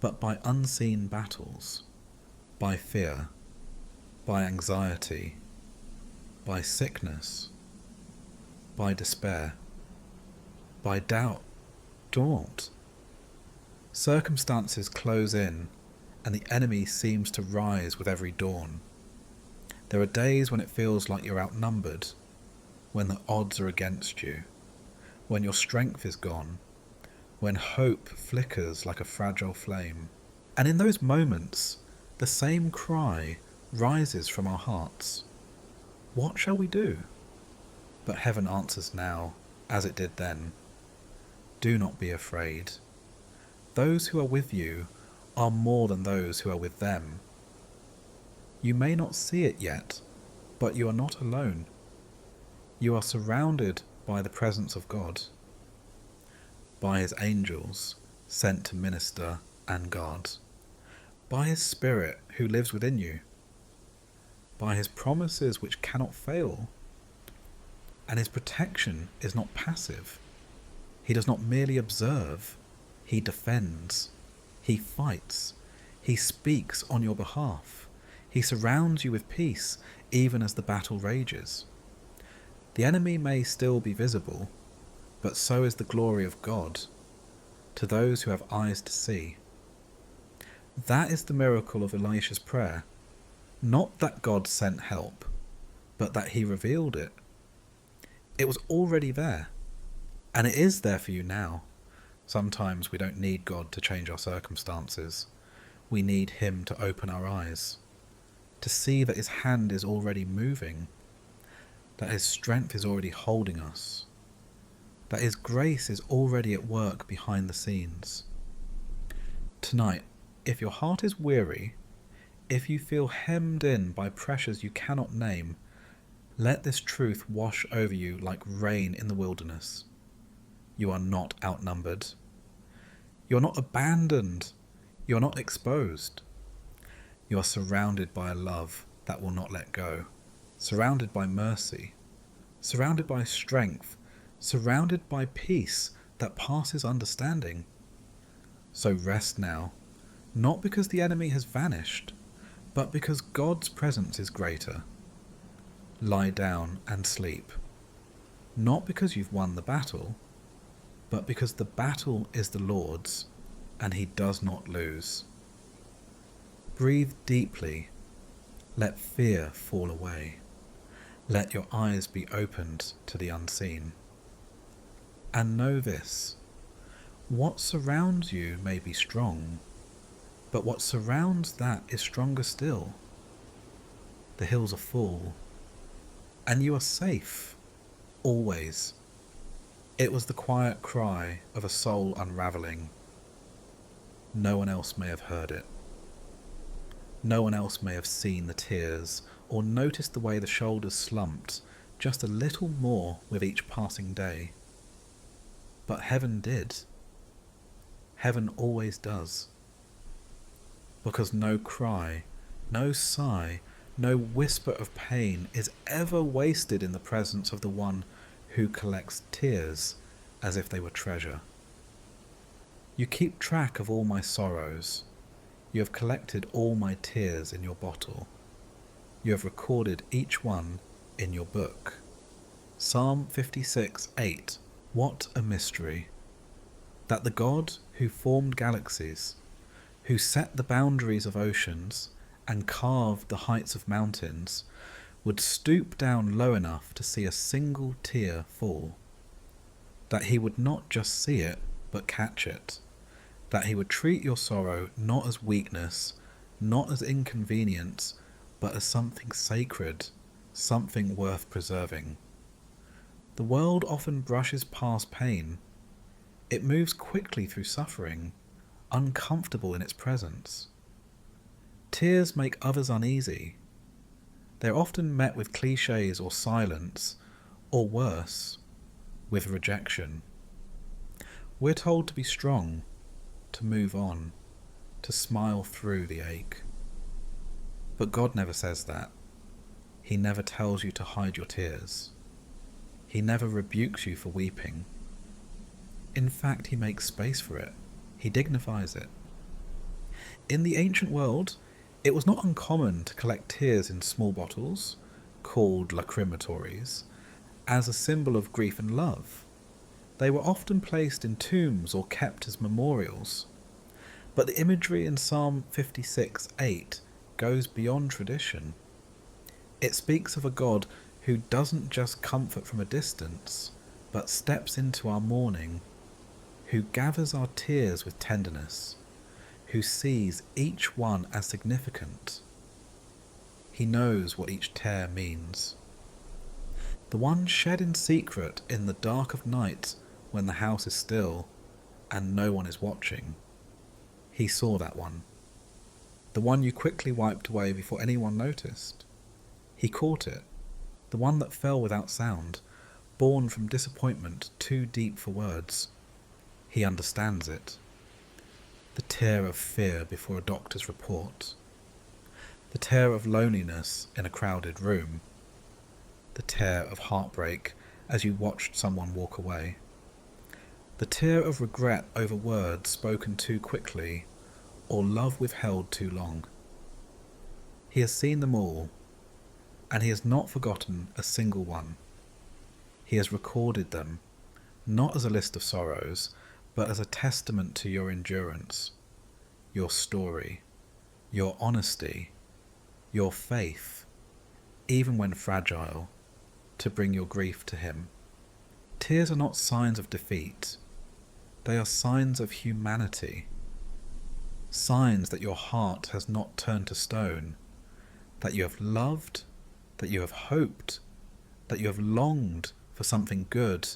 but by unseen battles, by fear, by anxiety, by sickness, by despair, by doubt. Don't. Circumstances close in, and the enemy seems to rise with every dawn. There are days when it feels like you're outnumbered, when the odds are against you, when your strength is gone, when hope flickers like a fragile flame. And in those moments, the same cry rises from our hearts. What shall we do? But heaven answers now, as it did then. Do not be afraid. Those who are with you are more than those who are with them. You may not see it yet, but you are not alone. You are surrounded by the presence of God, by his angels sent to minister and guard, by his Spirit who lives within you, by his promises which cannot fail. And his protection is not passive. He does not merely observe, he defends, he fights, he speaks on your behalf, he surrounds you with peace even as the battle rages. The enemy may still be visible, but so is the glory of God to those who have eyes to see. That is the miracle of Elisha's prayer, not that God sent help, but that he revealed it. It was already there, and it is there for you now. Sometimes we don't need God to change our circumstances. We need him to open our eyes, to see that his hand is already moving, that his strength is already holding us, that his grace is already at work behind the scenes. Tonight, if your heart is weary, if you feel hemmed in by pressures you cannot name, let this truth wash over you like rain in the wilderness. You are not outnumbered. You are not abandoned. You are not exposed. You are surrounded by a love that will not let go, surrounded by mercy, surrounded by strength, surrounded by peace that passes understanding. So rest now, not because the enemy has vanished, but because God's presence is greater. Lie down and sleep, not because you've won the battle, but because the battle is the Lord's, and he does not lose. Breathe deeply. Let fear fall away. Let your eyes be opened to the unseen. And know this, what surrounds you may be strong, but what surrounds that is stronger still. The hills are full. And you are safe. Always. It was the quiet cry of a soul unravelling. No one else may have heard it. No one else may have seen the tears or noticed the way the shoulders slumped just a little more with each passing day. But heaven did. Heaven always does. Because no cry, no sigh, no whisper of pain is ever wasted in the presence of the one who collects tears as if they were treasure. You keep track of all my sorrows. You have collected all my tears in your bottle. You have recorded each one in your book. Psalm 56:8. What a mystery! That the God who formed galaxies, who set the boundaries of oceans and carved the heights of mountains, would stoop down low enough to see a single tear fall. That he would not just see it, but catch it. That he would treat your sorrow not as weakness, not as inconvenience, but as something sacred, something worth preserving. The world often brushes past pain. It moves quickly through suffering, uncomfortable in its presence. Tears make others uneasy. They're often met with cliches or silence, or worse, with rejection. We're told to be strong, to move on, to smile through the ache. But God never says that. He never tells you to hide your tears. He never rebukes you for weeping. In fact, he makes space for it. He dignifies it. In the ancient world, it was not uncommon to collect tears in small bottles, called lacrimatories, as a symbol of grief and love. They were often placed in tombs or kept as memorials. But the imagery in Psalm 56:8 goes beyond tradition. It speaks of a God who doesn't just comfort from a distance, but steps into our mourning, who gathers our tears with tenderness, who sees each one as significant. He knows what each tear means. The one shed in secret in the dark of night when the house is still and no one is watching. He saw that one. The one you quickly wiped away before anyone noticed. He caught it. The one that fell without sound, born from disappointment too deep for words. He understands it. The tear of fear before a doctor's report. The tear of loneliness in a crowded room. The tear of heartbreak as you watched someone walk away. The tear of regret over words spoken too quickly or love withheld too long. He has seen them all, and he has not forgotten a single one. He has recorded them, not as a list of sorrows, but as a testament to your endurance, your story, your honesty, your faith, even when fragile, to bring your grief to him. Tears are not signs of defeat. They are signs of humanity. Signs that your heart has not turned to stone, that you have loved, that you have hoped, that you have longed for something good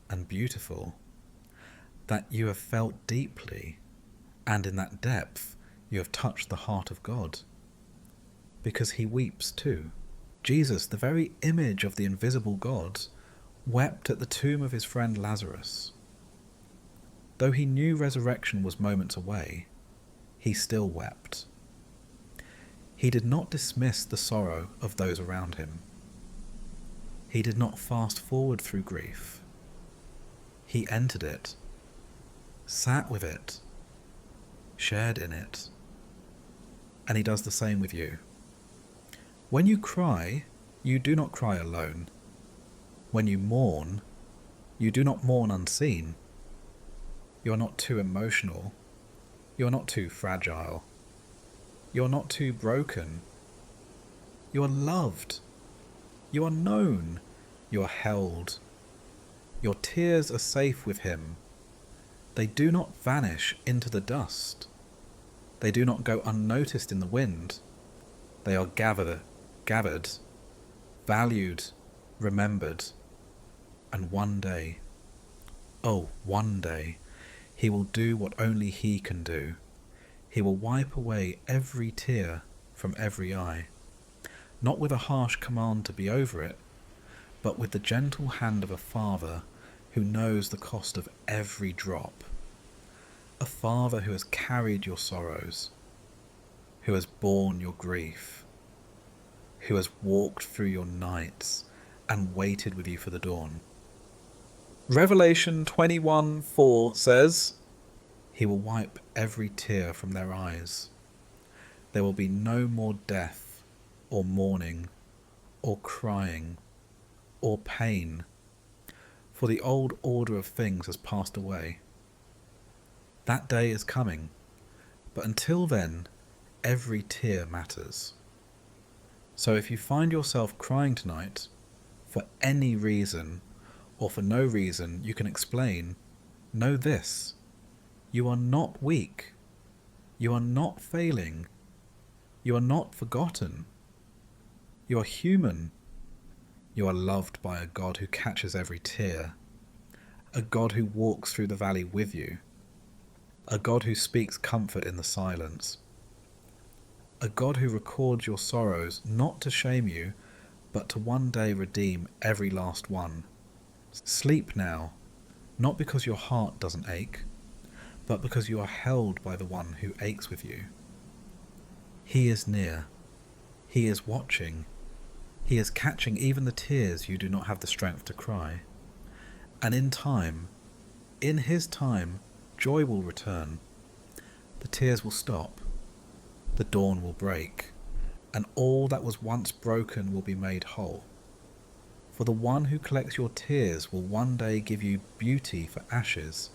and beautiful, that you have felt deeply, and in that depth you have touched the heart of God. Because he weeps too. Jesus, the very image of the invisible God, wept at the tomb of his friend Lazarus. Though he knew resurrection was moments away, he still wept. He did not dismiss the sorrow of those around him. He did not fast forward through grief. He entered it, sat with it, shared in it, and he does the same with you. When you cry, you do not cry alone. When you mourn, you do not mourn unseen. You are not too emotional. You are not too fragile. You are not too broken. You are loved. You are known. You are held. Your tears are safe with him. They do not vanish into the dust. They do not go unnoticed in the wind. They are gathered gathered, valued, remembered, and one day, oh, one day, he will do what only he can do. He will wipe away every tear from every eye, not with a harsh command to be over it, but with the gentle hand of a father who knows the cost of every drop. A father who has carried your sorrows, who has borne your grief, who has walked through your nights and waited with you for the dawn. Revelation 21:4 says, "He will wipe every tear from their eyes. There will be no more death, or mourning, or crying, or pain, for the old order of things has passed away." That day is coming, but until then, every tear matters. So if you find yourself crying tonight, for any reason, or for no reason you can explain, know this: you are not weak. You are not failing. You are not forgotten. You are human. You are loved by a God who catches every tear, a God who walks through the valley with you, a God who speaks comfort in the silence, a God who records your sorrows not to shame you, but to one day redeem every last one. Sleep now, not because your heart doesn't ache, but because you are held by the one who aches with you. He is near. He is watching. He is catching even the tears you do not have the strength to cry. And in time, in his time, joy will return. The tears will stop. The dawn will break. And all that was once broken will be made whole. For the one who collects your tears will one day give you beauty for ashes,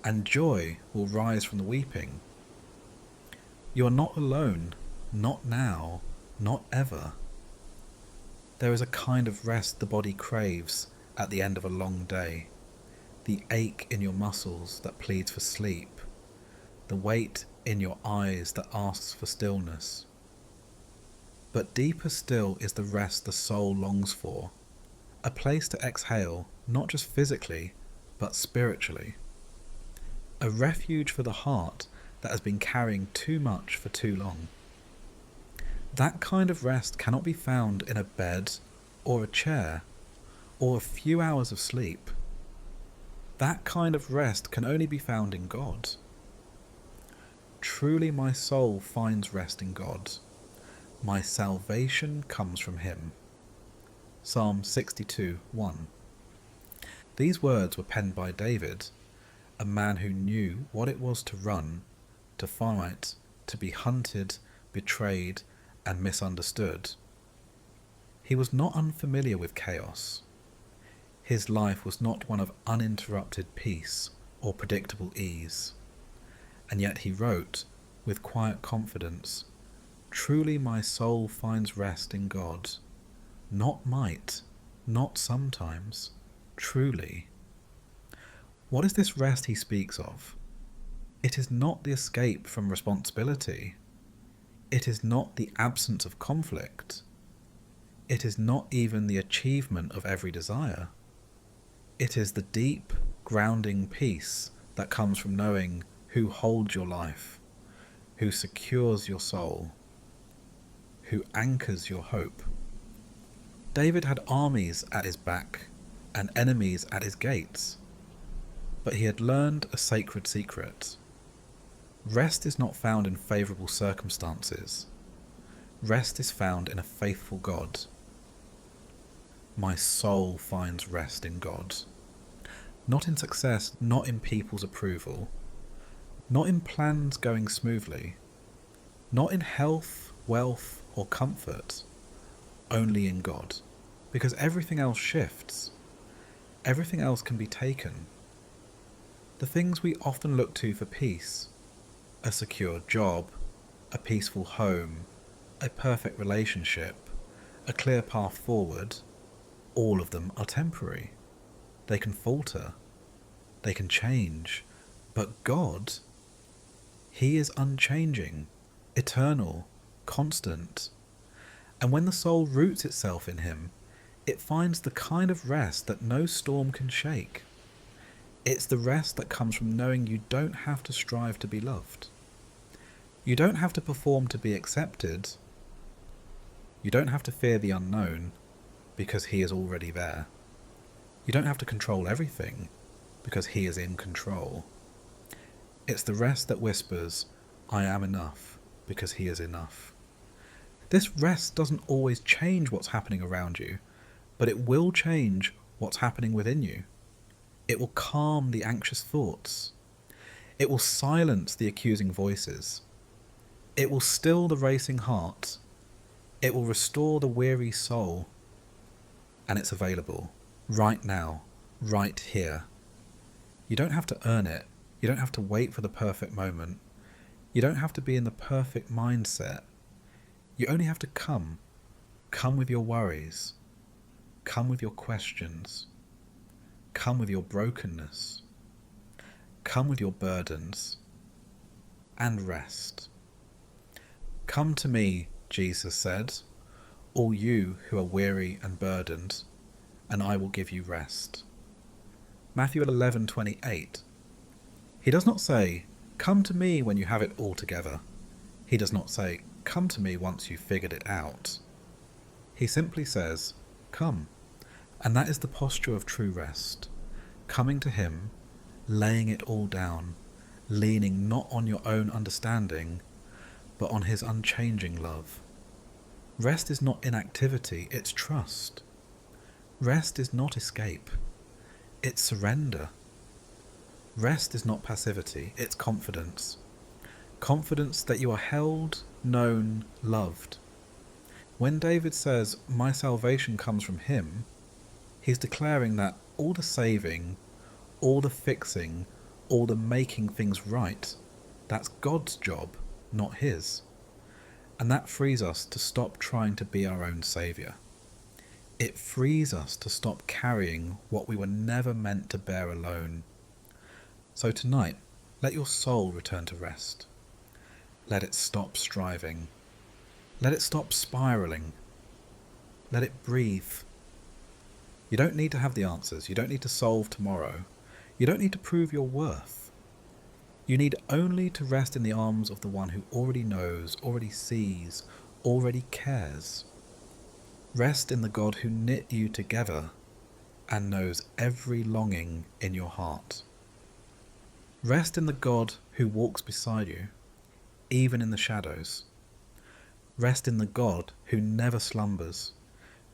and joy will rise from the weeping. You are not alone, not now, not ever. There is a kind of rest the body craves at the end of a long day, the ache in your muscles that pleads for sleep, the weight in your eyes that asks for stillness. But deeper still is the rest the soul longs for, a place to exhale, not just physically, but spiritually. A refuge for the heart that has been carrying too much for too long. That kind of rest cannot be found in a bed, or a chair, or a few hours of sleep. That kind of rest can only be found in God. Truly my soul finds rest in God. My salvation comes from him. Psalm 62:1. These words were penned by David, a man who knew what it was to run, to fight, to be hunted, betrayed, and misunderstood. He was not unfamiliar with chaos. His life was not one of uninterrupted peace or predictable ease. And yet he wrote, with quiet confidence, "Truly my soul finds rest in God. Not might, not sometimes, truly." What is this rest he speaks of? It is not the escape from responsibility. It is not the absence of conflict. It is not even the achievement of every desire. It is the deep, grounding peace that comes from knowing who holds your life, who secures your soul, who anchors your hope. David had armies at his back and enemies at his gates, but he had learned a sacred secret. Rest is not found in favourable circumstances. Rest is found in a faithful God. My soul finds rest in God. Not in success, not in people's approval, not in plans going smoothly, not in health, wealth, or comfort, only in God. Because everything else shifts. Everything else can be taken. The things we often look to for peace, a secure job, a peaceful home, a perfect relationship, a clear path forward, all of them are temporary. They can falter. They can change. But God, he is unchanging, eternal, constant. And when the soul roots itself in him, it finds the kind of rest that no storm can shake. It's the rest that comes from knowing you don't have to strive to be loved. You don't have to perform to be accepted. You don't have to fear the unknown, because he is already there. You don't have to control everything, because he is in control. It's the rest that whispers, I am enough, because he is enough. This rest doesn't always change what's happening around you, but it will change what's happening within you. It will calm the anxious thoughts. It will silence the accusing voices. It will still the racing heart. It will restore the weary soul. And it's available right now, right here. You don't have to earn it. You don't have to wait for the perfect moment. You don't have to be in the perfect mindset. You only have to come. Come with your worries. Come with your questions. Come with your brokenness. Come with your burdens. And rest. Come to me, Jesus said, all you who are weary and burdened, and I will give you rest. Matthew 11:28. He does not say, come to me when you have it all together. He does not say, come to me once you've figured it out. He simply says, come. And that is the posture of true rest. Coming to him, laying it all down, leaning not on your own understanding, but on his unchanging love. Rest is not inactivity, it's trust. Rest is not escape, it's surrender. Rest is not passivity, it's confidence. Confidence that you are held, known, loved. When David says, my salvation comes from him, he's declaring that all the saving, all the fixing, all the making things right, that's God's job, not his. And that frees us to stop trying to be our own saviour. It frees us to stop carrying what we were never meant to bear alone. So tonight, let your soul return to rest. Let it stop striving. Let it stop spiralling. Let it breathe. You don't need to have the answers. You don't need to solve tomorrow. You don't need to prove your worth. You need only to rest in the arms of the one who already knows, already sees, already cares. Rest in the God who knit you together and knows every longing in your heart. Rest in the God who walks beside you, even in the shadows. Rest in the God who never slumbers,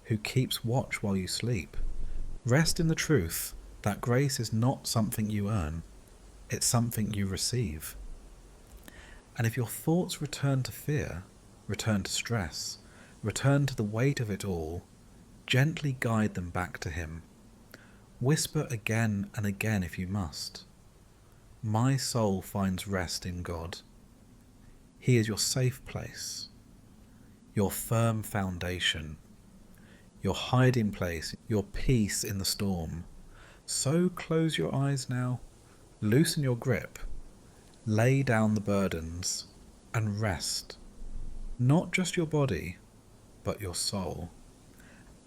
who keeps watch while you sleep. Rest in the truth that grace is not something you earn, it's something you receive. And if your thoughts return to fear, return to stress, return to the weight of it all, gently guide them back to him. Whisper again and again if you must. My soul finds rest in God. He is your safe place, your firm foundation, your hiding place, your peace in the storm. So close your eyes now, loosen your grip, lay down the burdens, and rest. Not just your body, but your soul.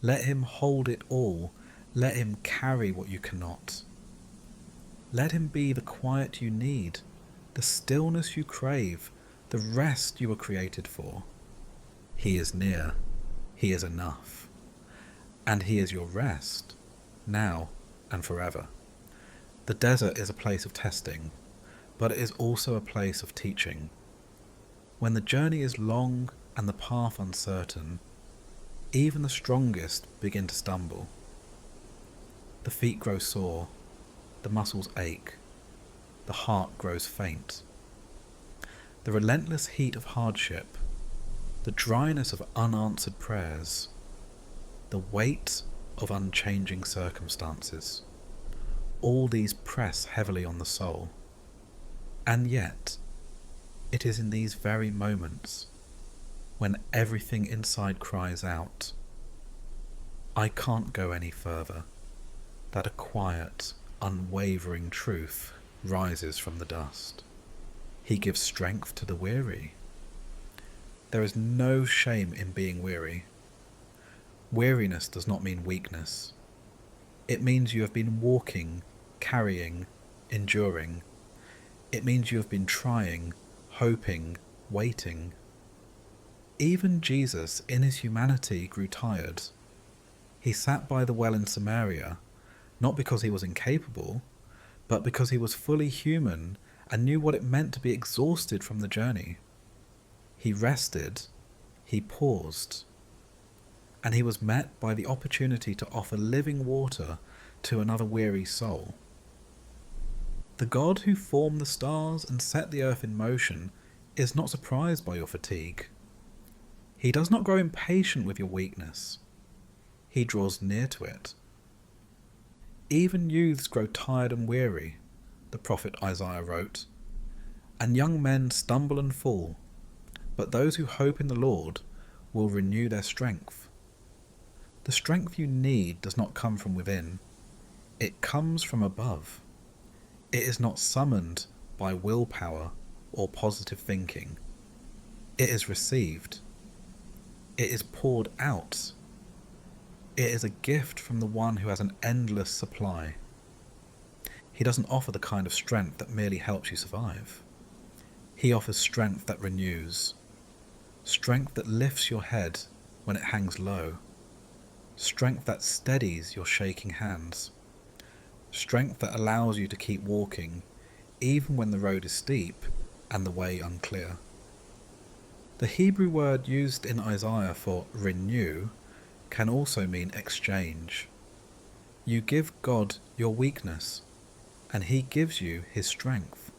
Let him hold it all. Let him carry what you cannot. Let him be the quiet you need, the stillness you crave, the rest you were created for. He is near. He is enough. And he is your rest, now and forever. The desert is a place of testing, but it is also a place of teaching. When the journey is long and the path uncertain, even the strongest begin to stumble. The feet grow sore, the muscles ache, the heart grows faint. The relentless heat of hardship, the dryness of unanswered prayers, the weight of unchanging circumstances, all these press heavily on the soul. And yet, it is in these very moments when everything inside cries out, I can't go any further, that a quiet, unwavering truth rises from the dust. He gives strength to the weary. There is no shame in being weary. Weariness does not mean weakness. It means you have been walking, carrying, enduring. It means you have been trying, hoping, waiting. Even Jesus, in his humanity, grew tired. He sat by the well in Samaria, not because he was incapable, but because he was fully human and knew what it meant to be exhausted from the journey. He rested, he paused, and he was met by the opportunity to offer living water to another weary soul. The God who formed the stars and set the earth in motion is not surprised by your fatigue. He does not grow impatient with your weakness. He draws near to it. Even youths grow tired and weary, the prophet Isaiah wrote, and young men stumble and fall, but those who hope in the Lord will renew their strength. The strength you need does not come from within. It comes from above. It is not summoned by willpower or positive thinking. It is received. It is poured out. It is a gift from the one who has an endless supply. He doesn't offer the kind of strength that merely helps you survive. He offers strength that renews. Strength that lifts your head when it hangs low. Strength that steadies your shaking hands. Strength that allows you to keep walking, even when the road is steep and the way unclear. The Hebrew word used in Isaiah for renew can also mean exchange. You give God your weakness, and he gives you his strength.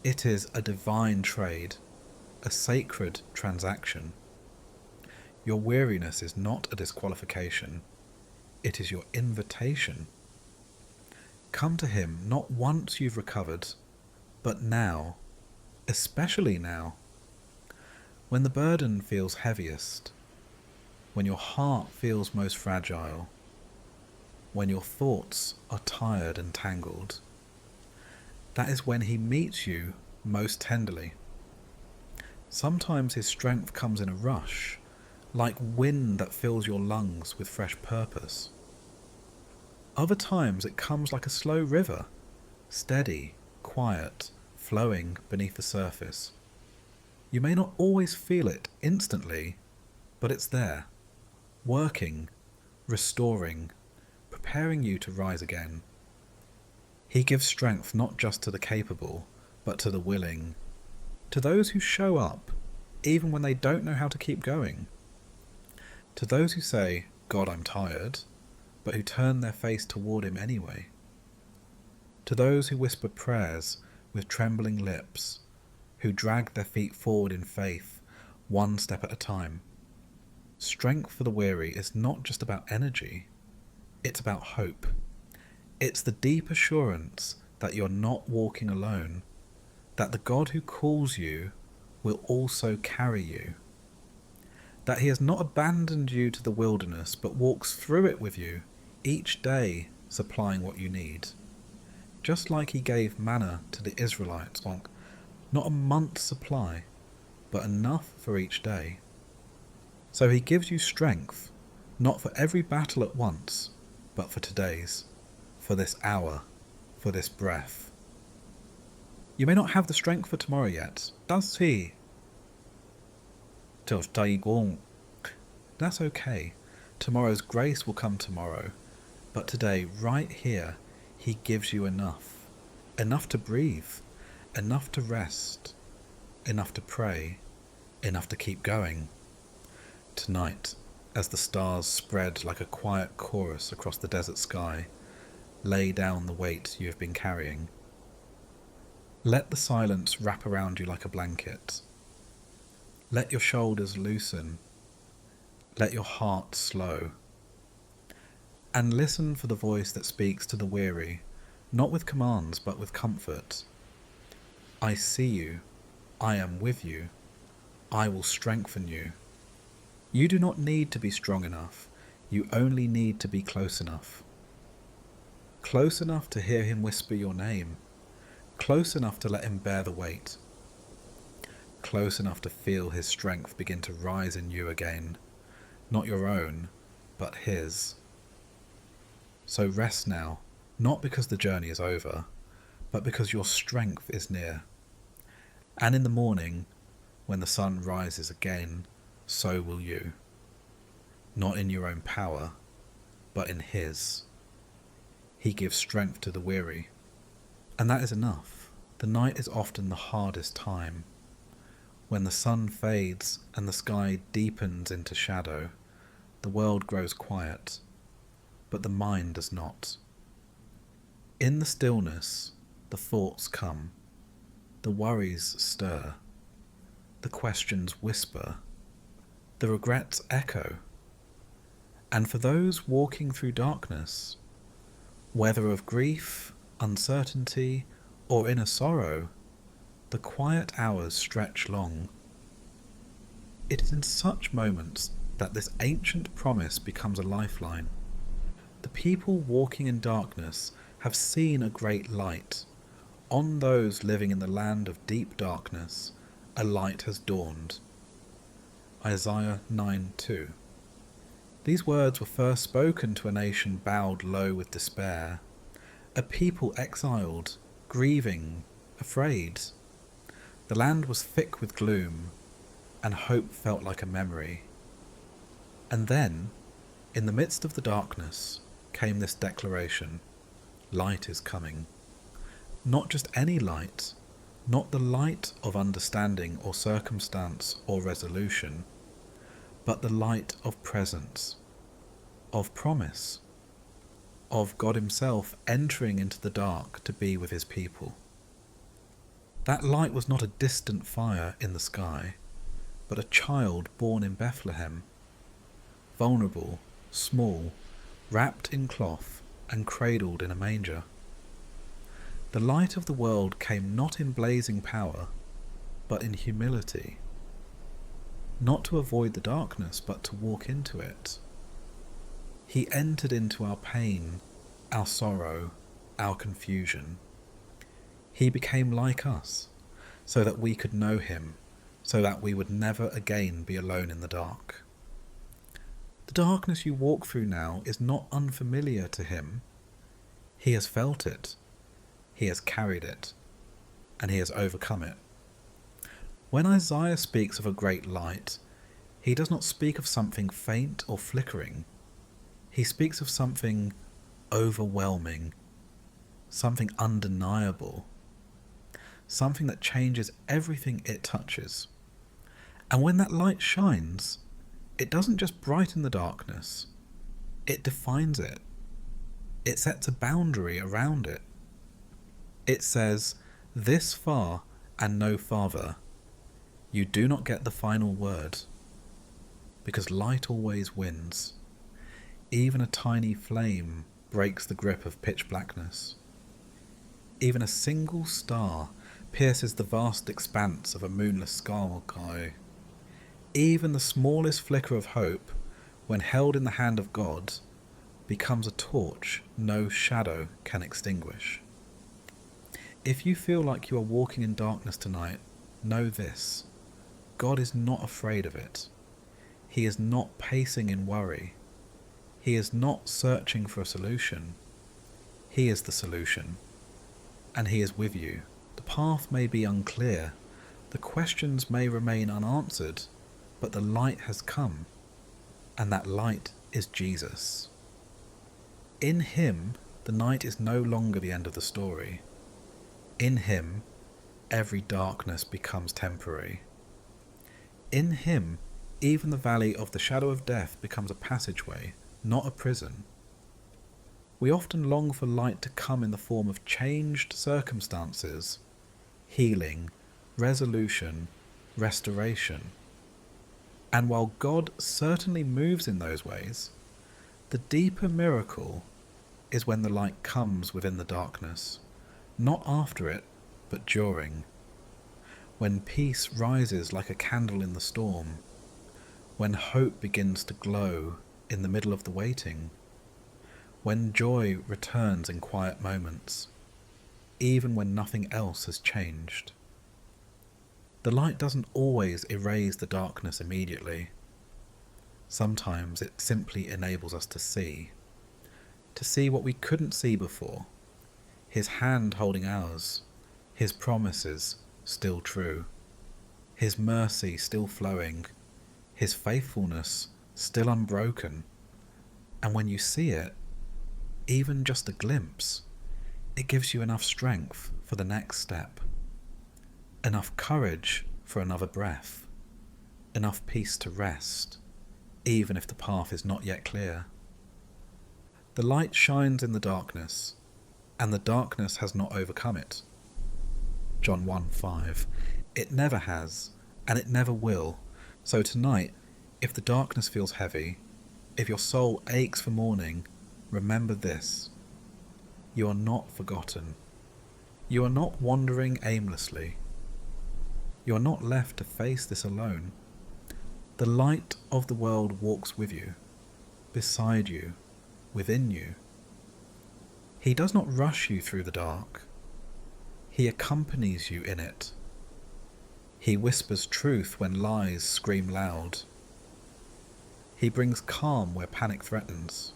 It is a divine trade, a sacred transaction. Your weariness is not a disqualification. It is your invitation. Come to him not once you've recovered, but now, especially now, when the burden feels heaviest, when your heart feels most fragile, when your thoughts are tired and tangled. That is when he meets you most tenderly. Sometimes his strength comes in a rush, like wind that fills your lungs with fresh purpose. Other times it comes like a slow river, steady, quiet, flowing beneath the surface. You may not always feel it instantly, but it's there, working, restoring, preparing you to rise again. He gives strength not just to the capable, but to the willing, to those who show up, even when they don't know how to keep going, to those who say, "God, I'm tired," but who turn their face toward him anyway, to those who whisper prayers with trembling lips, who drag their feet forward in faith, one step at a time. Strength for the weary is not just about energy, it's about hope. It's the deep assurance that you're not walking alone, that the God who calls you will also carry you, that he has not abandoned you to the wilderness, but walks through it with you, each day supplying what you need. Just like he gave manna to the Israelites on not a month's supply, but enough for each day. So he gives you strength, not for every battle at once, but for today's, for this hour, for this breath. You may not have the strength for tomorrow yet. Does he? That's okay. Tomorrow's grace will come tomorrow. But today, right here, he gives you enough. Enough to breathe. Enough to rest. Enough to pray. Enough to keep going. Tonight, as the stars spread like a quiet chorus across the desert sky, lay down the weight you have been carrying. Let the silence wrap around you like a blanket. Let your shoulders loosen. Let your heart slow. And listen for the voice that speaks to the weary, not with commands but with comfort. I see you. I am with you. I will strengthen you. You do not need to be strong enough. You only need to be close enough. Close enough to hear him whisper your name. Close enough to let him bear the weight. close enough to feel his strength begin to rise in you again, not your own, but his. So rest now, not because the journey is over, but because your strength is near. And in the morning, when the sun rises again, so will you. Not in your own power, but in his. He gives strength to the weary. And that is enough. The night is often the hardest time. When the sun fades and the sky deepens into shadow, the world grows quiet, but the mind does not. In the stillness, the thoughts come, the worries stir, the questions whisper, the regrets echo. And for those walking through darkness, whether of grief, uncertainty, or inner sorrow, the quiet hours stretch long. It is in such moments that this ancient promise becomes a lifeline. The people walking in darkness have seen a great light. On those living in the land of deep darkness, a light has dawned. Isaiah 9:2. These words were first spoken to a nation bowed low with despair, a people exiled, grieving, afraid. The land was thick with gloom, and hope felt like a memory. And then, in the midst of the darkness, came this declaration: light is coming. Not just any light, not the light of understanding or circumstance or resolution, but the light of presence, of promise, of God himself entering into the dark to be with his people. That light was not a distant fire in the sky, but a child born in Bethlehem, vulnerable, small, wrapped in cloth and cradled in a manger. The light of the world came not in blazing power, but in humility, not to avoid the darkness, but to walk into it. He entered into our pain, our sorrow, our confusion. He became like us, so that we could know him, so that we would never again be alone in the dark. The darkness you walk through now is not unfamiliar to him. He has felt it, he has carried it, and he has overcome it. When Isaiah speaks of a great light, he does not speak of something faint or flickering. He speaks of something overwhelming, something undeniable, something that changes everything it touches. And when that light shines, it doesn't just brighten the darkness, it defines it. It sets a boundary around it. It says, this far and no farther. You do not get the final word, because light always wins. Even a tiny flame breaks the grip of pitch blackness. Even a single star pierces the vast expanse of a moonless sky. Even the smallest flicker of hope, when held in the hand of God, becomes a torch no shadow can extinguish. If you feel like you are walking in darkness tonight, know this: God is not afraid of it. He is not pacing in worry. He is not searching for a solution. He is the solution, and he is with you. The path may be unclear, the questions may remain unanswered, but the light has come, and that light is Jesus. In him, the night is no longer the end of the story. In him, every darkness becomes temporary. In him, even the valley of the shadow of death becomes a passageway, not a prison. We often long for light to come in the form of changed circumstances, healing, resolution, restoration. And while God certainly moves in those ways, the deeper miracle is when the light comes within the darkness, not after it, but during. When peace rises like a candle in the storm, when hope begins to glow in the middle of the waiting, when joy returns in quiet moments, even when nothing else has changed. The light doesn't always erase the darkness immediately. Sometimes it simply enables us to see what we couldn't see before. His hand holding ours, his promises still true, his mercy still flowing, his faithfulness still unbroken. And when you see it, even just a glimpse, it gives you enough strength for the next step, enough courage for another breath, enough peace to rest, even if the path is not yet clear. The light shines in the darkness, and the darkness has not overcome it. John 1:5. It never has, and it never will. So tonight, if the darkness feels heavy, if your soul aches for morning, remember this. You are not forgotten. You are not wandering aimlessly. You are not left to face this alone. The light of the world walks with you, beside you, within you. He does not rush you through the dark. He accompanies you in it. He whispers truth when lies scream loud. He brings calm where panic threatens.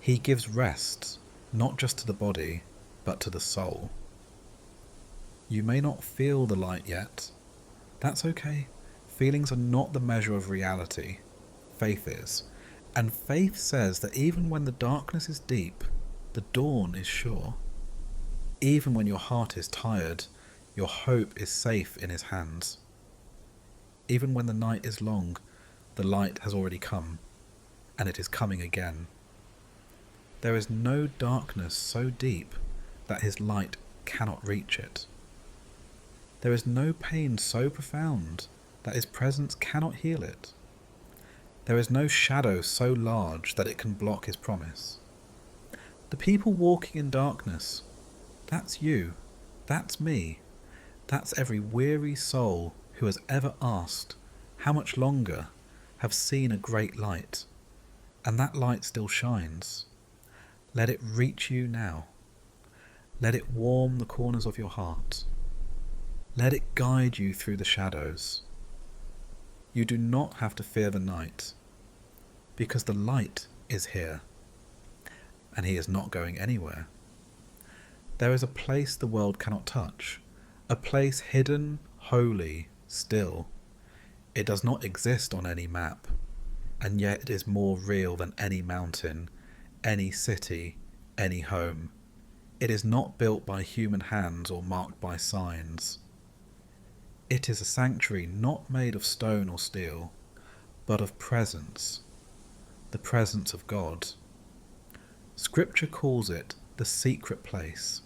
He gives rest, not just to the body, but to the soul. You may not feel the light yet. That's okay. Feelings are not the measure of reality. Faith is. And faith says that even when the darkness is deep, the dawn is sure. Even when your heart is tired, your hope is safe in his hands. Even when the night is long, the light has already come, and it is coming again. There is no darkness so deep that his light cannot reach it. There is no pain so profound that his presence cannot heal it. There is no shadow so large that it can block his promise. The people walking in darkness, that's you, that's me, that's every weary soul who has ever asked, how much longer, have seen a great light, and that light still shines. Let it reach you now. Let it warm the corners of your heart. Let it guide you through the shadows. You do not have to fear the night, because the light is here, and he is not going anywhere. There is a place the world cannot touch, a place hidden, holy, still. It does not exist on any map, and yet it is more real than any mountain, any city, any home. It is not built by human hands or marked by signs. It is a sanctuary not made of stone or steel, but of presence, the presence of God. Scripture calls it the secret place.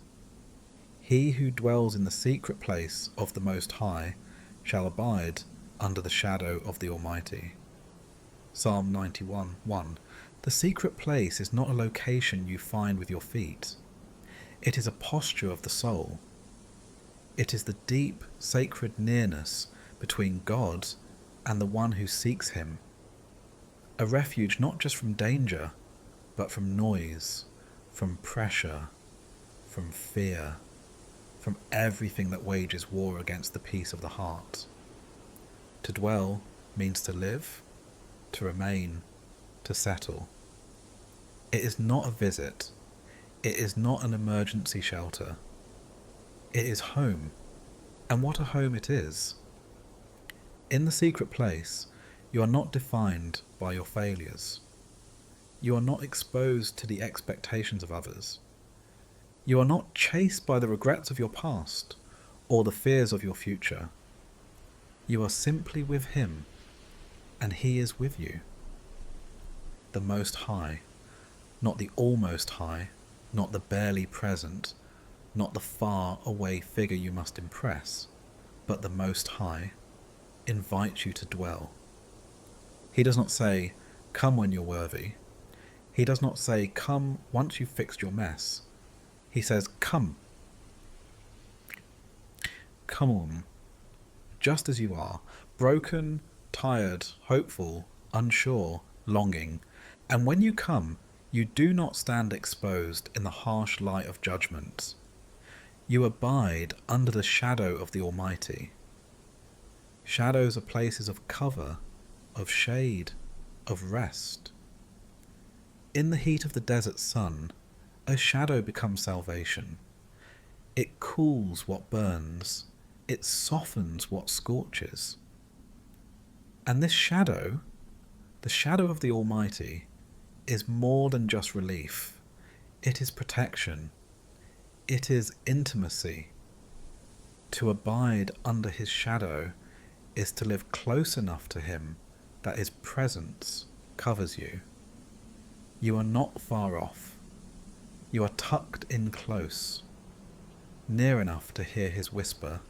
He who dwells in the secret place of the Most High shall abide under the shadow of the Almighty. Psalm 91:1. The secret place is not a location you find with your feet. It is a posture of the soul. It is the deep, sacred nearness between God and the one who seeks him. A refuge not just from danger, but from noise, from pressure, from fear, from everything that wages war against the peace of the heart. To dwell means to live, to remain, to settle. It is not a visit. It is not an emergency shelter. It is home, and what a home it is. In the secret place, you are not defined by your failures. You are not exposed to the expectations of others. You are not chased by the regrets of your past or the fears of your future. You are simply with him, and he is with you. The Most High, not the almost high, not the barely present, not the far away figure you must impress, but the Most High, invites you to dwell. He does not say, come when you're worthy. He does not say, come once you've fixed your mess. He says, come. Come on, just as you are, broken, tired, hopeful, unsure, longing. And when you come, you do not stand exposed in the harsh light of judgment. You abide under the shadow of the Almighty. Shadows are places of cover, of shade, of rest. In the heat of the desert sun, a shadow becomes salvation. It cools what burns. It softens what scorches. And this shadow, the shadow of the Almighty, is more than just relief. It is protection. It is intimacy. To abide under his shadow is to live close enough to him that his presence covers you. You are not far off. You are tucked in close, near enough to hear his whisper,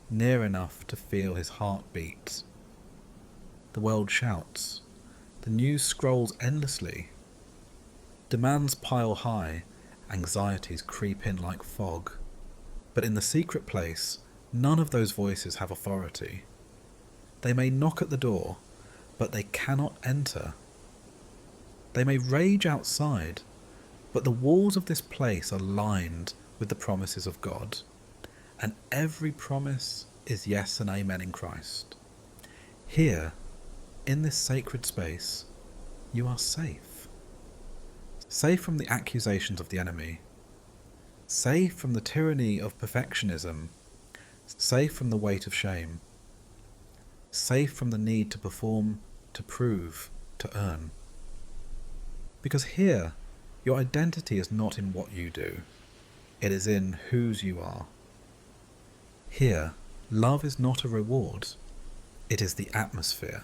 near enough to feel his heartbeat. The world shouts. The news scrolls endlessly. Demands pile high, anxieties creep in like fog. But in the secret place, none of those voices have authority. They may knock at the door, but they cannot enter. They may rage outside, but the walls of this place are lined with the promises of God, and every promise is yes and amen in Christ. Here, in this sacred space, you are safe. Safe from the accusations of the enemy. Safe from the tyranny of perfectionism. Safe from the weight of shame. Safe from the need to perform, to prove, to earn. Because here, your identity is not in what you do. It is in whose you are. Here, love is not a reward. It is the atmosphere.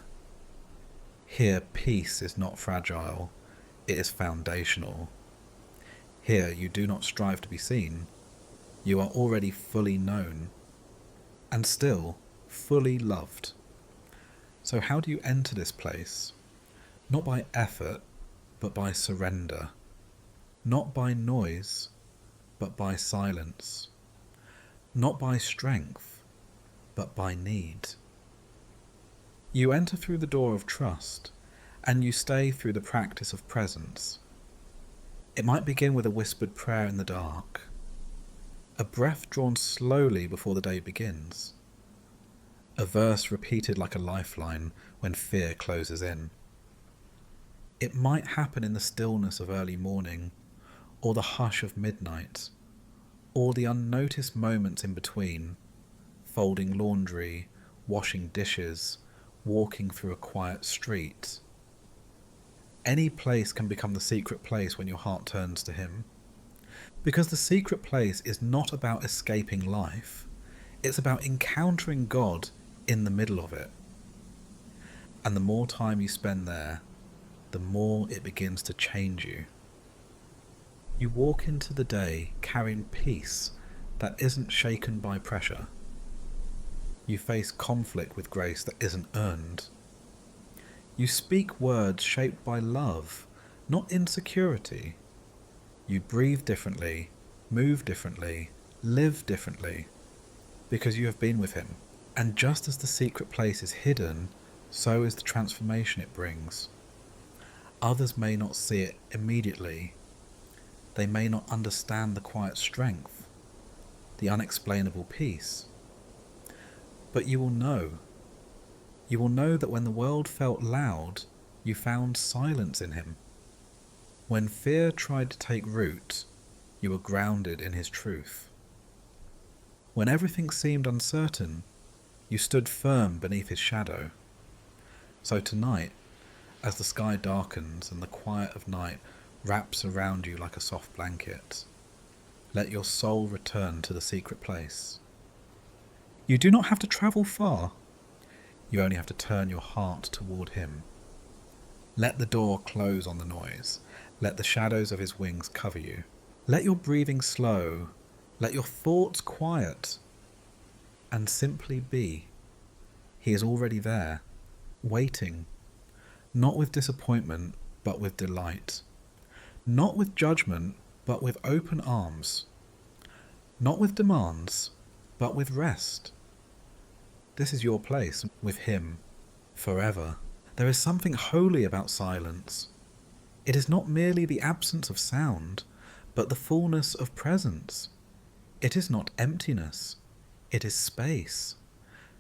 Here, peace is not fragile. It is foundational. Here, you do not strive to be seen. You are already fully known, and still fully loved. So how do you enter this place? Not by effort, but by surrender. Not by noise, but by silence. Not by strength, but by need. You enter through the door of trust, and you stay through the practice of presence. It might begin with a whispered prayer in the dark, a breath drawn slowly before the day begins, a verse repeated like a lifeline when fear closes in. It might happen in the stillness of early morning, or the hush of midnight, or the unnoticed moments in between, folding laundry, washing dishes, walking through a quiet street. Any place can become the secret place when your heart turns to him. Because the secret place is not about escaping life, it's about encountering God in the middle of it. And the more time you spend there, the more it begins to change you. You walk into the day carrying peace that isn't shaken by pressure. You face conflict with grace that isn't earned. You speak words shaped by love, not insecurity. You breathe differently, move differently, live differently, because you have been with him. And just as the secret place is hidden, so is the transformation it brings. Others may not see it immediately. They may not understand the quiet strength, the unexplainable peace. But you will know. You will know that when the world felt loud, you found silence in him. When fear tried to take root, you were grounded in his truth. When everything seemed uncertain, you stood firm beneath his shadow. So tonight, as the sky darkens and the quiet of night wraps around you like a soft blanket, let your soul return to the secret place. You do not have to travel far. You only have to turn your heart toward him. Let the door close on the noise. Let the shadows of his wings cover you. Let your breathing slow. Let your thoughts quiet. And simply be. He is already there, waiting, not with disappointment, but with delight. Not with judgment, but with open arms. Not with demands, but with rest. This is your place with him, forever. There is something holy about silence. It is not merely the absence of sound, but the fullness of presence. It is not emptiness. It is space.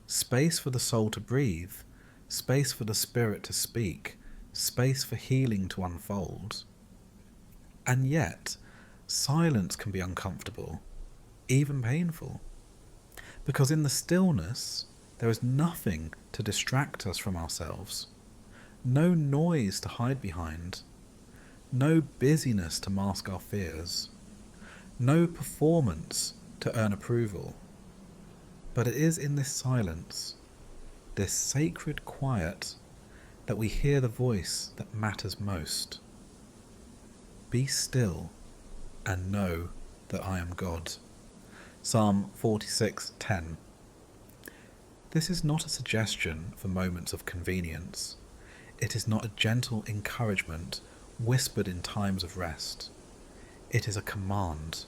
space for the soul to breathe, space for the spirit to speak, space for healing to unfold. And yet, silence can be uncomfortable, even painful, because in the stillness, there is nothing to distract us from ourselves, no noise to hide behind, no busyness to mask our fears, no performance to earn approval. But it is in this silence, this sacred quiet, that we hear the voice that matters most. Be still and know that I am God. Psalm 46:10. This is not a suggestion for moments of convenience. It is not a gentle encouragement whispered in times of rest. It is a command,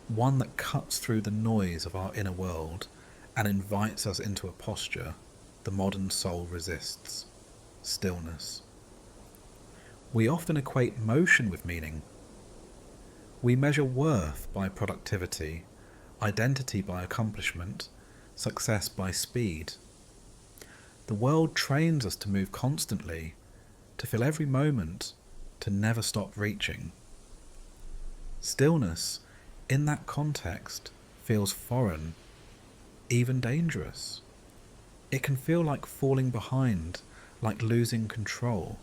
one that cuts through the noise of our inner world and invites us into a posture the modern soul resists: stillness. We often equate motion with meaning. We measure worth by productivity, identity by accomplishment, success by speed. The world trains us to move constantly, to fill every moment, to never stop reaching. Stillness, in that context, feels foreign, even dangerous. It can feel like falling behind, like losing control.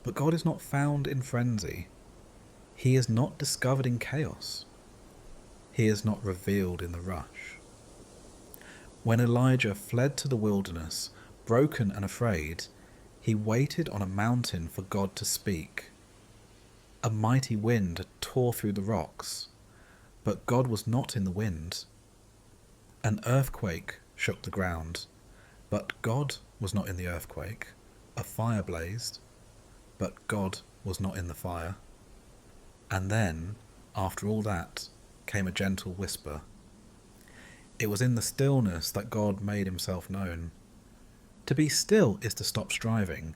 But God is not found in frenzy. He is not discovered in chaos. He is not revealed in the rush. When Elijah fled to the wilderness, broken and afraid, he waited on a mountain for God to speak. A mighty wind tore through the rocks, but God was not in the wind. An earthquake shook the ground, but God was not in the earthquake. A fire blazed, but God was not in the fire. And then, after all that, came a gentle whisper. It was in the stillness that God made himself known. To be still is to stop striving.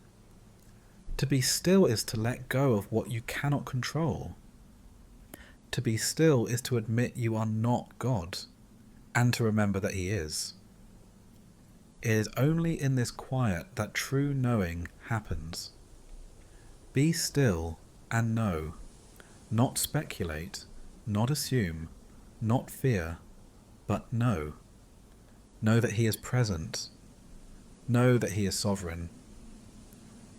To be still is to let go of what you cannot control. To be still is to admit you are not God, and to remember that he is. It is only in this quiet that true knowing happens. Be still and know, not speculate, not assume, not fear, but know. Know that he is present. Know that he is sovereign.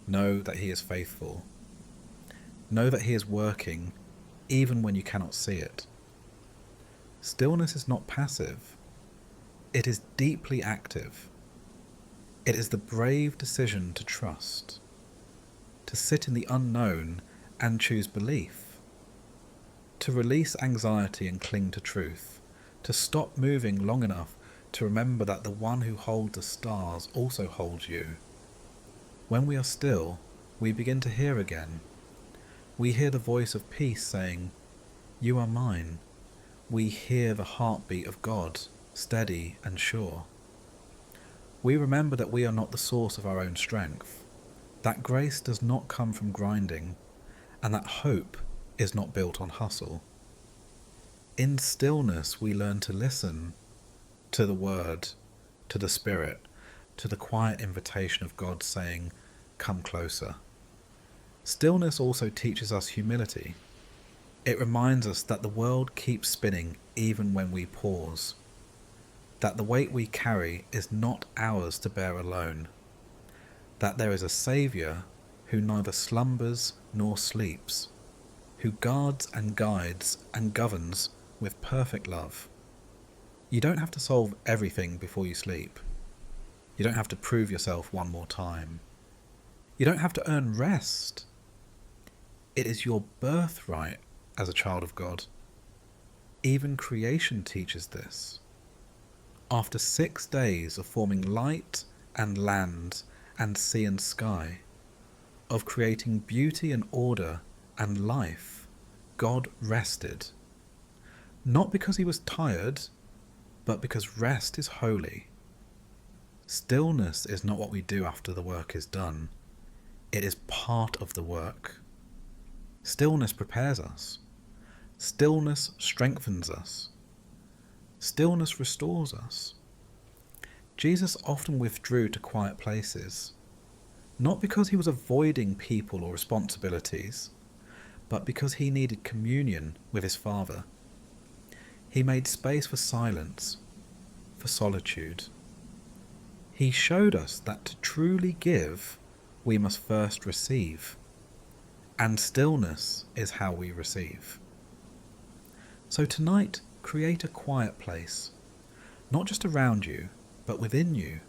Know that he is faithful. Know that he is working, even when you cannot see it. Stillness is not passive. It is deeply active. It is the brave decision to trust, to sit in the unknown and choose belief, to release anxiety and cling to truth, to stop moving long enough to remember that the one who holds the stars also holds you. When we are still, we begin to hear again. We hear the voice of peace saying, "You are mine." We hear the heartbeat of God, steady and sure. We remember that we are not the source of our own strength, that grace does not come from grinding, and that hope is not built on hustle. In stillness we learn to listen to the Word, to the Spirit, to the quiet invitation of God saying, "Come closer." Stillness also teaches us humility. It reminds us that the world keeps spinning even when we pause, that the weight we carry is not ours to bear alone, that there is a Saviour who neither slumbers nor sleeps, who guards and guides and governs with perfect love. You don't have to solve everything before you sleep. You don't have to prove yourself one more time. You don't have to earn rest. It is your birthright as a child of God. Even creation teaches this. After 6 days of forming light and land and sea and sky, of creating beauty and order and life, God rested. Not because he was tired, but because rest is holy. Stillness is not what we do after the work is done. It is part of the work. Stillness prepares us. Stillness strengthens us. Stillness restores us. Jesus often withdrew to quiet places, not because he was avoiding people or responsibilities, but because he needed communion with his Father. He made space for silence, for solitude. He showed us that to truly give, we must first receive, and stillness is how we receive. So tonight, create a quiet place, not just around you, but within you.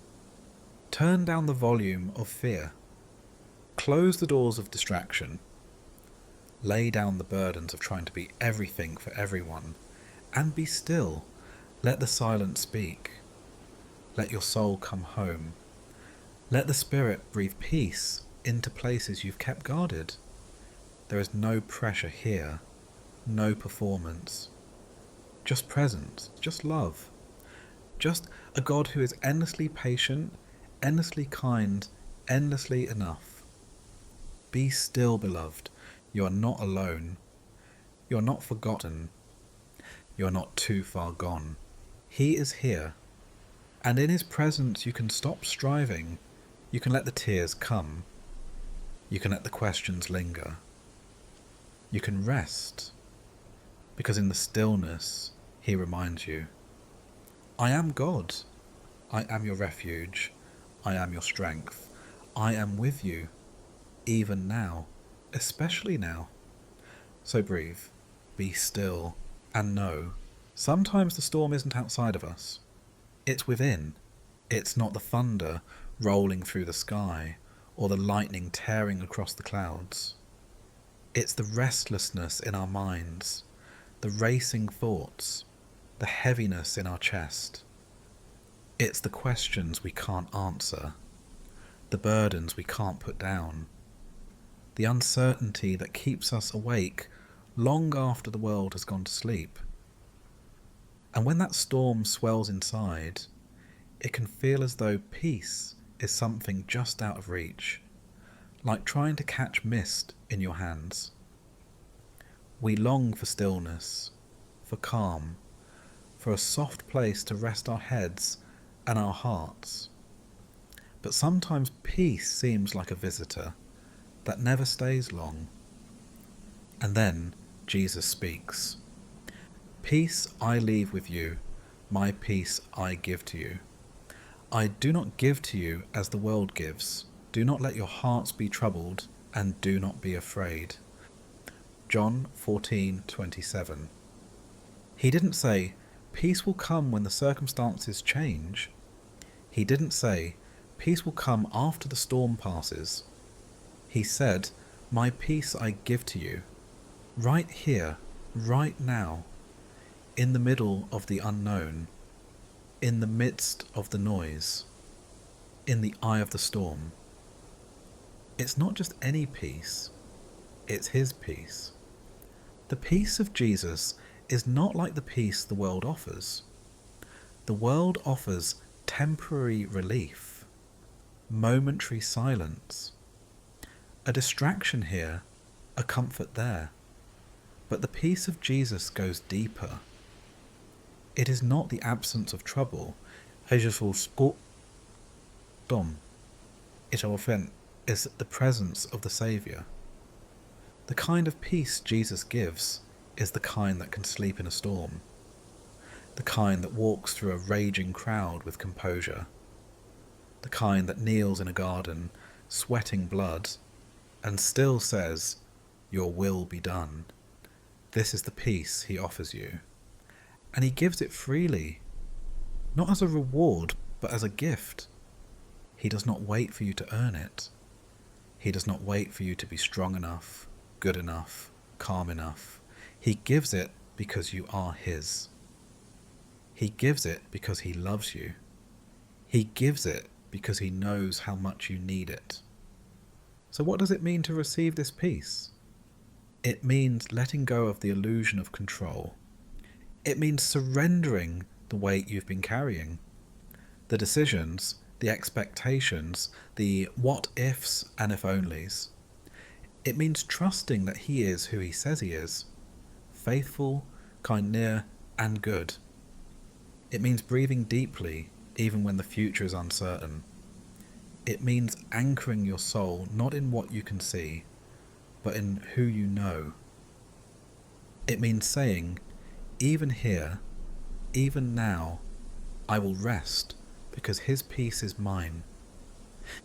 Turn down the volume of fear. Close the doors of distraction. Lay down the burdens of trying to be everything for everyone, and be still. Let the silence speak. Let your soul come home. Let the Spirit breathe peace into places you've kept guarded. There is no pressure here, no performance. Just presence, just love. Just a God who is endlessly patient, endlessly kind, endlessly enough. Be still, beloved. You are not alone. You are not forgotten. You are not too far gone. He is here. And in his presence you can stop striving. You can let the tears come. You can let the questions linger. You can rest. Because in the stillness, he reminds you, I am God. I am your refuge. I am your strength. I am with you, even now, especially now. So breathe, be still, and know, sometimes the storm isn't outside of us. It's within. It's not the thunder rolling through the sky, or the lightning tearing across the clouds. It's the restlessness in our minds, the racing thoughts, the heaviness in our chest. It's the questions we can't answer, the burdens we can't put down, the uncertainty that keeps us awake long after the world has gone to sleep. And when that storm swells inside, it can feel as though peace is something just out of reach, like trying to catch mist in your hands. We long for stillness, for calm, for a soft place to rest our heads and our hearts. But sometimes peace seems like a visitor that never stays long. And then Jesus speaks. Peace I leave with you, my peace I give to you. I do not give to you as the world gives. Do not let your hearts be troubled, and do not be afraid. John 14:27. He didn't say, peace will come when the circumstances change. He didn't say, peace will come after the storm passes. He said, my peace I give to you, right here, right now, in the middle of the unknown, in the midst of the noise, in the eye of the storm. It's not just any peace, it's his peace. The peace of Jesus is not like the peace the world offers. The world offers temporary relief, momentary silence, a distraction here, a comfort there. But the peace of Jesus goes deeper. It is not the absence of trouble. It is the presence of the Saviour. The kind of peace Jesus gives is the kind that can sleep in a storm, the kind that walks through a raging crowd with composure, the kind that kneels in a garden, sweating blood, and still says, your will be done. This is the peace he offers you. And he gives it freely, not as a reward, but as a gift. He does not wait for you to earn it. He does not wait for you to be strong enough, good enough, calm enough. He gives it because you are his. He gives it because he loves you. He gives it because he knows how much you need it. So what does it mean to receive this peace? It means letting go of the illusion of control. It means surrendering the weight you've been carrying, the decisions, the expectations, the what-ifs and if-onlys. It means trusting that he is who he says he is, faithful, kind, near, and good. It means breathing deeply, even when the future is uncertain. It means anchoring your soul not in what you can see, but in who you know. It means saying, even here, even now, I will rest because his peace is mine.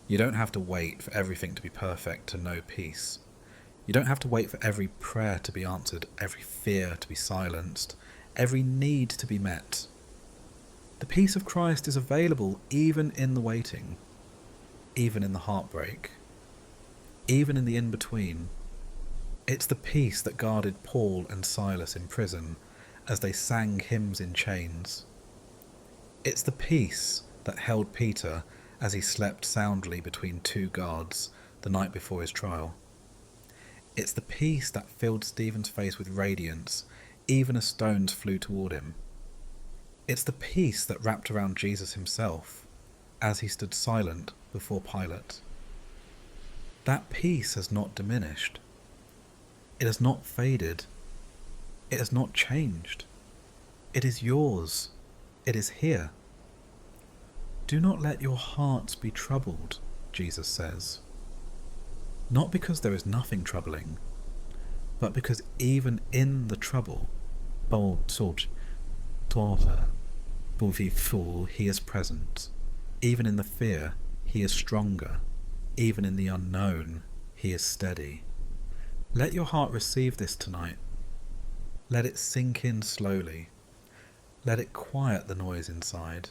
You don't have to wait for everything to be perfect to know peace. You don't have to wait for every prayer to be answered, every fear to be silenced, every need to be met. The peace of Christ is available even in the waiting, even in the heartbreak, even in the in-between. It's the peace that guarded Paul and Silas in prison as they sang hymns in chains. It's the peace that held Peter as he slept soundly between two guards the night before his trial. It's the peace that filled Stephen's face with radiance, even as stones flew toward him. It's the peace that wrapped around Jesus himself as he stood silent before Pilate. That peace has not diminished. It has not faded. It has not changed. It is yours. It is here. Do not let your hearts be troubled, Jesus says. Not because there is nothing troubling, but because even in the trouble, he is present. Even in the fear, he is stronger. Even in the unknown, he is steady. Let your heart receive this tonight. Let it sink in slowly. Let it quiet the noise inside.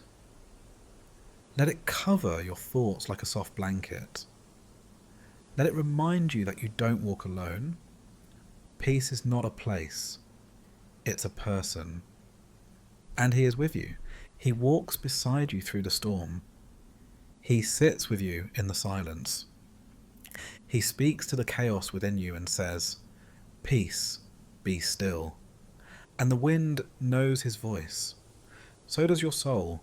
Let it cover your thoughts like a soft blanket. Let it remind you that you don't walk alone. Peace is not a place. It's a person. And he is with you. He walks beside you through the storm. He sits with you in the silence. He speaks to the chaos within you and says, "Peace, be still." And the wind knows his voice. So does your soul.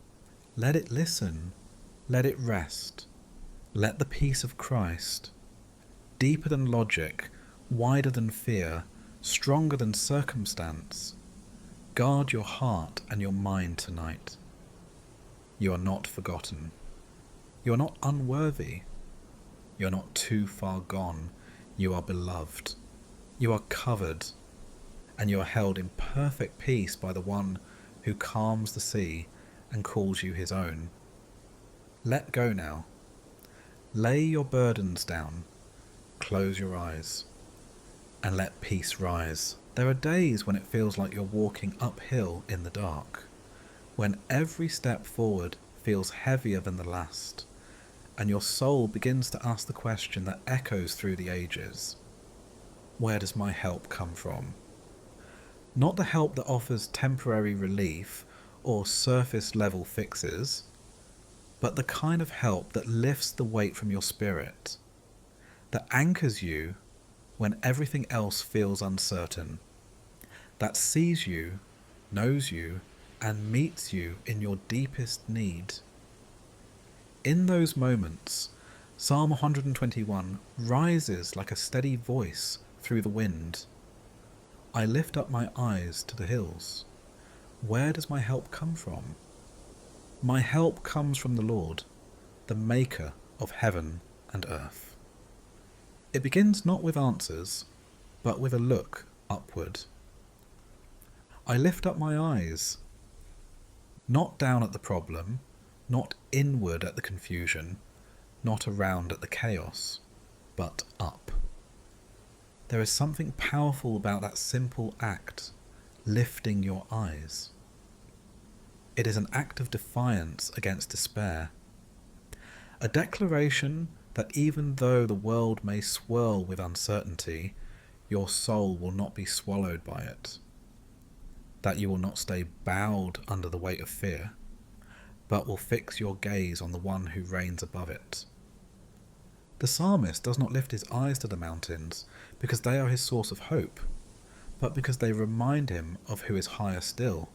Let it listen. Let it rest. Let the peace of Christ, deeper than logic, wider than fear, stronger than circumstance, guard your heart and your mind tonight. You are not forgotten. You are not unworthy. You are not too far gone. You are beloved. You are covered, and you are held in perfect peace by the one who calms the sea and calls you his own. Let go now. Lay your burdens down. Close your eyes and let peace rise. There are days when it feels like you're walking uphill in the dark, when every step forward feels heavier than the last, and your soul begins to ask the question that echoes through the ages: where does my help come from? Not the help that offers temporary relief or surface level fixes, but the kind of help that lifts the weight from your spirit, that anchors you when everything else feels uncertain, that sees you, knows you, and meets you in your deepest need. In those moments, Psalm 121 rises like a steady voice through the wind. I lift up my eyes to the hills. Where does my help come from? My help comes from the Lord, the maker of heaven and earth. It begins not with answers, but with a look upward. I lift up my eyes, not down at the problem, not inward at the confusion, not around at the chaos, but up. There is something powerful about that simple act, lifting your eyes. It is an act of defiance against despair. A declaration that even though the world may swirl with uncertainty, your soul will not be swallowed by it. That you will not stay bowed under the weight of fear, but will fix your gaze on the one who reigns above it. The psalmist does not lift his eyes to the mountains because they are his source of hope, but because they remind him of who is higher still.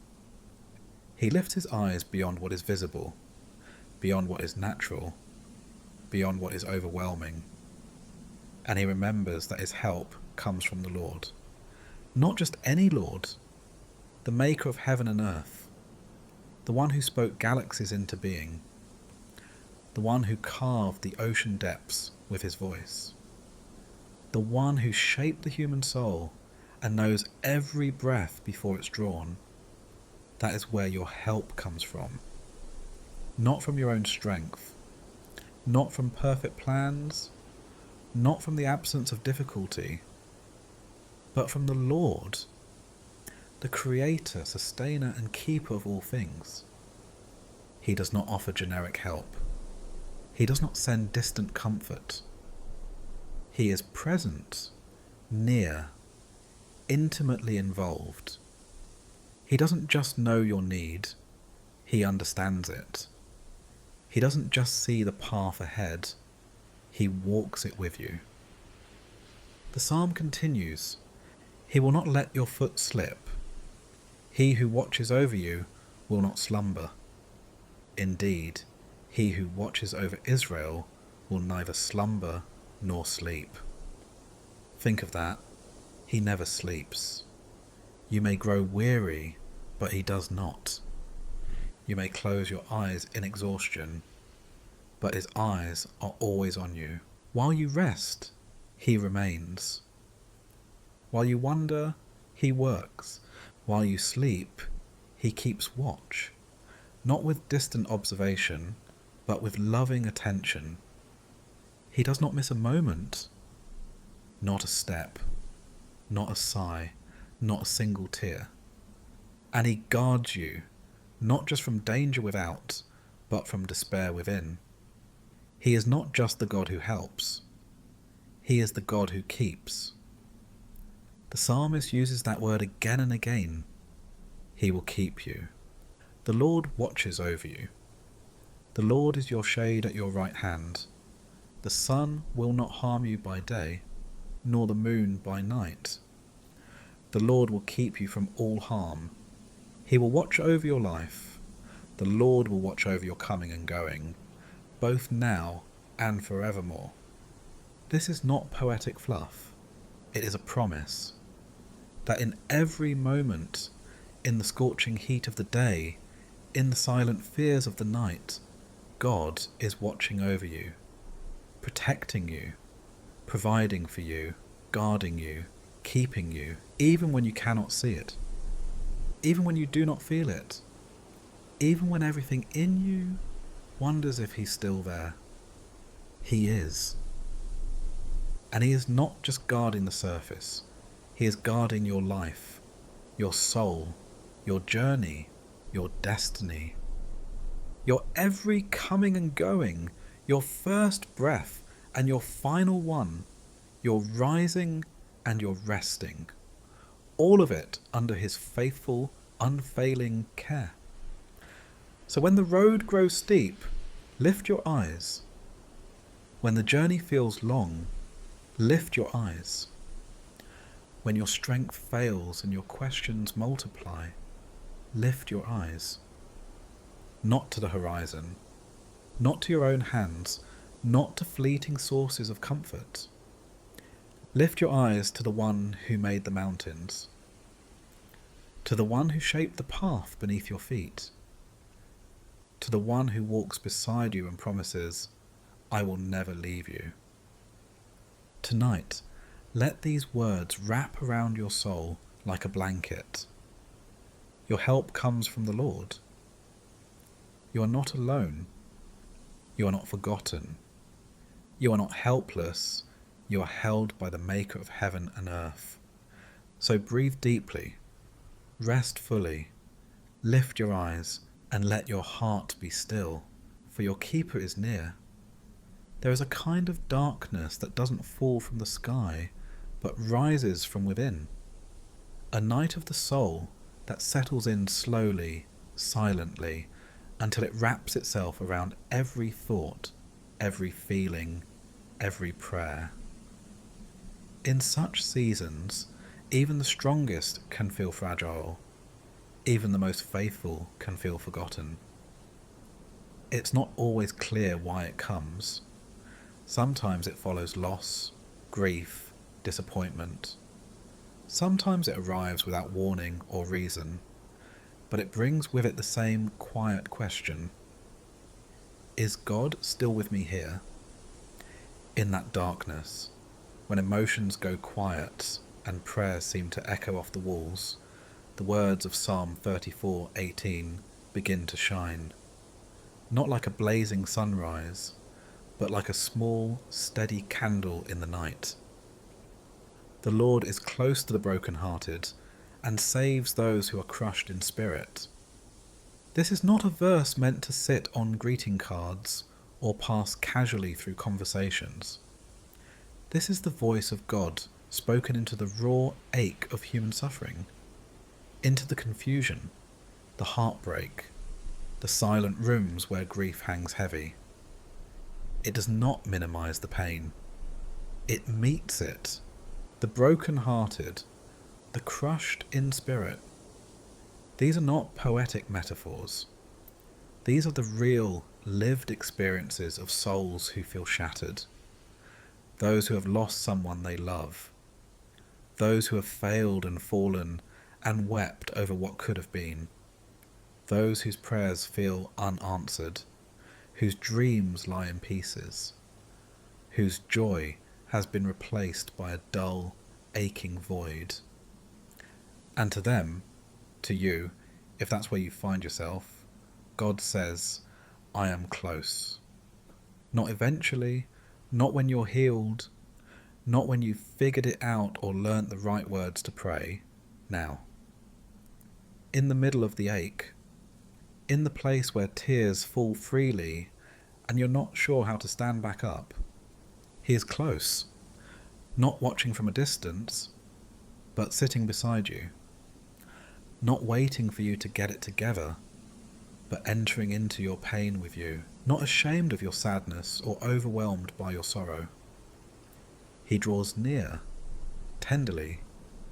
He lifts his eyes beyond what is visible, beyond what is natural, beyond what is overwhelming, and he remembers that his help comes from the Lord. Not just any Lord, the maker of heaven and earth, the one who spoke galaxies into being, the one who carved the ocean depths with his voice, the one who shaped the human soul and knows every breath before it's drawn. That is where your help comes from. Not from your own strength, not from perfect plans, not from the absence of difficulty, but from the Lord, the Creator, Sustainer and Keeper of all things. He does not offer generic help. He does not send distant comfort. He is present, near, intimately involved. He doesn't just know your need, he understands it. He doesn't just see the path ahead, he walks it with you. The psalm continues, "He will not let your foot slip. He who watches over you will not slumber. Indeed, he who watches over Israel will neither slumber nor sleep." Think of that. He never sleeps. You may grow weary, but he does not. You may close your eyes in exhaustion, but his eyes are always on you. While you rest, he remains. While you wonder, he works. While you sleep, he keeps watch, not with distant observation, but with loving attention. He does not miss a moment, not a step, not a sigh, not a single tear. And he guards you, not just from danger without, but from despair within. He is not just the God who helps, he is the God who keeps. The psalmist uses that word again and again. He will keep you. The Lord watches over you. The Lord is your shade at your right hand. The sun will not harm you by day, nor the moon by night. The Lord will keep you from all harm. He will watch over your life. The Lord will watch over your coming and going, both now and forevermore. This is not poetic fluff. It is a promise that in every moment, in the scorching heat of the day, in the silent fears of the night, God is watching over you, protecting you, providing for you, guarding you, keeping you, even when you cannot see it, even when you do not feel it, even when everything in you wonders if he's still there. He is. And he is not just guarding the surface. He is guarding your life, your soul, your journey, your destiny, your every coming and going, your first breath and your final one, your rising and your resting, all of it under his faithful, unfailing care. So when the road grows steep, lift your eyes. When the journey feels long, lift your eyes. When your strength fails and your questions multiply, lift your eyes. Not to the horizon, not to your own hands, not to fleeting sources of comfort. Lift your eyes to the one who made the mountains, to the one who shaped the path beneath your feet, to the one who walks beside you and promises, "I will never leave you." Tonight, let these words wrap around your soul like a blanket. Your help comes from the Lord. You are not alone. You are not forgotten. You are not helpless. You are held by the Maker of heaven and earth. So breathe deeply, rest fully, lift your eyes, and let your heart be still, for your Keeper is near. There is a kind of darkness that doesn't fall from the sky, but rises from within. A night of the soul that settles in slowly, silently, until it wraps itself around every thought, every feeling, every prayer. In such seasons, even the strongest can feel fragile. Even the most faithful can feel forgotten. It's not always clear why it comes. Sometimes it follows loss, grief, disappointment. Sometimes it arrives without warning or reason. but it brings with it the same quiet question. Is God still with me here? In that darkness, when emotions go quiet and prayers seem to echo off the walls, the words of Psalm 34:18 begin to shine. Not like a blazing sunrise, but like a small, steady candle in the night. The Lord is close to the broken-hearted and saves those who are crushed in spirit. This is not a verse meant to sit on greeting cards or pass casually through conversations. This is the voice of God spoken into the raw ache of human suffering, into the confusion, the heartbreak, the silent rooms where grief hangs heavy. It does not minimize the pain. It meets it. The broken-hearted, the crushed in spirit. These are not poetic metaphors. These are the real, lived experiences of souls who feel shattered. Those who have lost someone they love. Those who have failed and fallen and wept over what could have been. Those whose prayers feel unanswered, whose dreams lie in pieces, whose joy has been replaced by a dull, aching void. And to them, to you, if that's where you find yourself, God says, I am close. Not eventually, not when you're healed, not when you've figured it out or learnt the right words to pray, now. In the middle of the ache, in the place where tears fall freely and you're not sure how to stand back up, He is close, not watching from a distance, but sitting beside you. Not waiting for you to get it together, but entering into your pain with you, not ashamed of your sadness or overwhelmed by your sorrow. He draws near, tenderly,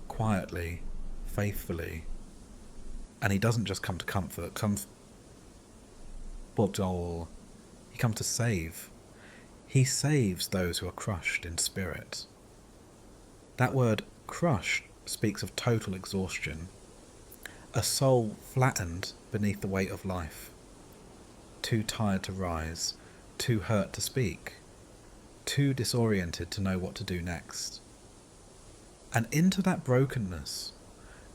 quietly, faithfully, and He doesn't just come to comfort, He comes to save. He saves those who are crushed in spirit. That word crushed speaks of total exhaustion. A soul flattened beneath the weight of life, too tired to rise, too hurt to speak, too disoriented to know what to do next. And into that brokenness,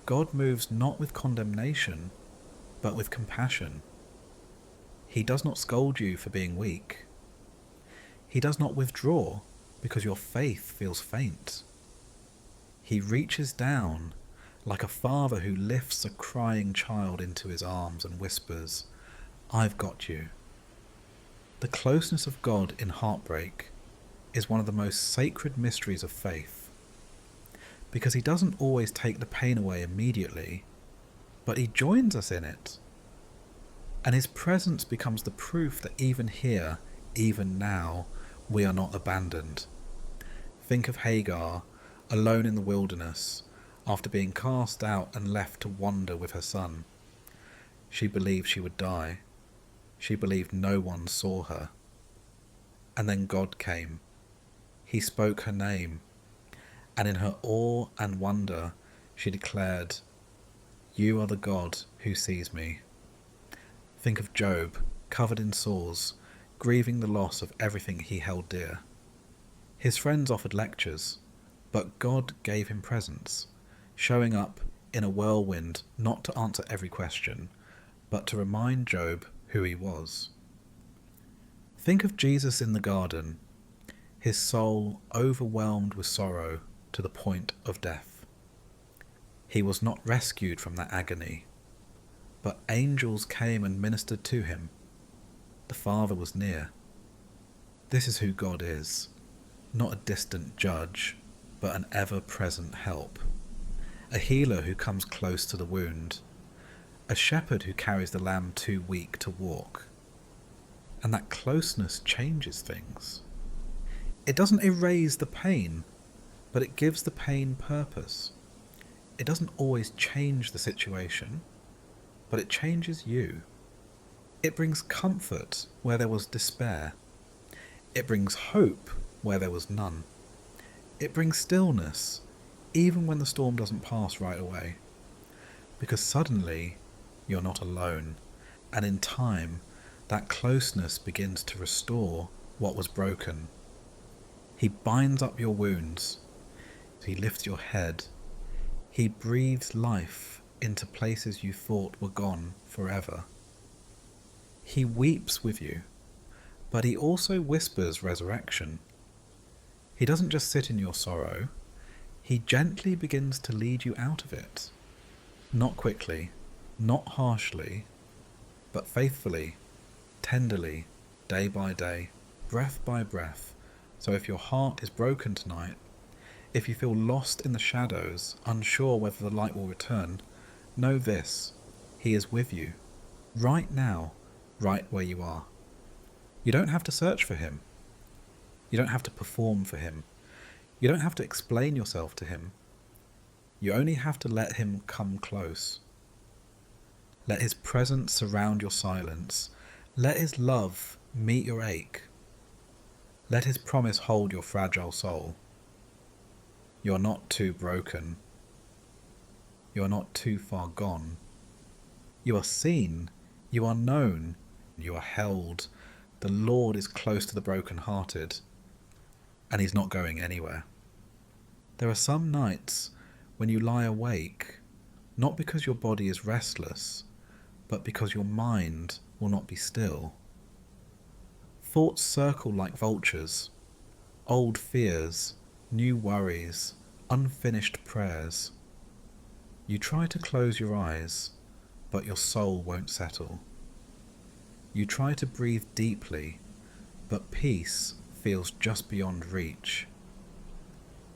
God moves not with condemnation, but with compassion. He does not scold you for being weak. He does not withdraw because your faith feels faint. He reaches down like a father who lifts a crying child into his arms and whispers, I've got you. The closeness of God in heartbreak is one of the most sacred mysteries of faith, because He doesn't always take the pain away immediately, but He joins us in it. And His presence becomes the proof that even here, even now, we are not abandoned. Think of Hagar, alone in the wilderness, after being cast out and left to wander with her son. She believed she would die. She believed no one saw her. And then God came. He spoke her name, and in her awe and wonder she declared, You are the God who sees me. Think of Job, covered in sores, grieving the loss of everything he held dear. His friends offered lectures, but God gave him presence, showing up in a whirlwind not to answer every question, but to remind Job who he was. Think of Jesus in the garden, his soul overwhelmed with sorrow to the point of death. He was not rescued from that agony, but angels came and ministered to him. The Father was near. This is who God is, not a distant judge, but an ever-present help. A healer who comes close to the wound. A shepherd who carries the lamb too weak to walk. And that closeness changes things. It doesn't erase the pain, but it gives the pain purpose. It doesn't always change the situation, but it changes you. It brings comfort where there was despair. It brings hope where there was none. It brings stillness, even when the storm doesn't pass right away. Because suddenly, you're not alone, and in time, that closeness begins to restore what was broken. He binds up your wounds, he lifts your head, he breathes life into places you thought were gone forever. He weeps with you, but he also whispers resurrection. He doesn't just sit in your sorrow, he gently begins to lead you out of it. Not quickly, not harshly, but faithfully, tenderly, day by day, breath by breath. So if your heart is broken tonight, if you feel lost in the shadows, unsure whether the light will return, know this: he is with you, right now, right where you are. You don't have to search for him. You don't have to perform for him. You don't have to explain yourself to him. You only have to let him come close. Let his presence surround your silence. Let his love meet your ache. Let his promise hold your fragile soul. You're not too broken. You are not too far gone. You are seen. You are known. You are held. The Lord is close to the broken-hearted, and he's not going anywhere. There are some nights when you lie awake, not because your body is restless, but because your mind will not be still. Thoughts circle like vultures, old fears, new worries, unfinished prayers. You try to close your eyes, but your soul won't settle. You try to breathe deeply, but peace feels just beyond reach.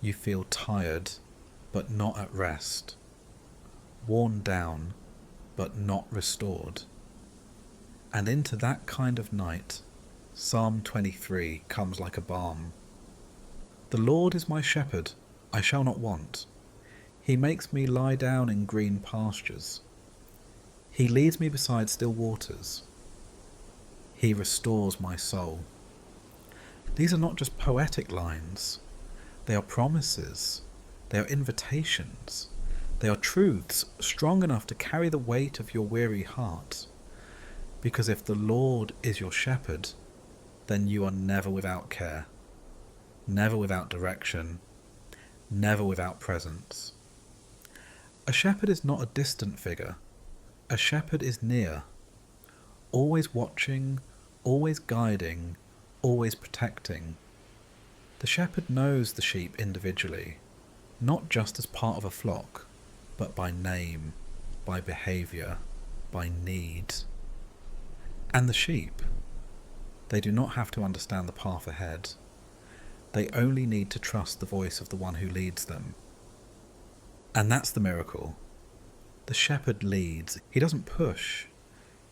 You feel tired, but not at rest, worn down, but not restored. And into that kind of night, Psalm 23 comes like a balm. The Lord is my shepherd, I shall not want. He makes me lie down in green pastures. He leads me beside still waters. He restores my soul. These are not just poetic lines. They are promises. They are invitations. They are truths strong enough to carry the weight of your weary heart. Because if the Lord is your shepherd, then you are never without care, never without direction, never without presence. A shepherd is not a distant figure. A shepherd is near, always watching, always guiding, always protecting. The shepherd knows the sheep individually, not just as part of a flock, but by name, by behaviour, by need. And the sheep, they do not have to understand the path ahead. They only need to trust the voice of the one who leads them. And that's the miracle. The shepherd leads. He doesn't push.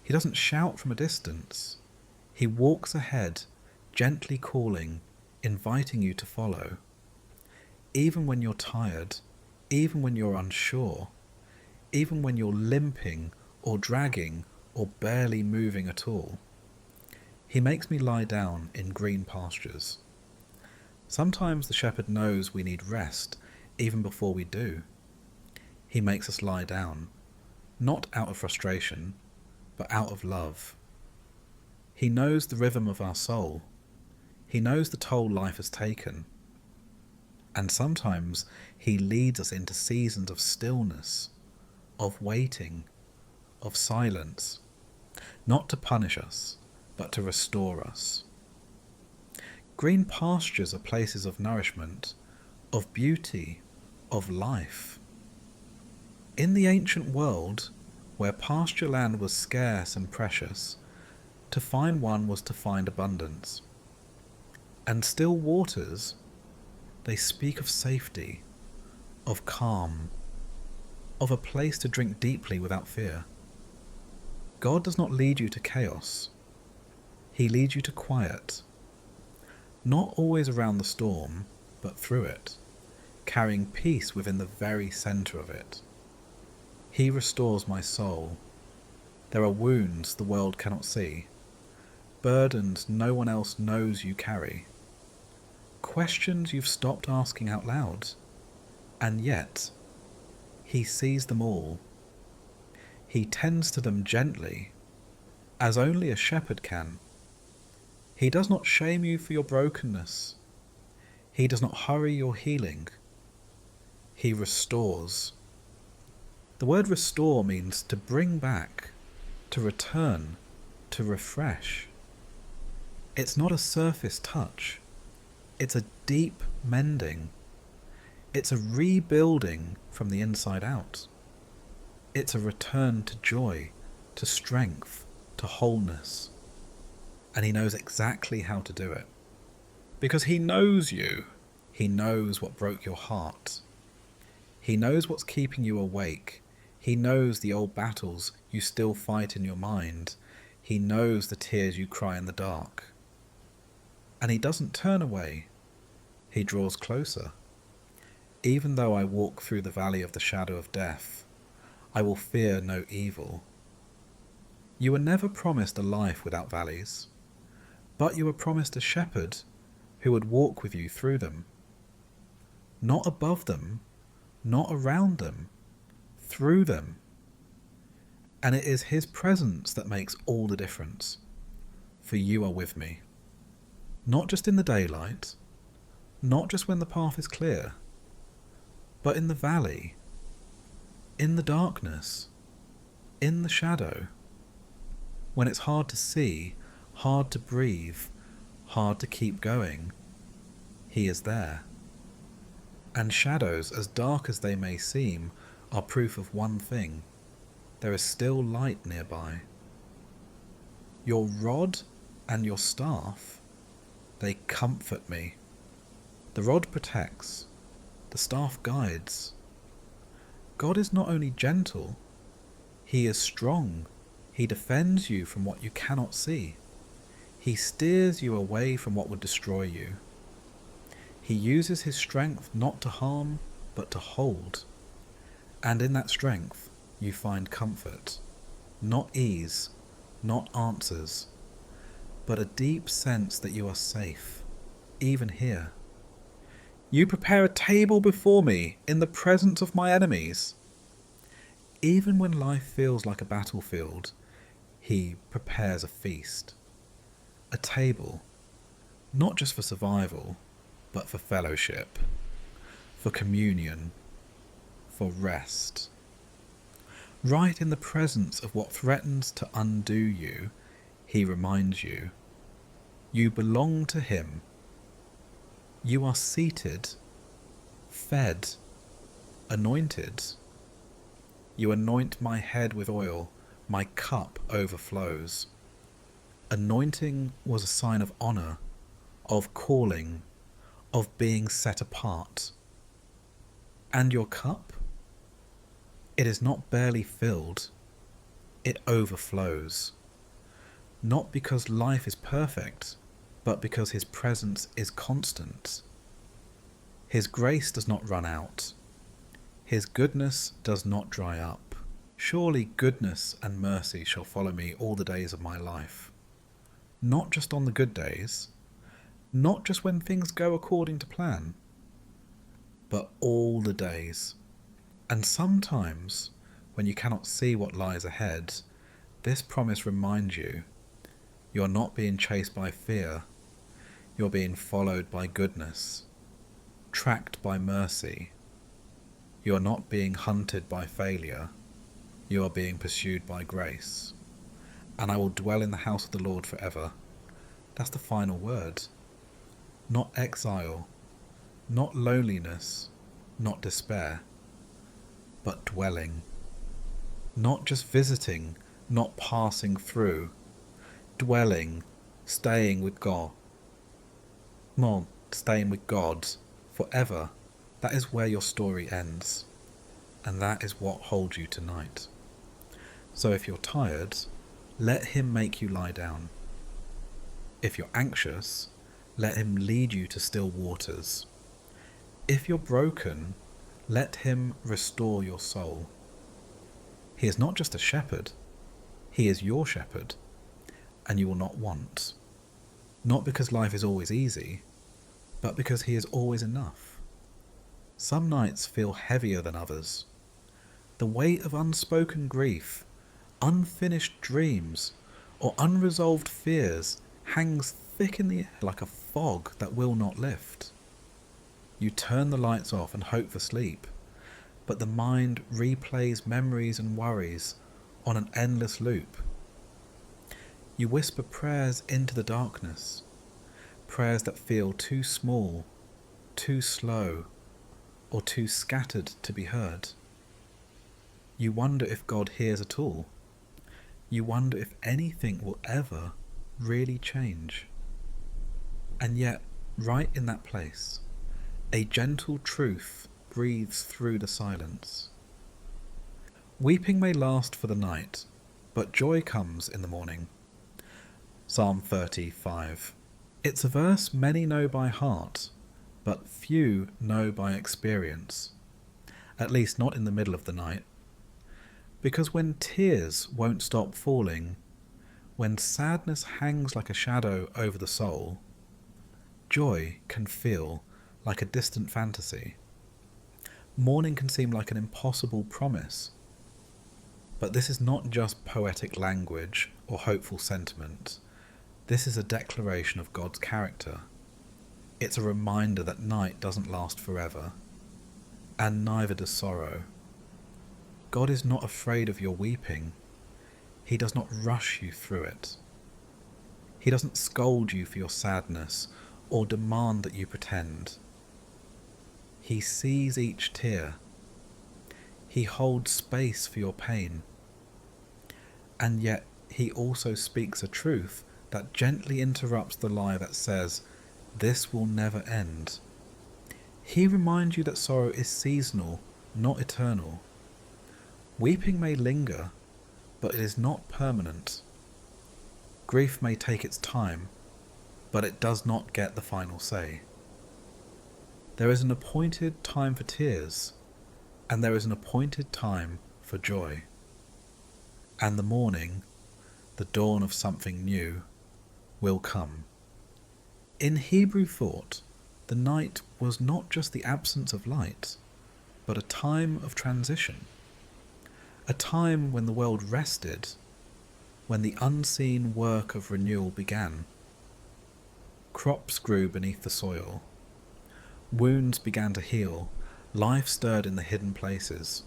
He doesn't shout from a distance. He walks ahead, gently calling, inviting you to follow. Even when you're tired, even when you're unsure, even when you're limping or dragging or barely moving at all. He makes me lie down in green pastures. Sometimes the shepherd knows we need rest even before we do. He makes us lie down, not out of frustration, but out of love. He knows the rhythm of our soul. He knows the toll life has taken. And sometimes he leads us into seasons of stillness, of waiting, of silence, not to punish us, but to restore us. Green pastures are places of nourishment, of beauty, of life. In the ancient world, where pasture land was scarce and precious, to find one was to find abundance. And still waters, they speak of safety, of calm, of a place to drink deeply without fear. God does not lead you to chaos. He leads you to quiet, not always around the storm, but through it, carrying peace within the very centre of it. He restores my soul. There are wounds the world cannot see, burdens no one else knows you carry, questions you've stopped asking out loud, and yet he sees them all. He tends to them gently, as only a shepherd can. He does not shame you for your brokenness. He does not hurry your healing. He restores. The word restore means to bring back, to return, to refresh. It's not a surface touch. It's a deep mending. It's a rebuilding from the inside out. It's a return to joy, to strength, to wholeness. And he knows exactly how to do it. Because he knows you. He knows what broke your heart. He knows what's keeping you awake. He knows the old battles you still fight in your mind. He knows the tears you cry in the dark. And he doesn't turn away. He draws closer. Even though I walk through the valley of the shadow of death, I will fear no evil. You were never promised a life without valleys, but you were promised a shepherd who would walk with you through them. Not above them, not around them, through them. And it is his presence that makes all the difference. For you are with me. Not just in the daylight, not just when the path is clear, but in the valley, in the darkness, in the shadow, when it's hard to see, hard to breathe, hard to keep going, he is there. And shadows, as dark as they may seem, are proof of one thing: there is still light nearby. Your rod and your staff, they comfort me. The rod protects, the staff guides. God is not only gentle, he is strong. He defends you from what you cannot see. He steers you away from what would destroy you. He uses his strength not to harm, but to hold. And in that strength, you find comfort. Not ease, not answers, but a deep sense that you are safe, even here. You prepare a table before me in the presence of my enemies. Even when life feels like a battlefield, he prepares a feast. A table, not just for survival, but for fellowship, for communion, for rest. Right in the presence of what threatens to undo you, he reminds you, you belong to him. You are seated, fed, anointed. You anoint my head with oil, my cup overflows. Anointing was a sign of honor, of calling, of being set apart. And your cup? It is not barely filled, it overflows. Not because life is perfect, but because his presence is constant. His grace does not run out. His goodness does not dry up. Surely goodness and mercy shall follow me all the days of my life. Not just on the good days, not just when things go according to plan, but all the days. And sometimes, when you cannot see what lies ahead, this promise reminds you, you're not being chased by fear, you're being followed by goodness, tracked by mercy. You are not being hunted by failure, you are being pursued by grace. And I will dwell in the house of the Lord forever. That's the final word. Not exile, not loneliness, not despair, but dwelling. Not just visiting, not passing through. Dwelling, staying with God. Staying with God forever. That is where your story ends. And that is what holds you tonight. So if you're tired, let him make you lie down. If you're anxious, let him lead you to still waters. If you're broken, let him restore your soul. He is not just a shepherd, he is your shepherd, and you will not want. Not because life is always easy, but because he is always enough. Some nights feel heavier than others. The weight of unspoken grief unfinished dreams, or unresolved fears hangs thick in the air like a fog that will not lift. You turn the lights off and hope for sleep, but the mind replays memories and worries on an endless loop. You whisper prayers into the darkness, prayers that feel too small, too slow, or too scattered to be heard. You wonder if God hears at all. You wonder if anything will ever really change. And yet, right in that place, a gentle truth breathes through the silence. Weeping may last for the night, but joy comes in the morning. Psalm 35. It's a verse many know by heart, but few know by experience, at least not in the middle of the night. Because when tears won't stop falling, when sadness hangs like a shadow over the soul, joy can feel like a distant fantasy. Morning can seem like an impossible promise. But this is not just poetic language or hopeful sentiment. This is a declaration of God's character. It's a reminder that night doesn't last forever, and neither does sorrow. God is not afraid of your weeping. He does not rush you through it. He doesn't scold you for your sadness or demand that you pretend. He sees each tear. He holds space for your pain. And yet he also speaks a truth that gently interrupts the lie that says, "This will never end." He reminds you that sorrow is seasonal, not eternal. Weeping may linger, but it is not permanent. Grief may take its time, but it does not get the final say. There is an appointed time for tears, and there is an appointed time for joy. And the morning, the dawn of something new, will come. In Hebrew thought, the night was not just the absence of light, but a time of transition. A time when the world rested, when the unseen work of renewal began. Crops grew beneath the soil. Wounds began to heal. Life stirred in the hidden places.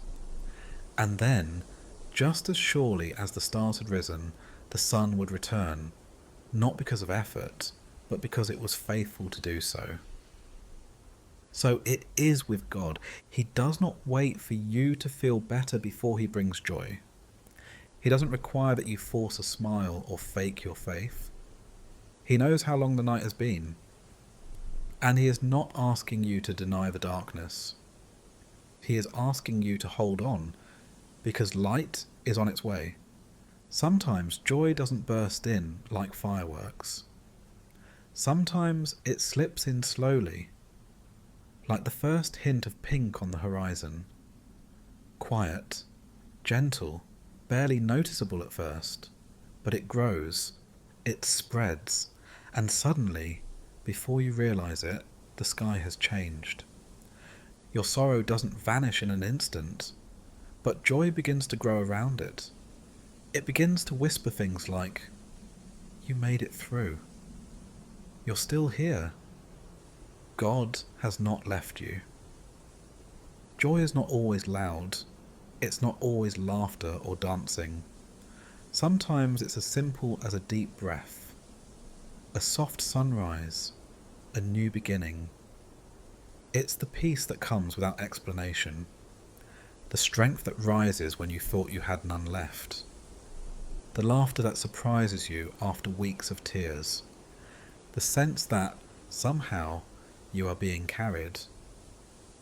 And then, just as surely as the stars had risen, the sun would return, not because of effort, but because it was faithful to do so. So it is with God. He does not wait for you to feel better before he brings joy. He doesn't require that you force a smile or fake your faith. He knows how long the night has been. And he is not asking you to deny the darkness. He is asking you to hold on, because light is on its way. Sometimes joy doesn't burst in like fireworks. Sometimes it slips in slowly, like the first hint of pink on the horizon. Quiet, gentle, barely noticeable at first, but it grows, it spreads, and suddenly, before you realize it, the sky has changed. Your sorrow doesn't vanish in an instant, but joy begins to grow around it. It begins to whisper things like, "You made it through. You're still here. God has not left you." Joy is not always loud. It's not always laughter or dancing. Sometimes it's as simple as a deep breath, a soft sunrise, a new beginning. It's the peace that comes without explanation, the strength that rises when you thought you had none left, the laughter that surprises you after weeks of tears, the sense that, somehow, you are being carried.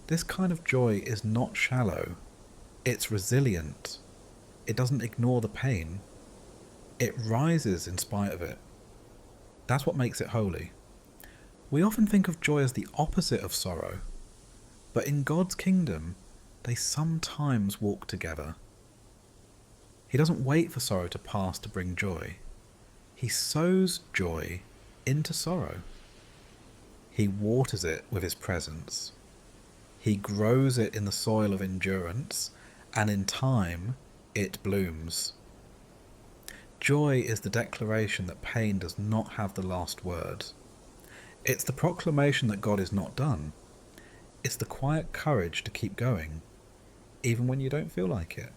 This kind of joy is not shallow. It's resilient. It doesn't ignore the pain. It rises in spite of it. That's what makes it holy. We often think of joy as the opposite of sorrow, but in God's kingdom, they sometimes walk together. He doesn't wait for sorrow to pass to bring joy. He sows joy into sorrow. He waters it with his presence. He grows it in the soil of endurance, and in time, it blooms. Joy is the declaration that pain does not have the last word. It's the proclamation that God is not done. It's the quiet courage to keep going, even when you don't feel like it.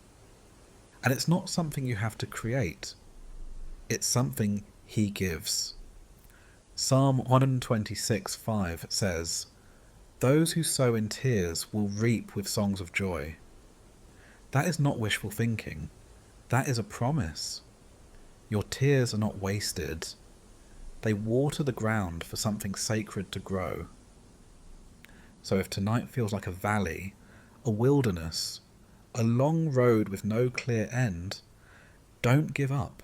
And it's not something you have to create. It's something He gives. Psalm 126:5 says, "Those who sow in tears will reap with songs of joy." That is not wishful thinking. That is a promise. Your tears are not wasted. They water the ground for something sacred to grow. So if tonight feels like a valley, a wilderness, a long road with no clear end, don't give up.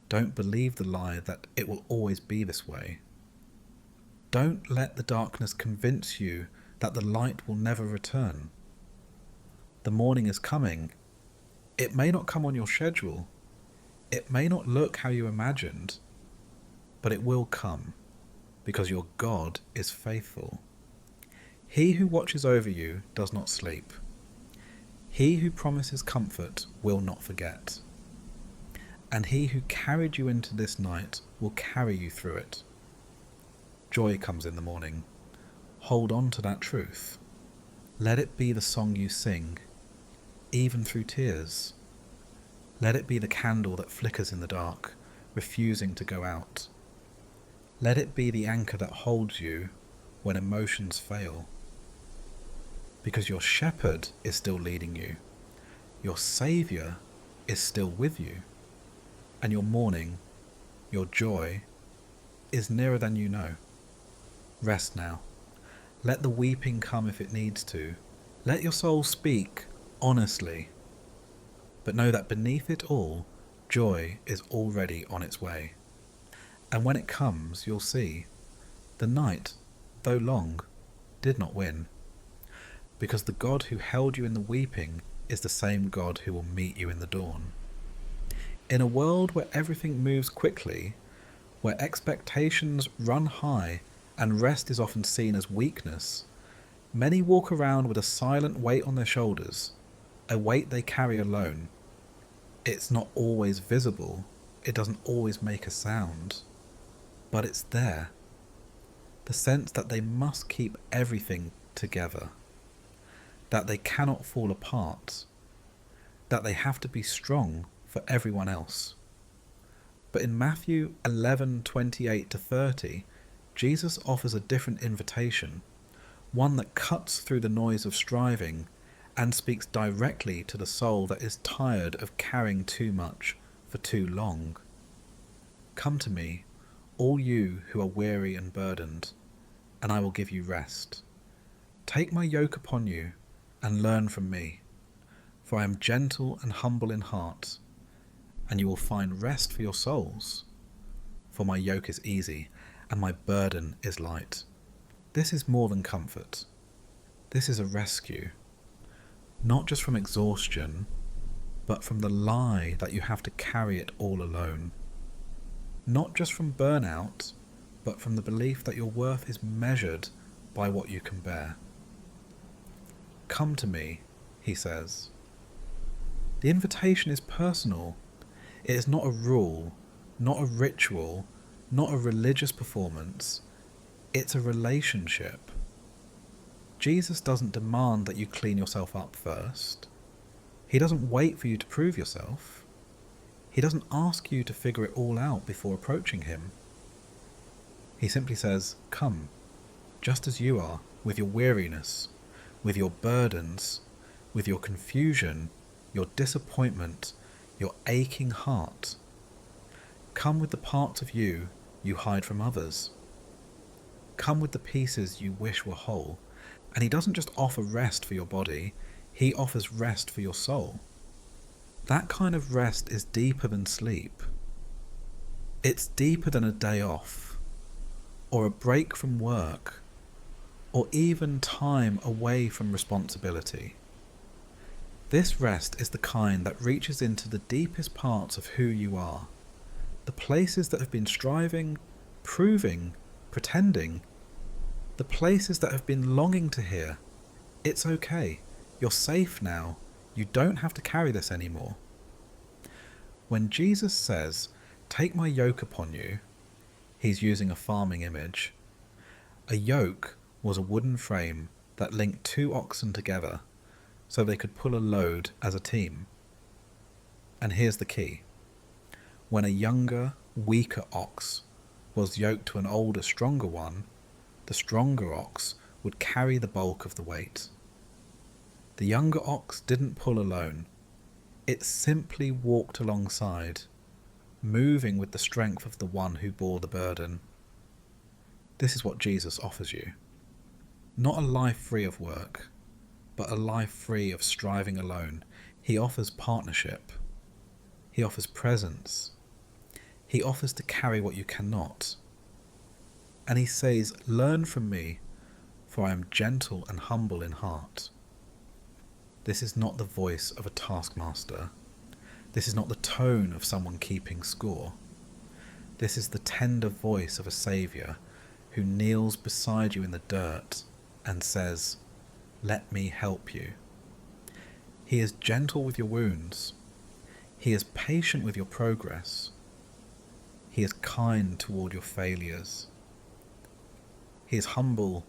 Don't believe the lie that it will always be this way. Don't let the darkness convince you that the light will never return. The morning is coming. It may not come on your schedule. It may not look how you imagined, but it will come, because your God is faithful. He who watches over you does not sleep. He who promises comfort will not forget. And he who carried you into this night will carry you through it. Joy comes in the morning. Hold on to that truth. Let it be the song you sing, even through tears. Let it be the candle that flickers in the dark, refusing to go out. Let it be the anchor that holds you when emotions fail. Because your shepherd is still leading you. Your Saviour is still with you. And your morning, your joy, is nearer than you know. Rest now. Let the weeping come if it needs to. Let your soul speak honestly. But know that beneath it all, joy is already on its way. And when it comes, you'll see, the night, though long, did not win. Because the God who held you in the weeping is the same God who will meet you in the dawn. In a world where everything moves quickly, where expectations run high and rest is often seen as weakness, many walk around with a silent weight on their shoulders, a weight they carry alone. It's not always visible, it doesn't always make a sound, but it's there. The sense that they must keep everything together, that they cannot fall apart, that they have to be strong for everyone else. But in Matthew 11:28-30, Jesus offers a different invitation, one that cuts through the noise of striving and speaks directly to the soul that is tired of carrying too much for too long. Come to me, all you who are weary and burdened, and I will give you rest. Take my yoke upon you and learn from me, for I am gentle and humble in heart, and you will find rest for your souls. For my yoke is easy and my burden is light. This is more than comfort. This is a rescue, not just from exhaustion, but from the lie that you have to carry it all alone. Not just from burnout, but from the belief that your worth is measured by what you can bear. Come to me, he says. The invitation is personal. It is not a rule, not a ritual, not a religious performance. It's a relationship. Jesus doesn't demand that you clean yourself up first. He doesn't wait for you to prove yourself. He doesn't ask you to figure it all out before approaching him. He simply says, come, just as you are, with your weariness, with your burdens, with your confusion, your disappointment, your aching heart. Come with the parts of you you hide from others. Come with the pieces you wish were whole. And he doesn't just offer rest for your body, he offers rest for your soul. That kind of rest is deeper than sleep. It's deeper than a day off, or a break from work, or even time away from responsibility. This rest is the kind that reaches into the deepest parts of who you are, the places that have been striving, proving, pretending, the places that have been longing to hear, it's okay, you're safe now, you don't have to carry this anymore. When Jesus says, "Take my yoke upon you," he's using a farming image. A yoke was a wooden frame that linked two oxen together so they could pull a load as a team. And here's the key. When a younger, weaker ox was yoked to an older, stronger one, the stronger ox would carry the bulk of the weight. The younger ox didn't pull alone. It simply walked alongside, moving with the strength of the one who bore the burden. This is what Jesus offers you. Not a life free of work, but a life free of striving alone. He offers partnership. He offers presence. He offers to carry what you cannot. And he says, "Learn from me, for I am gentle and humble in heart." This is not the voice of a taskmaster. This is not the tone of someone keeping score. This is the tender voice of a saviour who kneels beside you in the dirt and says, "Let me help you." He is gentle with your wounds. He is patient with your progress. He is kind toward your failures. He is humble,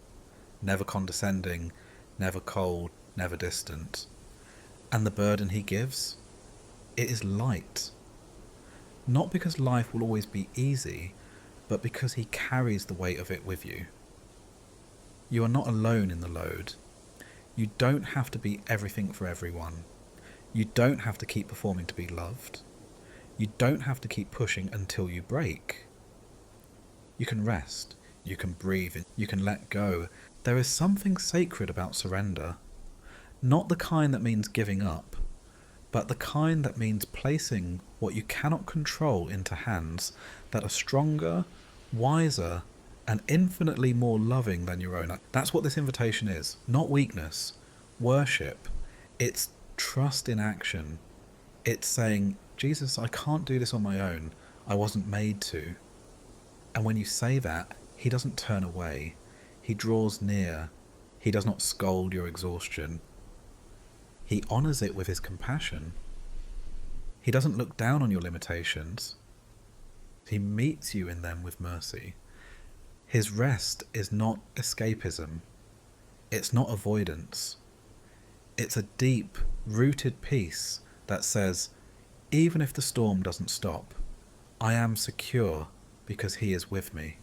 never condescending, never cold, never distant. And the burden he gives, it is light. Not because life will always be easy, but because he carries the weight of it with you. You are not alone in the load. You don't have to be everything for everyone. You don't have to keep performing to be loved. You don't have to keep pushing until you break. You can rest, you can breathe, you can let go. There is something sacred about surrender. Not the kind that means giving up, but the kind that means placing what you cannot control into hands that are stronger, wiser, and infinitely more loving than your own. That's what this invitation is. Not weakness, worship. It's trust in action. It's saying, "Jesus, I can't do this on my own. I wasn't made to." And when you say that, he doesn't turn away. He draws near. He does not scold your exhaustion. He honours it with his compassion. He doesn't look down on your limitations. He meets you in them with mercy. His rest is not escapism. It's not avoidance. It's a deep, rooted peace that says, even if the storm doesn't stop, I am secure because he is with me.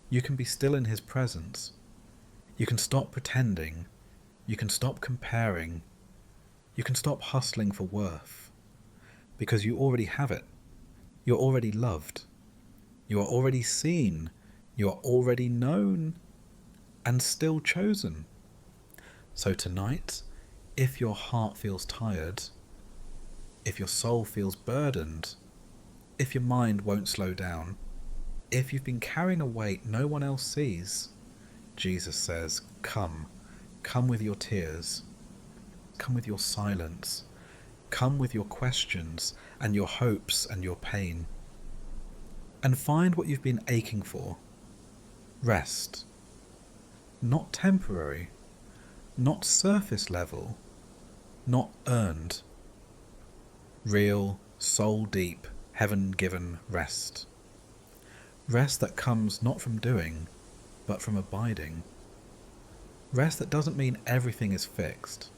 You can be still in his presence. You can stop pretending. You can stop comparing. You can stop hustling for worth. Because you already have it. You're already loved. You are already seen. You are already known. And still chosen. So tonight, if your heart feels tired, if your soul feels burdened, if your mind won't slow down, if you've been carrying a weight no one else sees, Jesus says, come. Come with your tears. Come with your silence. Come with your questions and your hopes and your pain. And find what you've been aching for. Rest. Not temporary. Not surface level. Not earned. Real, soul-deep, heaven-given rest. Rest that comes not from doing, but from abiding. Rest that doesn't mean everything is fixed,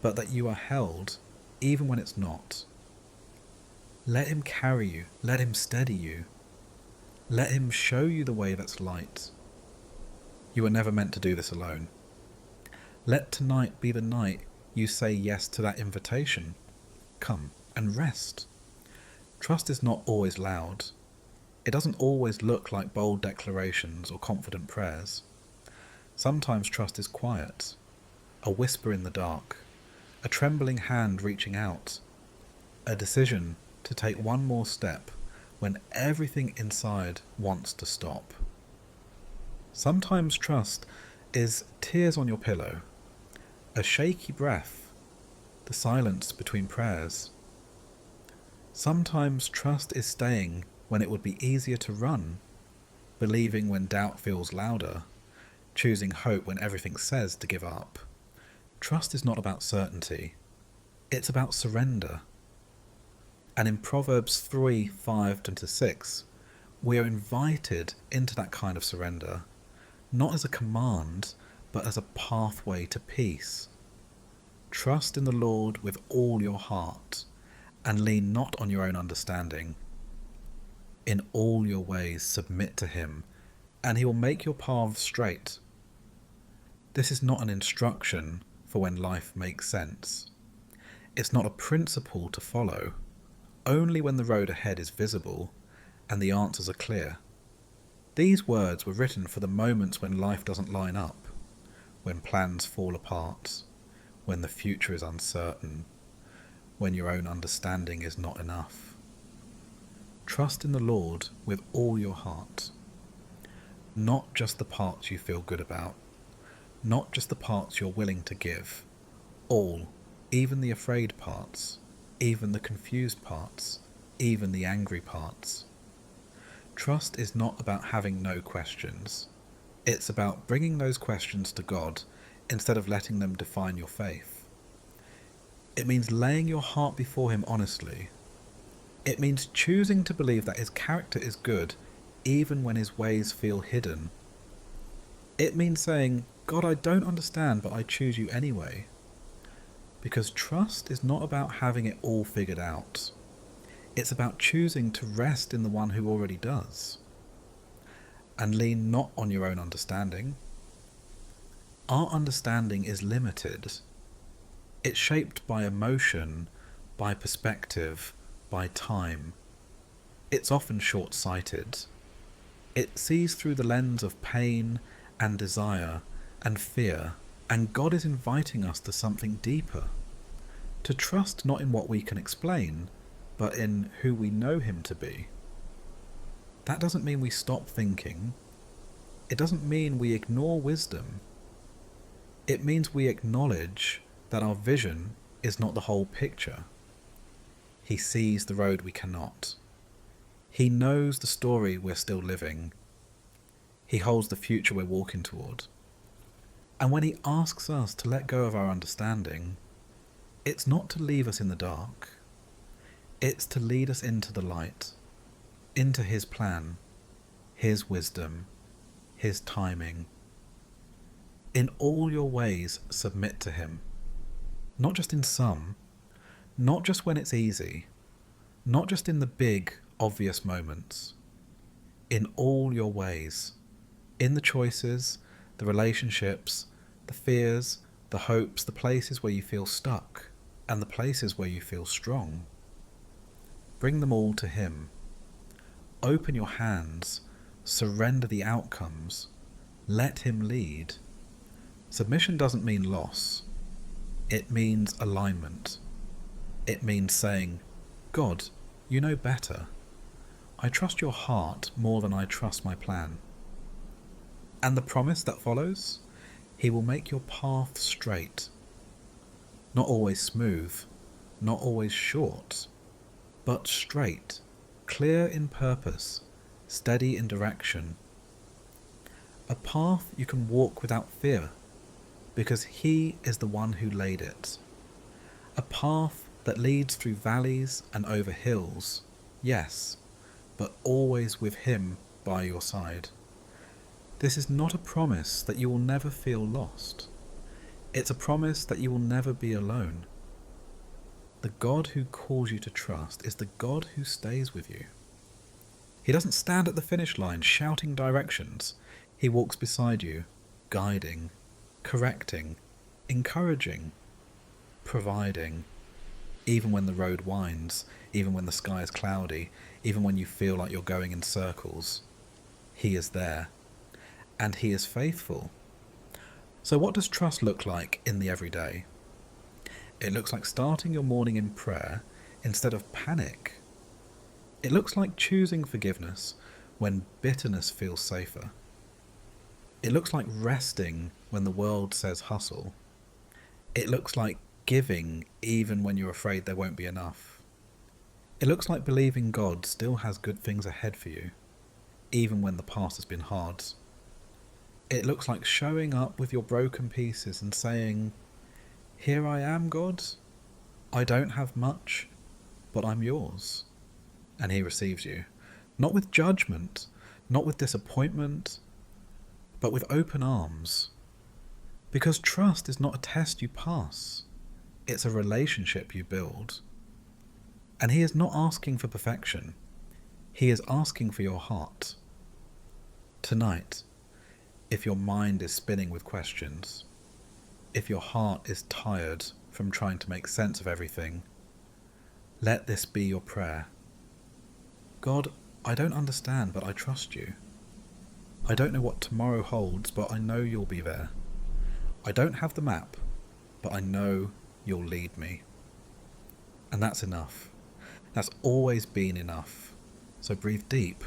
but that you are held even when it's not. Let him carry you. Let him steady you. Let him show you the way that's light. You were never meant to do this alone. Let tonight be the night you say yes to that invitation. Come and rest. Trust is not always loud. It doesn't always look like bold declarations or confident prayers. Sometimes trust is quiet, a whisper in the dark, a trembling hand reaching out, a decision to take one more step when everything inside wants to stop. Sometimes trust is tears on your pillow, a shaky breath, the silence between prayers. Sometimes trust is staying when it would be easier to run, believing when doubt feels louder, choosing hope when everything says to give up. Trust is not about certainty. It's about surrender. And in Proverbs 3, 5-6, we are invited into that kind of surrender, not as a command, but as a pathway to peace. Trust in the Lord with all your heart, and lean not on your own understanding. In all your ways submit to him, and he will make your paths straight. This is not an instruction for when life makes sense. It's not a principle to follow, only when the road ahead is visible and the answers are clear. These words were written for the moments when life doesn't line up, when plans fall apart, when the future is uncertain, when your own understanding is not enough. Trust in the Lord with all your heart. Not just the parts you feel good about, not just the parts you're willing to give. All, even the afraid parts, even the confused parts, even the angry parts. Trust is not about having no questions. It's about bringing those questions to God instead of letting them define your faith. It means laying your heart before him honestly. It means choosing to believe that his character is good even when his ways feel hidden. It means saying, God, I don't understand, but I choose you anyway. Because trust is not about having it all figured out. It's about choosing to rest in the one who already does. And lean not on your own understanding. Our understanding is limited. It's shaped by emotion, by perspective, by time. It's often short-sighted. It sees through the lens of pain and desire and fear, and God is inviting us to something deeper, to trust not in what we can explain, but in who we know him to be. That doesn't mean we stop thinking. It doesn't mean we ignore wisdom. It means we acknowledge that our vision is not the whole picture. He sees the road we cannot. He knows the story we're still living. He holds the future we're walking toward. And when he asks us to let go of our understanding, it's not to leave us in the dark. It's to lead us into the light, into his plan, his wisdom, his timing. In all your ways, submit to him. Not just in some, not just when it's easy, not just in the big, obvious moments. In all your ways. In the choices, the relationships, the fears, the hopes, the places where you feel stuck, and the places where you feel strong. Bring them all to him. Open your hands, surrender the outcomes, let him lead. Submission doesn't mean loss. It means alignment. It means saying, God, you know better. I trust your heart more than I trust my plan. And the promise that follows? He will make your path straight. Not always smooth, not always short, but straight, clear in purpose, steady in direction. A path you can walk without fear, because he is the one who laid it. A path that leads through valleys and over hills, yes, but always with him by your side. This is not a promise that you will never feel lost. It's a promise that you will never be alone. The God who calls you to trust is the God who stays with you. He doesn't stand at the finish line shouting directions. He walks beside you, guiding, correcting, encouraging, providing. Even when the road winds, even when the sky is cloudy, even when you feel like you're going in circles, he is there. And he is faithful. So what does trust look like in the everyday? It looks like starting your morning in prayer instead of panic. It looks like choosing forgiveness when bitterness feels safer. It looks like resting when the world says hustle. It looks like giving even when you're afraid there won't be enough. It looks like believing God still has good things ahead for you, even when the past has been hard. It looks like showing up with your broken pieces and saying, "Here I am, God. I don't have much, but I'm yours. And he receives you, not with judgment, not with disappointment, but with open arms. Because trust is not a test you pass, it's a relationship you build. And he is not asking for perfection, he is asking for your heart. Tonight, if your mind is spinning with questions, if your heart is tired from trying to make sense of everything, let this be your prayer. God, I don't understand, but I trust you. I don't know what tomorrow holds, but I know you'll be there. I don't have the map, but I know you'll lead me. And that's enough. That's always been enough. So breathe deep.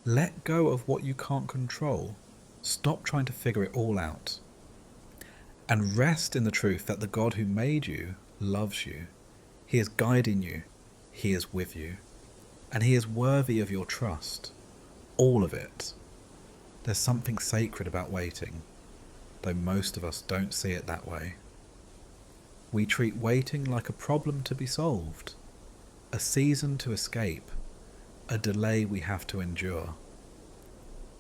Let go of what you can't control. Stop trying to figure it all out. And rest in the truth that the God who made you loves you. He is guiding you. He is with you. And he is worthy of your trust. All of it. There's something sacred about waiting, though most of us don't see it that way. We treat waiting like a problem to be solved, a season to escape, a delay we have to endure.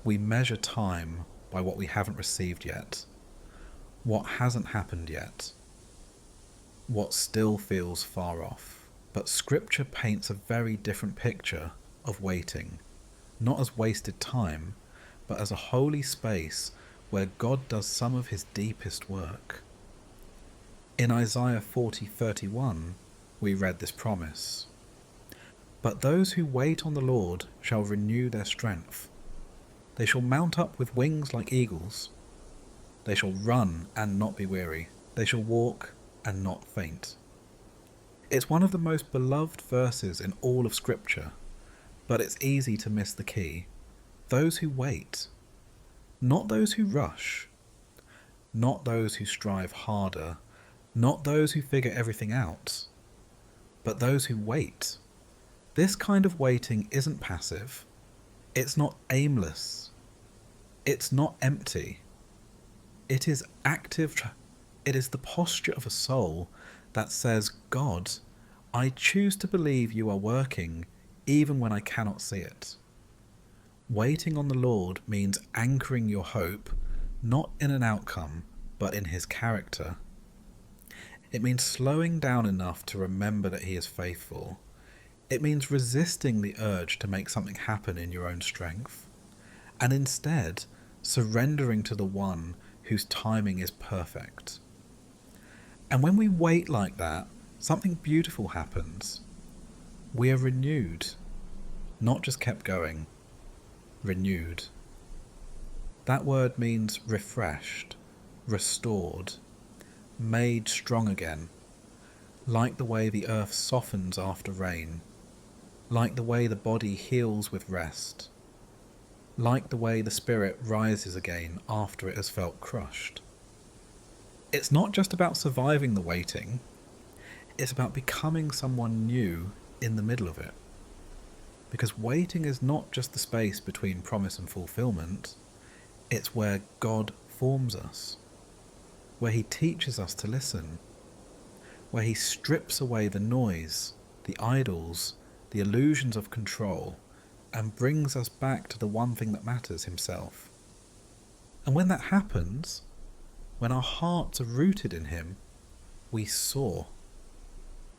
We measure time by what we haven't received yet, what hasn't happened yet, what still feels far off. But Scripture paints a very different picture of waiting, not as wasted time, but as a holy space where God does some of his deepest work. In Isaiah 40:31, we read this promise. But those who wait on the Lord shall renew their strength. They shall mount up with wings like eagles. They shall run and not be weary. They shall walk and not faint. It's one of the most beloved verses in all of Scripture, but it's easy to miss the key. Those who wait, not those who rush, not those who strive harder, not those who figure everything out, but those who wait. This kind of waiting isn't passive. It's not aimless. It's not empty. It is active. It is the posture of a soul that says, God, I choose to believe you are working even when I cannot see it. Waiting on the Lord means anchoring your hope not in an outcome, but in his character. It means slowing down enough to remember that he is faithful. It means resisting the urge to make something happen in your own strength, and instead surrendering to the one whose timing is perfect. And when we wait like that, something beautiful happens. We are renewed, not just kept going. Renewed. That word means refreshed, restored, made strong again, like the way the earth softens after rain, like the way the body heals with rest, like the way the spirit rises again after it has felt crushed. It's not just about surviving the waiting, it's about becoming someone new in the middle of it. Because waiting is not just the space between promise and fulfillment, it's where God forms us, where he teaches us to listen, where he strips away the noise, the idols, the illusions of control, and brings us back to the one thing that matters, himself. And when that happens, when our hearts are rooted in him, we soar.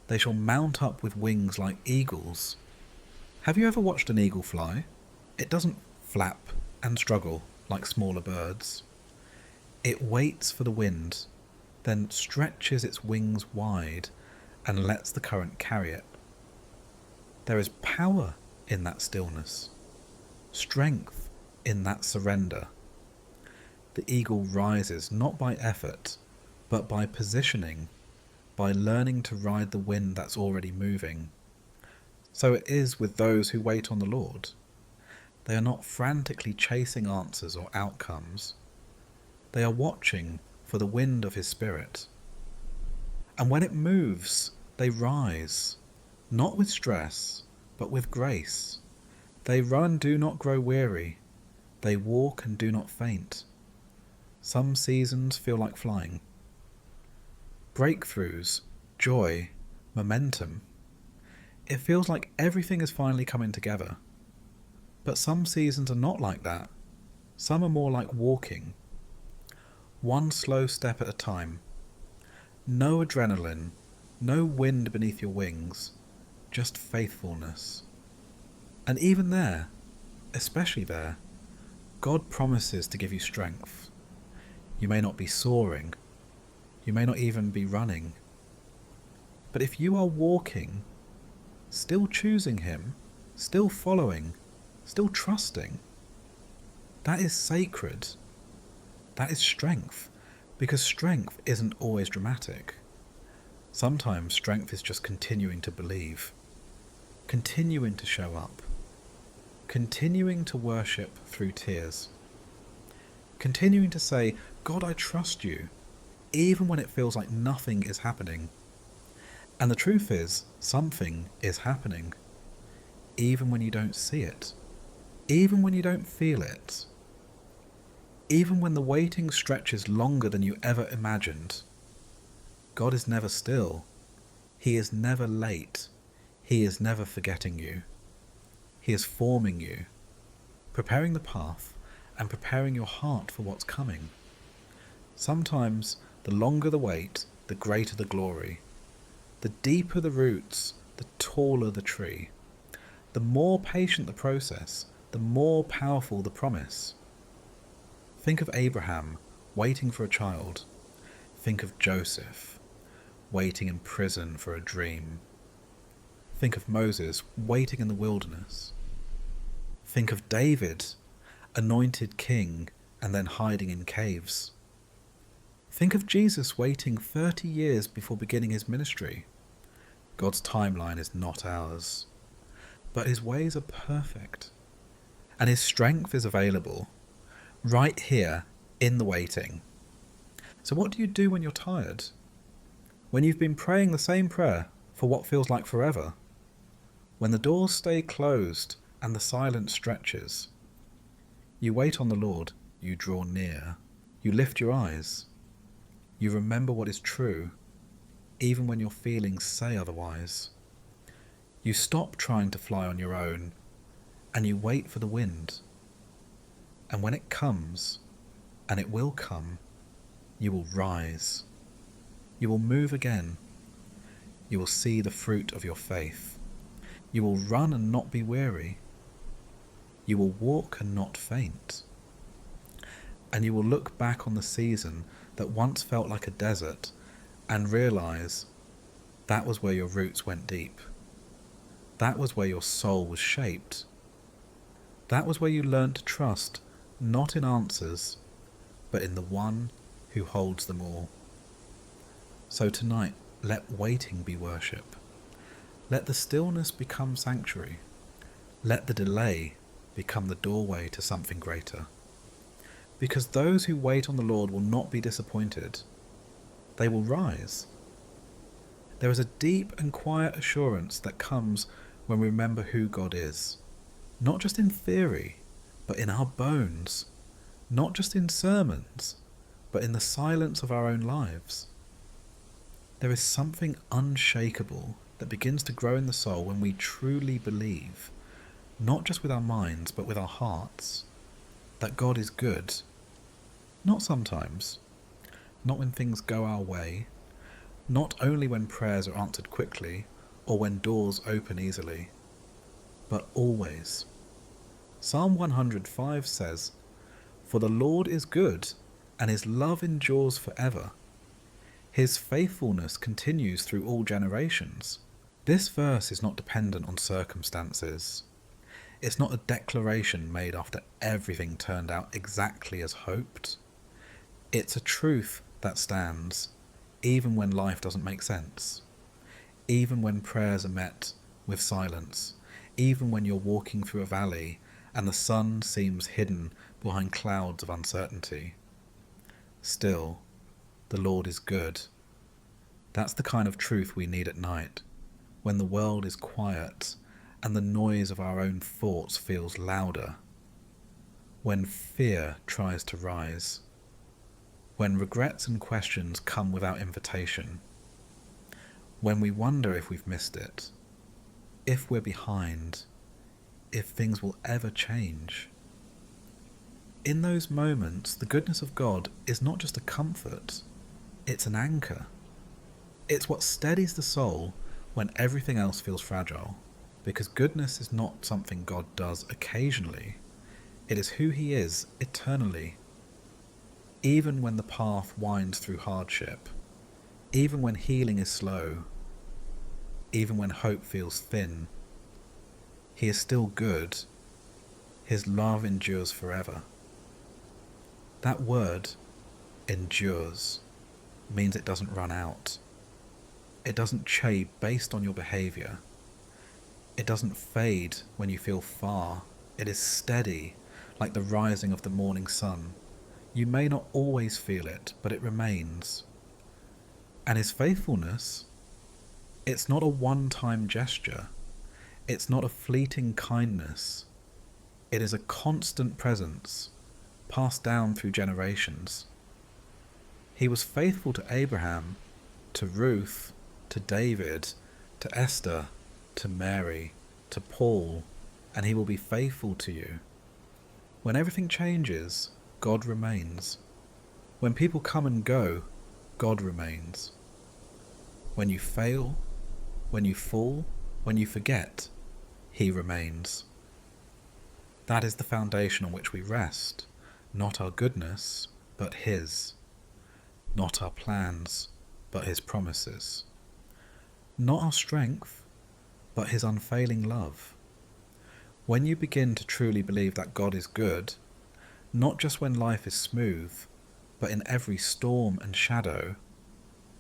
They shall mount up with wings like eagles. Have you ever watched an eagle fly? It doesn't flap and struggle like smaller birds. It waits for the wind, then stretches its wings wide and lets the current carry it. There is power in that stillness, strength in that surrender. The eagle rises not by effort, but by positioning, by learning to ride the wind that's already moving. So it is with those who wait on the Lord. They are not frantically chasing answers or outcomes. They are watching for the wind of his Spirit. And when it moves, they rise, not with stress, but with grace. They run, do not grow weary. They walk and do not faint. Some seasons feel like flying. Breakthroughs, joy, momentum. It feels like everything is finally coming together. But some seasons are not like that. Some are more like walking. One slow step at a time. No adrenaline, no wind beneath your wings, just faithfulness. And even there, especially there, God promises to give you strength. You may not be soaring, you may not even be running, but if you are walking, still choosing Him, still following, still trusting, that is sacred. That is strength, because strength isn't always dramatic. Sometimes strength is just continuing to believe, continuing to show up, continuing to worship through tears, continuing to say, God, I trust you, even when it feels like nothing is happening. And the truth is, something is happening, even when you don't see it, even when you don't feel it, even when the waiting stretches longer than you ever imagined. God is never still. He is never late. He is never forgetting you. He is forming you, preparing the path and preparing your heart for what's coming. Sometimes the longer the wait, the greater the glory. The deeper the roots, the taller the tree. The more patient the process, the more powerful the promise. Think of Abraham waiting for a child. Think of Joseph waiting in prison for a dream. Think of Moses waiting in the wilderness. Think of David, anointed king and then hiding in caves. Think of Jesus waiting 30 years before beginning his ministry. God's timeline is not ours, but his ways are perfect, and his strength is available right here in the waiting. So what do you do when you're tired? When you've been praying the same prayer for what feels like forever? When the doors stay closed and the silence stretches? You wait on the Lord, you draw near, you lift your eyes, you remember what is true, even when your feelings say otherwise. You stop trying to fly on your own, and you wait for the wind. And when it comes, and it will come, you will rise. You will move again. You will see the fruit of your faith. You will run and not be weary. You will walk and not faint. And you will look back on the season that once felt like a desert and realize that was where your roots went deep. That was where your soul was shaped. That was where you learned to trust, not in answers, but in the one who holds them all. So tonight, let waiting be worship. Let the stillness become sanctuary. Let the delay become the doorway to something greater. Because those who wait on the Lord will not be disappointed. They will rise. There is a deep and quiet assurance that comes when we remember who God is. Not just in theory, but in our bones. Not just in sermons, but in the silence of our own lives. There is something unshakable that begins to grow in the soul when we truly believe, not just with our minds, but with our hearts, that God is good. Not sometimes, not when things go our way, not only when prayers are answered quickly or when doors open easily, but always. Psalm 105 says, "For the Lord is good, and his love endures forever. His faithfulness continues through all generations." This verse is not dependent on circumstances. It's not a declaration made after everything turned out exactly as hoped. It's a truth that stands, even when life doesn't make sense, even when prayers are met with silence, even when you're walking through a valley and the sun seems hidden behind clouds of uncertainty. Still, the Lord is good. That's the kind of truth we need at night, when the world is quiet and the noise of our own thoughts feels louder, when fear tries to rise, when regrets and questions come without invitation, when we wonder if we've missed it, if we're behind, if things will ever change. In those moments, the goodness of God is not just a comfort, it's an anchor. It's what steadies the soul when everything else feels fragile, because goodness is not something God does occasionally. It is who He is eternally. Even when the path winds through hardship, even when healing is slow, even when hope feels thin, He is still good. His love endures forever. That word, endures, means it doesn't run out. It doesn't change based on your behaviour. It doesn't fade when you feel far. It is steady, like the rising of the morning sun. You may not always feel it, but it remains. And His faithfulness, it's not a one-time gesture. It's not a fleeting kindness. It is a constant presence, passed down through generations. He was faithful to Abraham, to Ruth, to David, to Esther, to Mary, to Paul, and He will be faithful to you. When everything changes, God remains. When people come and go, God remains. When you fail, when you fall, when you forget, He remains. That is the foundation on which we rest, not our goodness, but His. Not our plans, but His promises. Not our strength, but His unfailing love. When you begin to truly believe that God is good, not just when life is smooth, but in every storm and shadow,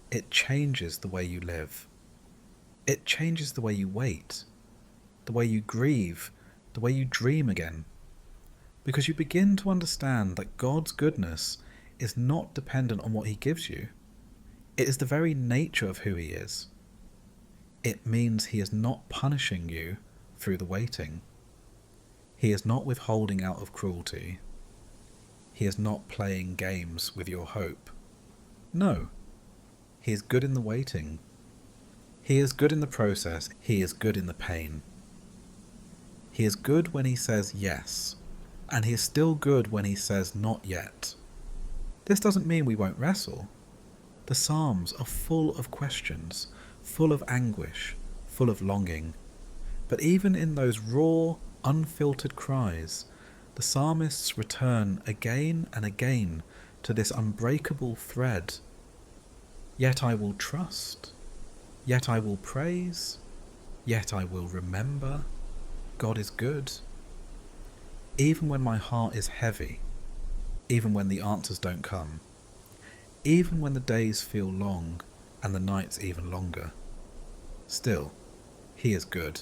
it changes the way you live. It changes the way you wait, the way you grieve, the way you dream again. Because you begin to understand that God's goodness is not dependent on what He gives you. It is the very nature of who He is. It means He is not punishing you through the waiting. He is not withholding out of cruelty. He is not playing games with your hope. No, He is good in the waiting. He is good in the process. He is good in the pain. He is good when He says yes, and He is still good when He says not yet. This doesn't mean we won't wrestle. The Psalms are full of questions, full of anguish, full of longing. But even in those raw, unfiltered cries, the psalmists return again and again to this unbreakable thread. Yet I will trust, yet I will praise, yet I will remember. God is good. Even when my heart is heavy, even when the answers don't come, even when the days feel long and the nights even longer, still, He is good.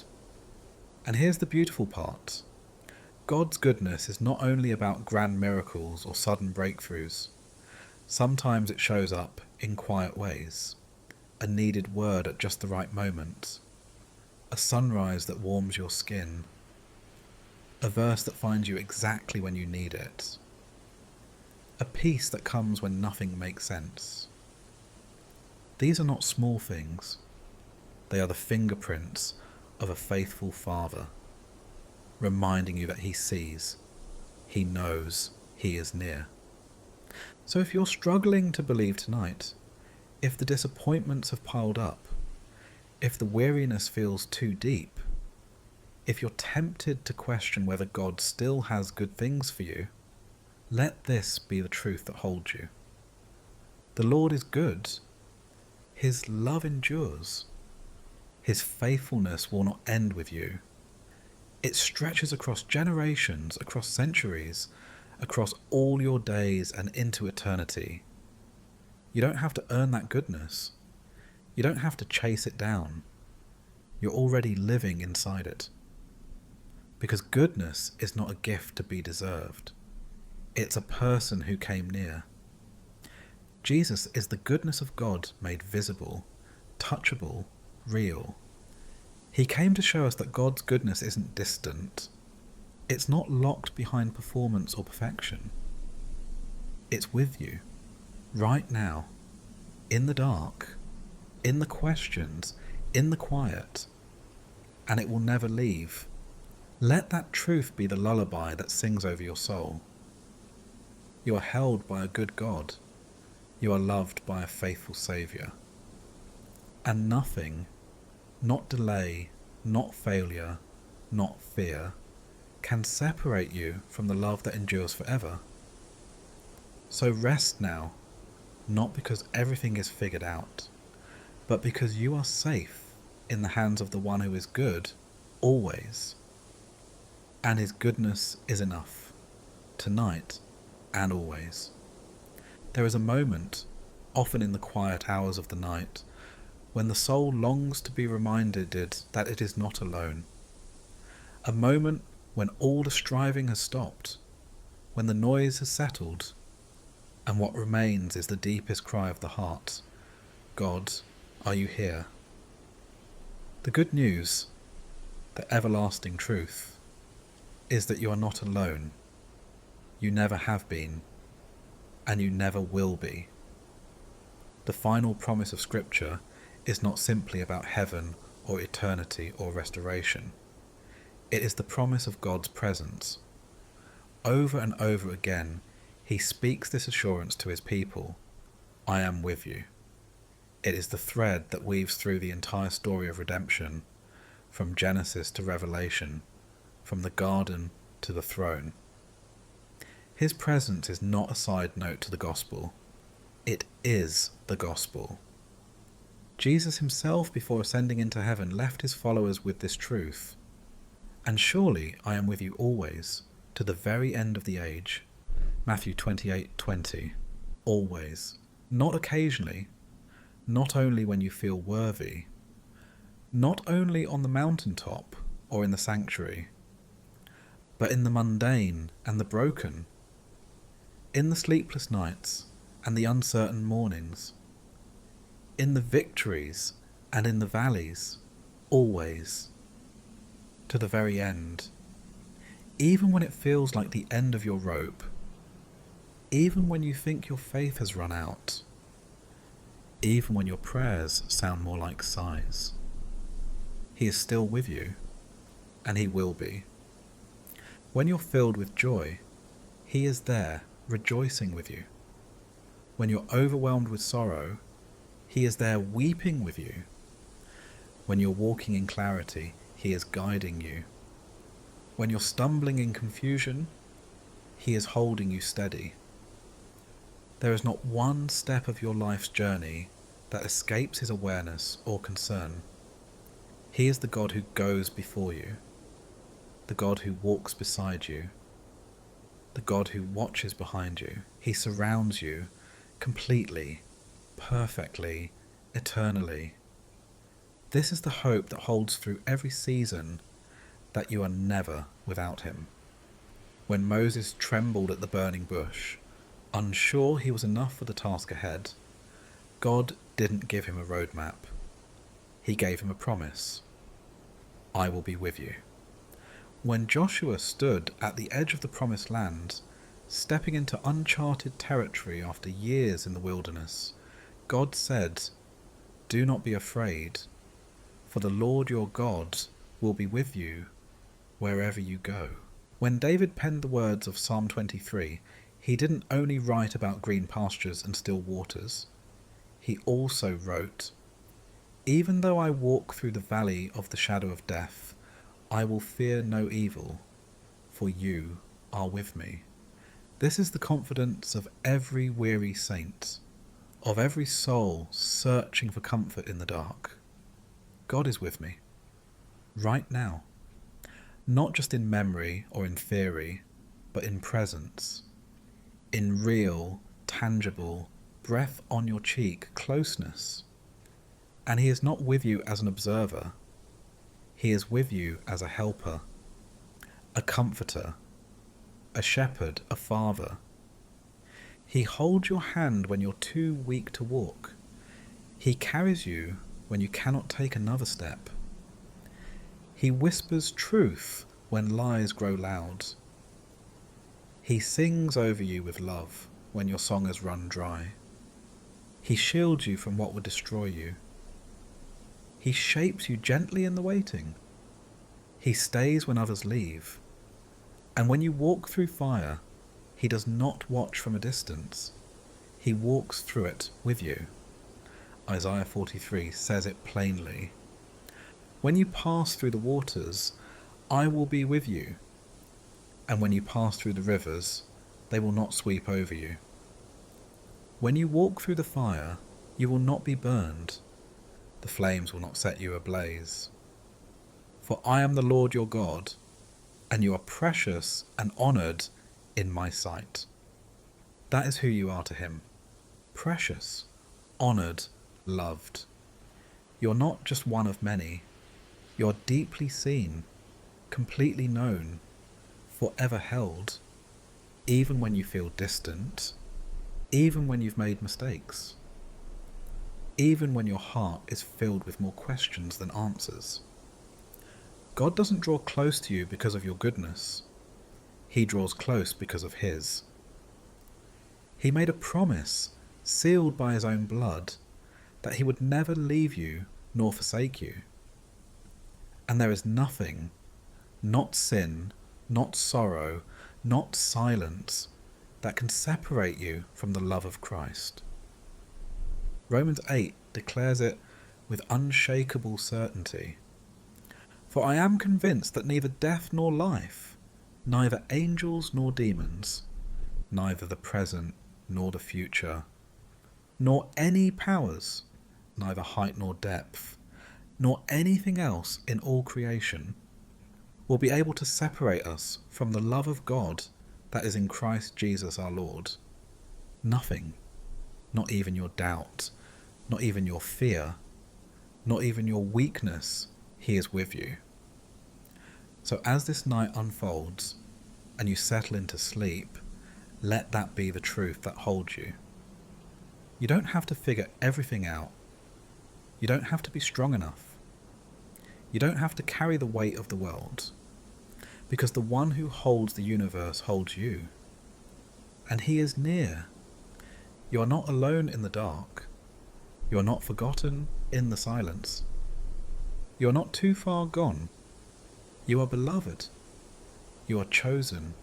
And here's the beautiful part. God's goodness is not only about grand miracles or sudden breakthroughs. Sometimes it shows up in quiet ways. A needed word at just the right moment. A sunrise that warms your skin. A verse that finds you exactly when you need it. A peace that comes when nothing makes sense. These are not small things. They are the fingerprints of a faithful Father, reminding you that He sees, He knows, He is near. So if you're struggling to believe tonight, if the disappointments have piled up, if the weariness feels too deep, if you're tempted to question whether God still has good things for you, let this be the truth that holds you. The Lord is good. His love endures. His faithfulness will not end with you. It stretches across generations, across centuries, across all your days and into eternity. You don't have to earn that goodness. You don't have to chase it down. You're already living inside it. Because goodness is not a gift to be deserved. It's a person who came near. Jesus is the goodness of God made visible, touchable, real. He came to show us that God's goodness isn't distant. It's not locked behind performance or perfection. It's with you, right now, in the dark, in the questions, in the quiet. and it will never leave. Let that truth be the lullaby that sings over your soul. You are held by a good God. You are loved by a faithful Saviour. And nothing, not delay, not failure, not fear, can separate you from the love that endures forever. So rest now, not because everything is figured out, but because you are safe in the hands of the one who is good, always. And his goodness is enough, tonight and always. There is a moment, often in the quiet hours of the night, when the soul longs to be reminded that it is not alone. A moment when all the striving has stopped, when the noise has settled, and what remains is the deepest cry of the heart, God, are you here? The good news, the everlasting truth, is that you are not alone. You never have been, and you never will be. The final promise of Scripture is not simply about heaven or eternity or restoration. It is the promise of God's presence. Over and over again, he speaks this assurance to his people, I am with you. It is the thread that weaves through the entire story of redemption, from Genesis to Revelation, from the garden to the throne. His presence is not a side note to the gospel. It is the gospel. Jesus himself, before ascending into heaven, left his followers with this truth. And surely I am with you always, to the very end of the age. Matthew 28:20. Always. Not occasionally. Not only when you feel worthy. Not only on the mountaintop or in the sanctuary, but in the mundane and the broken, in the sleepless nights and the uncertain mornings, in the victories and in the valleys, always, to the very end. Even when it feels like the end of your rope, even when you think your faith has run out, even when your prayers sound more like sighs, he is still with you, and he will be. When you're filled with joy, he is there, rejoicing with you. When you're overwhelmed with sorrow, he is there weeping with you. When you're walking in clarity, he is guiding you. When you're stumbling in confusion, he is holding you steady. There is not one step of your life's journey that escapes his awareness or concern. He is the God who goes before you, the God who walks beside you, the God who watches behind you. He surrounds you completely, perfectly, eternally. This is the hope that holds through every season, that you are never without him. When Moses trembled at the burning bush, unsure he was enough for the task ahead, God didn't give him a roadmap. He gave him a promise. I will be with you. When Joshua stood at the edge of the promised land, stepping into uncharted territory after years in the wilderness, God said, do not be afraid, for the Lord your God will be with you wherever you go. When David penned the words of Psalm 23, he didn't only write about green pastures and still waters. He also wrote, even though I walk through the valley of the shadow of death, I will fear no evil, for you are with me. This is the confidence of every weary saint, of every soul searching for comfort in the dark. God is with me, right now, not just in memory or in theory, but in presence, in real, tangible, breath on your cheek closeness. And he is not with you as an observer. He is with you as a helper, a comforter, a shepherd, a father. He holds your hand when you're too weak to walk. He carries you when you cannot take another step. He whispers truth when lies grow loud. He sings over you with love when your song has run dry. He shields you from what would destroy you. He shapes you gently in the waiting. He stays when others leave. And when you walk through fire, he does not watch from a distance. He walks through it with you. Isaiah 43 says it plainly. When you pass through the waters, I will be with you. And when you pass through the rivers, they will not sweep over you. When you walk through the fire, you will not be burned. The flames will not set you ablaze. For I am the Lord your God, and you are precious and honoured in my sight. That is who you are to him. Precious, honoured, loved. You're not just one of many. You're deeply seen, completely known, forever held, even when you feel distant, even when you've made mistakes, even when your heart is filled with more questions than answers. God doesn't draw close to you because of your goodness. He draws close because of his. He made a promise, sealed by his own blood, that he would never leave you nor forsake you. And there is nothing, not sin, not sorrow, not silence, that can separate you from the love of Christ. Romans 8 declares it with unshakable certainty. For I am convinced that neither death nor life, neither angels nor demons, neither the present nor the future, nor any powers, neither height nor depth, nor anything else in all creation, will be able to separate us from the love of God that is in Christ Jesus our Lord. Nothing, not even your doubt, not even your fear, not even your weakness, he is with you. So as this night unfolds and you settle into sleep, let that be the truth that holds you. You don't have to figure everything out. You don't have to be strong enough. You don't have to carry the weight of the world, because the one who holds the universe holds you. And he is near. You are not alone in the dark. You are not forgotten in the silence. You are not too far gone. You are beloved. You are chosen.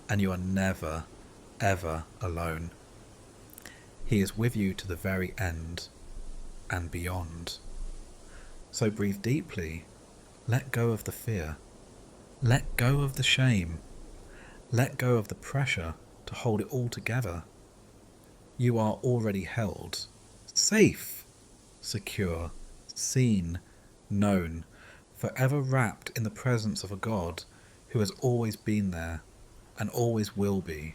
And you are never, ever alone. He is with you to the very end and beyond. So breathe deeply. Let go of the fear. Let go of the shame. Let go of the pressure to hold it all together. You are already held, safe, secure, seen, known, forever wrapped in the presence of a God who has always been there and always will be,